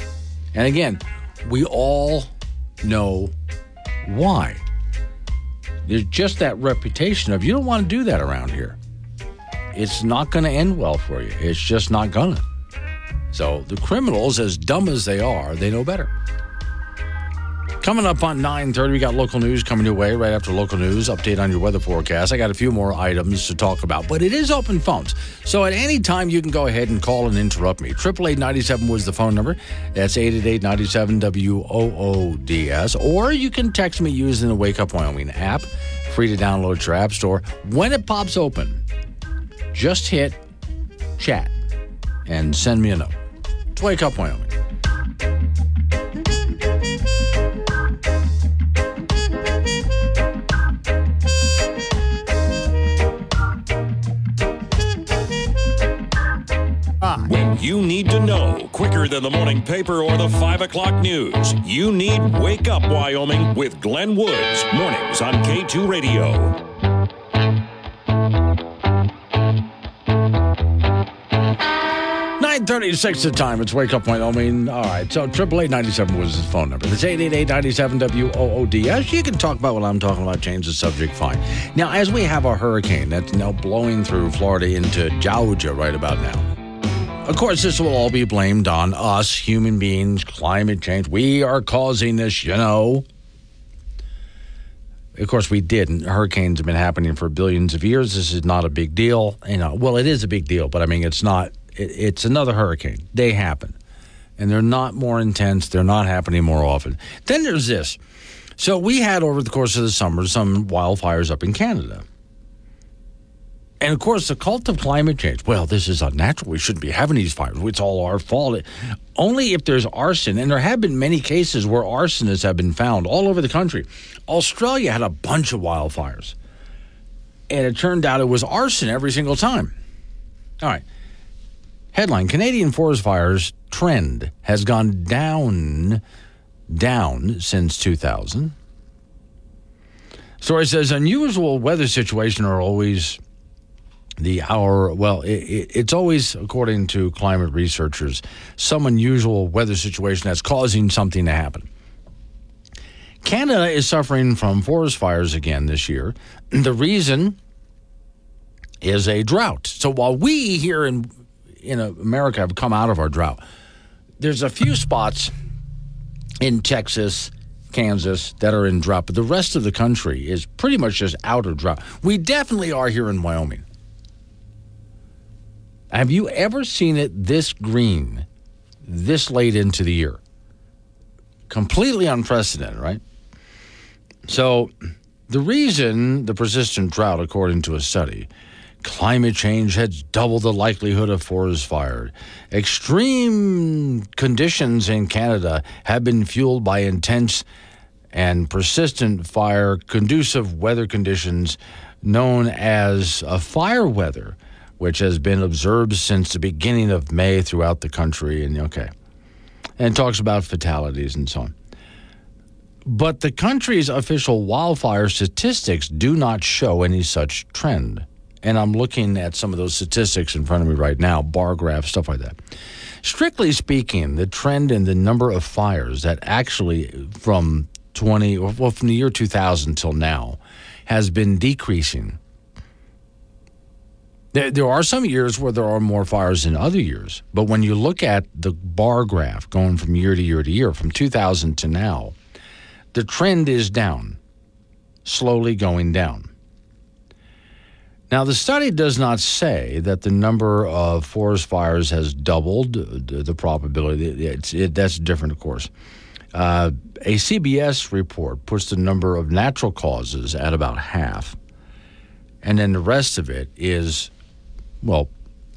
And again, we all know why. There's just that reputation of, you don't want to do that around here. It's not going to end well for you. It's just not going to. So the criminals, as dumb as they are, they know better. Coming up on 9:30, we got local news coming your way. Right after local news, update on your weather forecast. I got a few more items to talk about, but it is open phones. So at any time, you can go ahead and call and interrupt me. 888-97 was the phone number. That's 888-97-WOODS. Or you can text me using the Wake Up Wyoming app. Free to download at your app store. When it pops open, just hit chat and send me a note. It's Wake Up Wyoming. 5. When you need to know quicker than the morning paper or the 5 o'clock news, you need Wake Up Wyoming with Glenn Woods. Mornings on K2 Radio. .36 the time. It's Wake Up Wyoming. All right, so 888-97 was his phone number. That's 888-97-WOODS. You can talk about what I'm talking about, change the subject, fine. Now, as we have a hurricane that's now blowing through Florida into Georgia right about now, of course, this will all be blamed on us, human beings, climate change. We are causing this, you know. Of course, we didn't. Hurricanes have been happening for billions of years. This is not a big deal. You know, well, it is a big deal, but I mean, it's not. It's another hurricane. They happen. And they're not more intense. They're not happening more often. Then there's this. So we had, over the course of the summer, some wildfires up in Canada. And, of course, the cult of climate change. Well, this is unnatural. We shouldn't be having these fires. It's all our fault. Only if there's arson. And there have been many cases where arsonists have been found all over the country. Australia had a bunch of wildfires. And it turned out it was arson every single time. All right. Headline, Canadian forest fires trend has gone down since 2000. Story says, unusual weather situations are always it's always, according to climate researchers, some unusual weather situation that's causing something to happen. Canada is suffering from forest fires again this year. The reason is a drought. So while we here in America have come out of our drought, there's a few spots in Texas, Kansas that are in drought, but the rest of the country is pretty much just out of drought. We definitely are here in Wyoming. Have you ever seen it this green, this late into the year? Completely unprecedented, right? So the reason the persistent drought, according to a study, climate change has doubled the likelihood of forest fire. Extreme conditions in Canada have been fueled by intense and persistent fire, conducive weather conditions known as fire weather, which has been observed since the beginning of May throughout the country. And it talks about fatalities and so on. But the country's official wildfire statistics do not show any such trend. And I'm looking at some of those statistics in front of me right now, bar graphs, stuff like that. Strictly speaking, the trend in the number of fires that actually from the year 2000 till now has been decreasing. There are some years where there are more fires than other years, but when you look at the bar graph going from year to year to year, from 2000 to now, the trend is down, slowly going down. Now, the study does not say that the number of forest fires has doubled, the probability. That's different, of course. A CBS report puts the number of natural causes at about half, and then the rest of it is,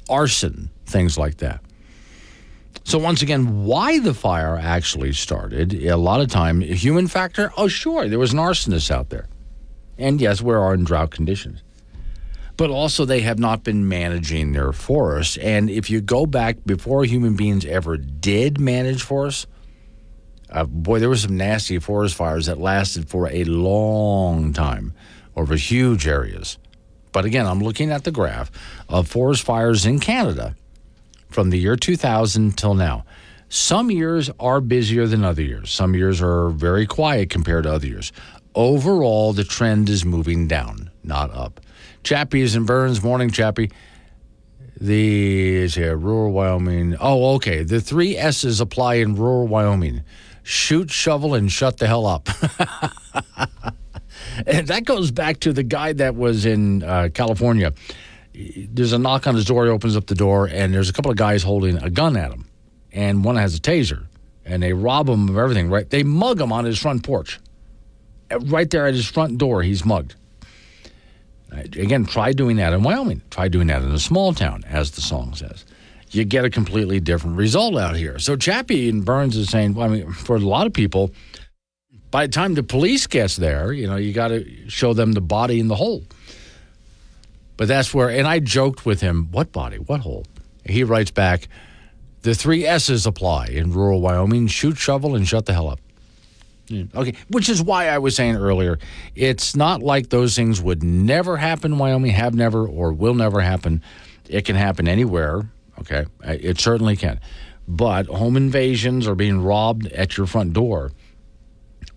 arson, things like that. So once again, why the fire actually started, a lot of time, human factor, oh, sure, there was an arsonist out there. And yes, we are in drought conditions. But also they have not been managing their forests. And if you go back before human beings ever did manage forests, there were some nasty forest fires that lasted for a long time over huge areas. But again, I'm looking at the graph of forest fires in Canada from the year 2000 till now. Some years are busier than other years. Some years are very quiet compared to other years. Overall, the trend is moving down, not up. Chappie is in Burns. Morning, Chappie. Rural Wyoming. Oh, okay. The 3 S's apply in rural Wyoming. shoot, shovel, and shut the hell up. And that goes back to the guy that was in California. There's a knock on his door. He opens up the door, and there's a couple of guys holding a gun at him. And one has a taser. And they rob him of everything, right? They mug him on his front porch. Right there at his front door, he's mugged. Again, try doing that in Wyoming. Try doing that in a small town, as the song says. You get a completely different result out here. So Chappie and Burns is saying, well, I mean, for a lot of people, by the time the police gets there, you got to show them the body in the hole. But that's where, and I joked with him, what body, what hole? He writes back, the 3 S's apply in rural Wyoming: shoot, shovel, and shut the hell up. Okay, which is why I was saying earlier, it's not like those things would never happen in Wyoming, have never, or will never happen. It can happen anywhere, okay? It certainly can. But home invasions or being robbed at your front door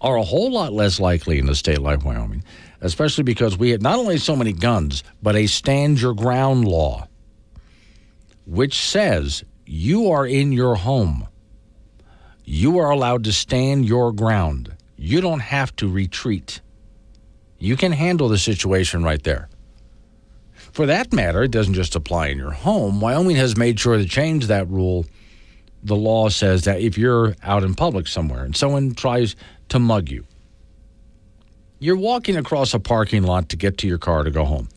are a whole lot less likely in a state like Wyoming, especially because we have not only so many guns, but a stand-your-ground law, which says you are in your home. You are allowed to stand your ground. You don't have to retreat. You can handle the situation right there. For that matter, it doesn't just apply in your home. Wyoming has made sure to change that rule. The law says that if you're out in public somewhere and someone tries to mug you, you're walking across a parking lot to get to your car to go home.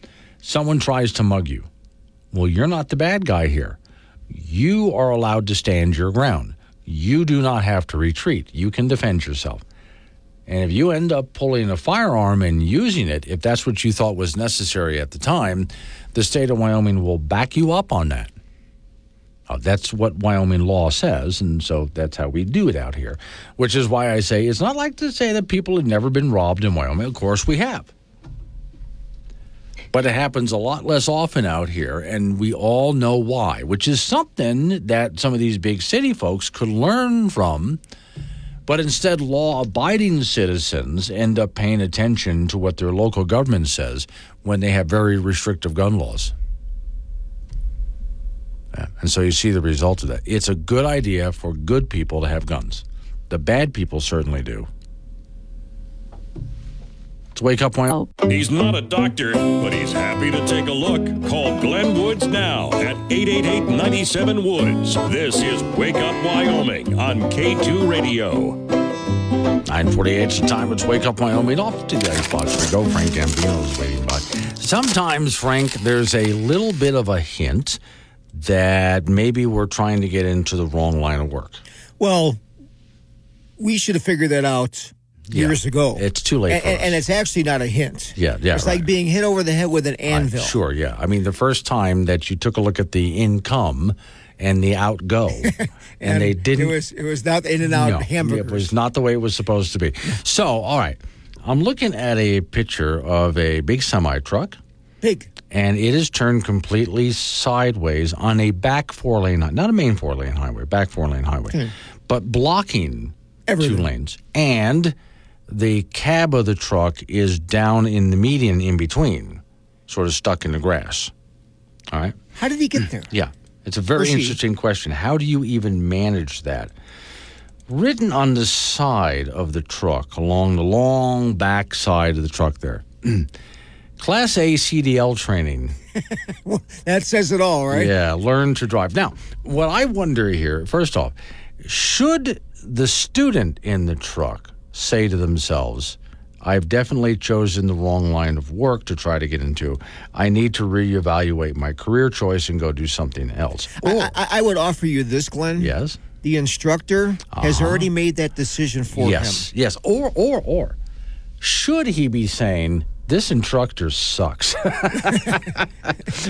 Someone tries to mug you. Well, you're not the bad guy here. You are allowed to stand your ground. You do not have to retreat. You can defend yourself. And if you end up pulling a firearm and using it, if that's what you thought was necessary at the time, the state of Wyoming will back you up on that. That's what Wyoming law says, and so that's how we do it out here, which is why I say it's not like to say that people have never been robbed in Wyoming. Of course we have. But it happens a lot less often out here, and we all know why, which is something that some of these big city folks could learn from. But instead, law-abiding citizens end up paying attention to what their local government says when they have very restrictive gun laws. And so you see the result of that. It's a good idea for good people to have guns. The bad people certainly do. Wake Up Wyoming. He's not a doctor, but he's happy to take a look. Call Glenn Woods now at 888-97-WOODS. This is Wake Up Wyoming on K2 Radio. 9:48 is the time. It's Wake Up Wyoming. Off to the icebox we go. Frank Gambino is waiting by. Sometimes, Frank, there's a little bit of a hint that maybe we're trying to get into the wrong line of work. Well, we should have figured that out years ago. It's too late for us. And it's actually not a hint. Yeah. It's like being hit over the head with an anvil. Sure, yeah. I mean, the first time that you took a look at the income and the outgo, and they didn't. It was not in and out hamburgers. It was not the way it was supposed to be. So, all right. I'm looking at a picture of a big semi-truck. Big. And it is turned completely sideways on a back 4-lane, not a main 4-lane highway, back 4-lane highway, but blocking everything. 2 lanes. And the cab of the truck is down in the median in between, sort of stuck in the grass. All right? How did he get there? Yeah. It's a very interesting question. How do you even manage that? Written on the side of the truck, along the long back side of the truck there, Class A CDL training. Well, that says it all, right? Yeah, learn to drive. Now, what I wonder here, first off, should the student in the truck say to themselves, I've definitely chosen the wrong line of work to try to get into. I need to reevaluate my career choice and go do something else. Or, I would offer you this, Glenn. Yes. The instructor has already made that decision for him. Yes. Or should he be saying, this instructor sucks?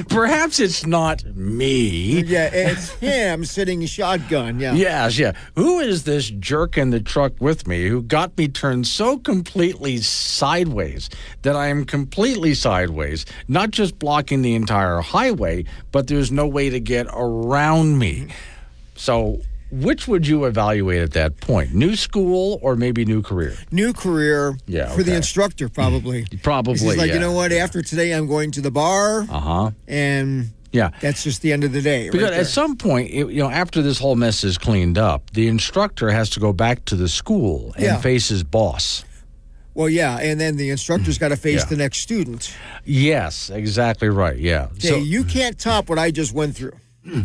Perhaps it's not me. Yeah, it's him sitting shotgun, yeah. Yes. Who is this jerk in the truck with me who got me turned so completely sideways that I am completely sideways, not just blocking the entire highway, but there's no way to get around me? So which would you evaluate at that point? New school or maybe new career? New career for the instructor, probably. Probably, he's like, you know what? After today, I'm going to the bar. And Yeah. That's just the end of the day. Because right at some point, after this whole mess is cleaned up, the instructor has to go back to the school and face his boss. Well, yeah, and then the instructor's got to face the next student. Yes, exactly right, yeah. So you can't top what I just went through.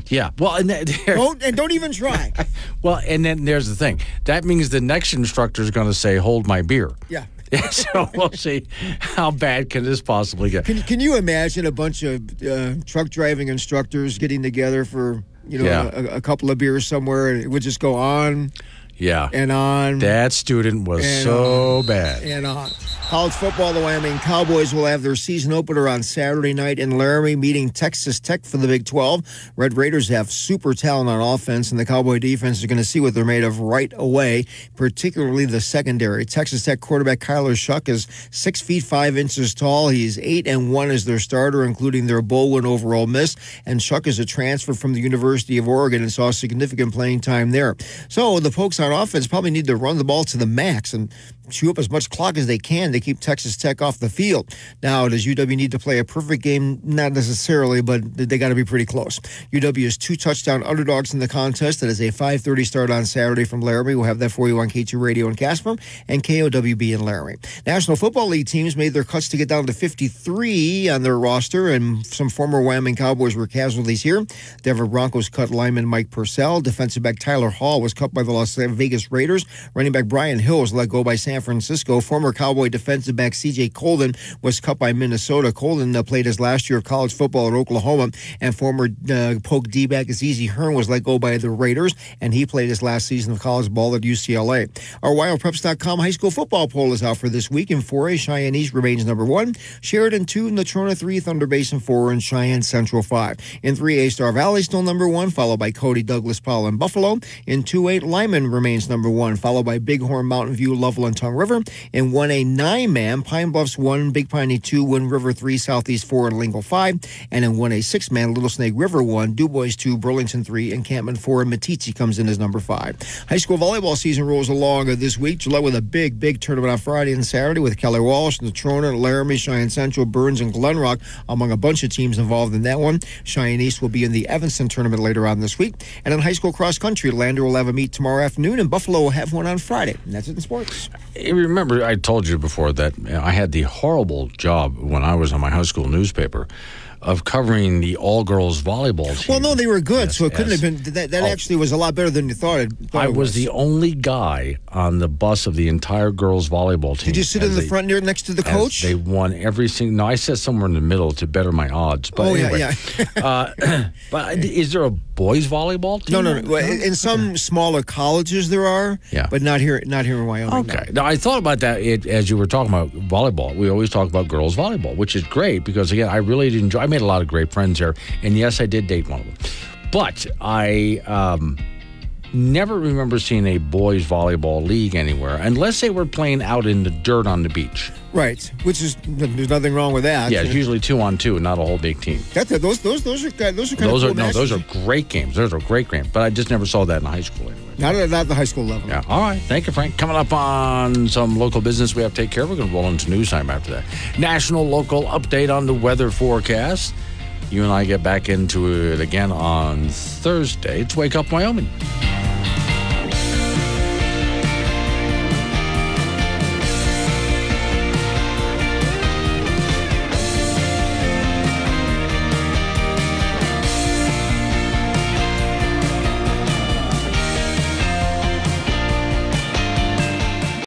Yeah, well, don't even try. Well, and then there's the thing. That means the next instructor is going to say, "Hold my beer." Yeah. So we'll see how bad can this possibly get. Can you imagine a bunch of truck driving instructors getting together for a couple of beers somewhere, and it would just go on? Yeah. And on. That student was so bad. And on. College football, the Wyoming Cowboys will have their season opener on Saturday night in Laramie, meeting Texas Tech for the Big 12. Red Raiders have super talent on offense, and the Cowboy defense is going to see what they're made of right away, particularly the secondary. Texas Tech quarterback Kyler Shuck is 6 feet 5 inches tall. He's 8-1 as their starter, including their bowl win over Ole Miss. And Shuck is a transfer from the University of Oregon and saw significant playing time there. So the Pokes on offense probably need to run the ball to the max and chew up as much clock as they can to keep Texas Tech off the field. Now, does UW need to play a perfect game? Not necessarily, but they got to be pretty close. UW is 2 touchdown underdogs in the contest. That is a 5:30 start on Saturday from Laramie. We'll have that for you on K2 Radio in Casper and KOWB in Laramie. National Football League teams made their cuts to get down to 53 on their roster, and some former Wyoming Cowboys were casualties here. Denver Broncos cut lineman Mike Purcell. Defensive back Tyler Hall was cut by the Las Vegas Raiders. Running back Brian Hill was let go by San Francisco. Former Cowboy defensive back C.J. Colden was cut by Minnesota. Colden played his last year of college football at Oklahoma, and former Poke D-back ZZ Hearn was let go by the Raiders, and he played his last season of college ball at UCLA. Our WildPreps.com high school football poll is out for this week. In 4A, Cheyenne East remains number 1, Sheridan 2, Natrona 3, Thunder Basin 4, and Cheyenne Central 5. In 3A, Star Valley still number 1, followed by Cody, Douglas, Powell, and Buffalo. In 2A, Lyman remains number 1, followed by Bighorn, Mountain View, Lovell, and Tongue River. In 1A, 9-man, Pine Bluffs 1, Big Piney 2, Wind River 3, Southeast 4, and Lingle 5. And in 1A, 6-man, Little Snake River 1, Dubois 2, Burlington 3, Encampment 4, and Meeteetse comes in as number 5. High school volleyball season rolls along this week. July with a big tournament on Friday and Saturday with Kelly Walsh, Natrona, Laramie, Cheyenne Central, Burns, and Glenrock among a bunch of teams involved in that one. Cheyenne East will be in the Evanston tournament later on this week. And in high school cross country, Lander will have a meet tomorrow afternoon, and Buffalo will have one on Friday. And that's it in sports. Remember, I told you before that I had the horrible job when I was on my high school newspaper of covering the all-girls volleyball team. Well, no, they were good, so it couldn't have been. That actually was a lot better than you thought. I was the only guy on the bus of the entire girls volleyball team. Did you sit in the front near next to the coach? They won every single. No, I sat somewhere in the middle to better my odds. But anyway, yeah. But is there a boys volleyball team? No. In some smaller colleges there are, but not here in Wyoming. Okay. Now I thought about that as you were talking about volleyball. We always talk about girls volleyball, which is great because again, I really did enjoy. I made a lot of great friends there, and yes, I did date one of them. But I never remember seeing a boys volleyball league anywhere unless they were playing out in the dirt on the beach. Right, which is there's nothing wrong with that. Yeah, it's usually 2-on-2, not a whole big team. Those are kind of cool matches. Those are great games. Those are great games. But I just never saw that in high school anyway. Not at the high school level. Yeah. All right. Thank you, Frank. Coming up on some local business we have to take care of. We're going to roll into news time after that. National local update on the weather forecast. You and I get back into it again on Thursday. It's Wake Up Wyoming.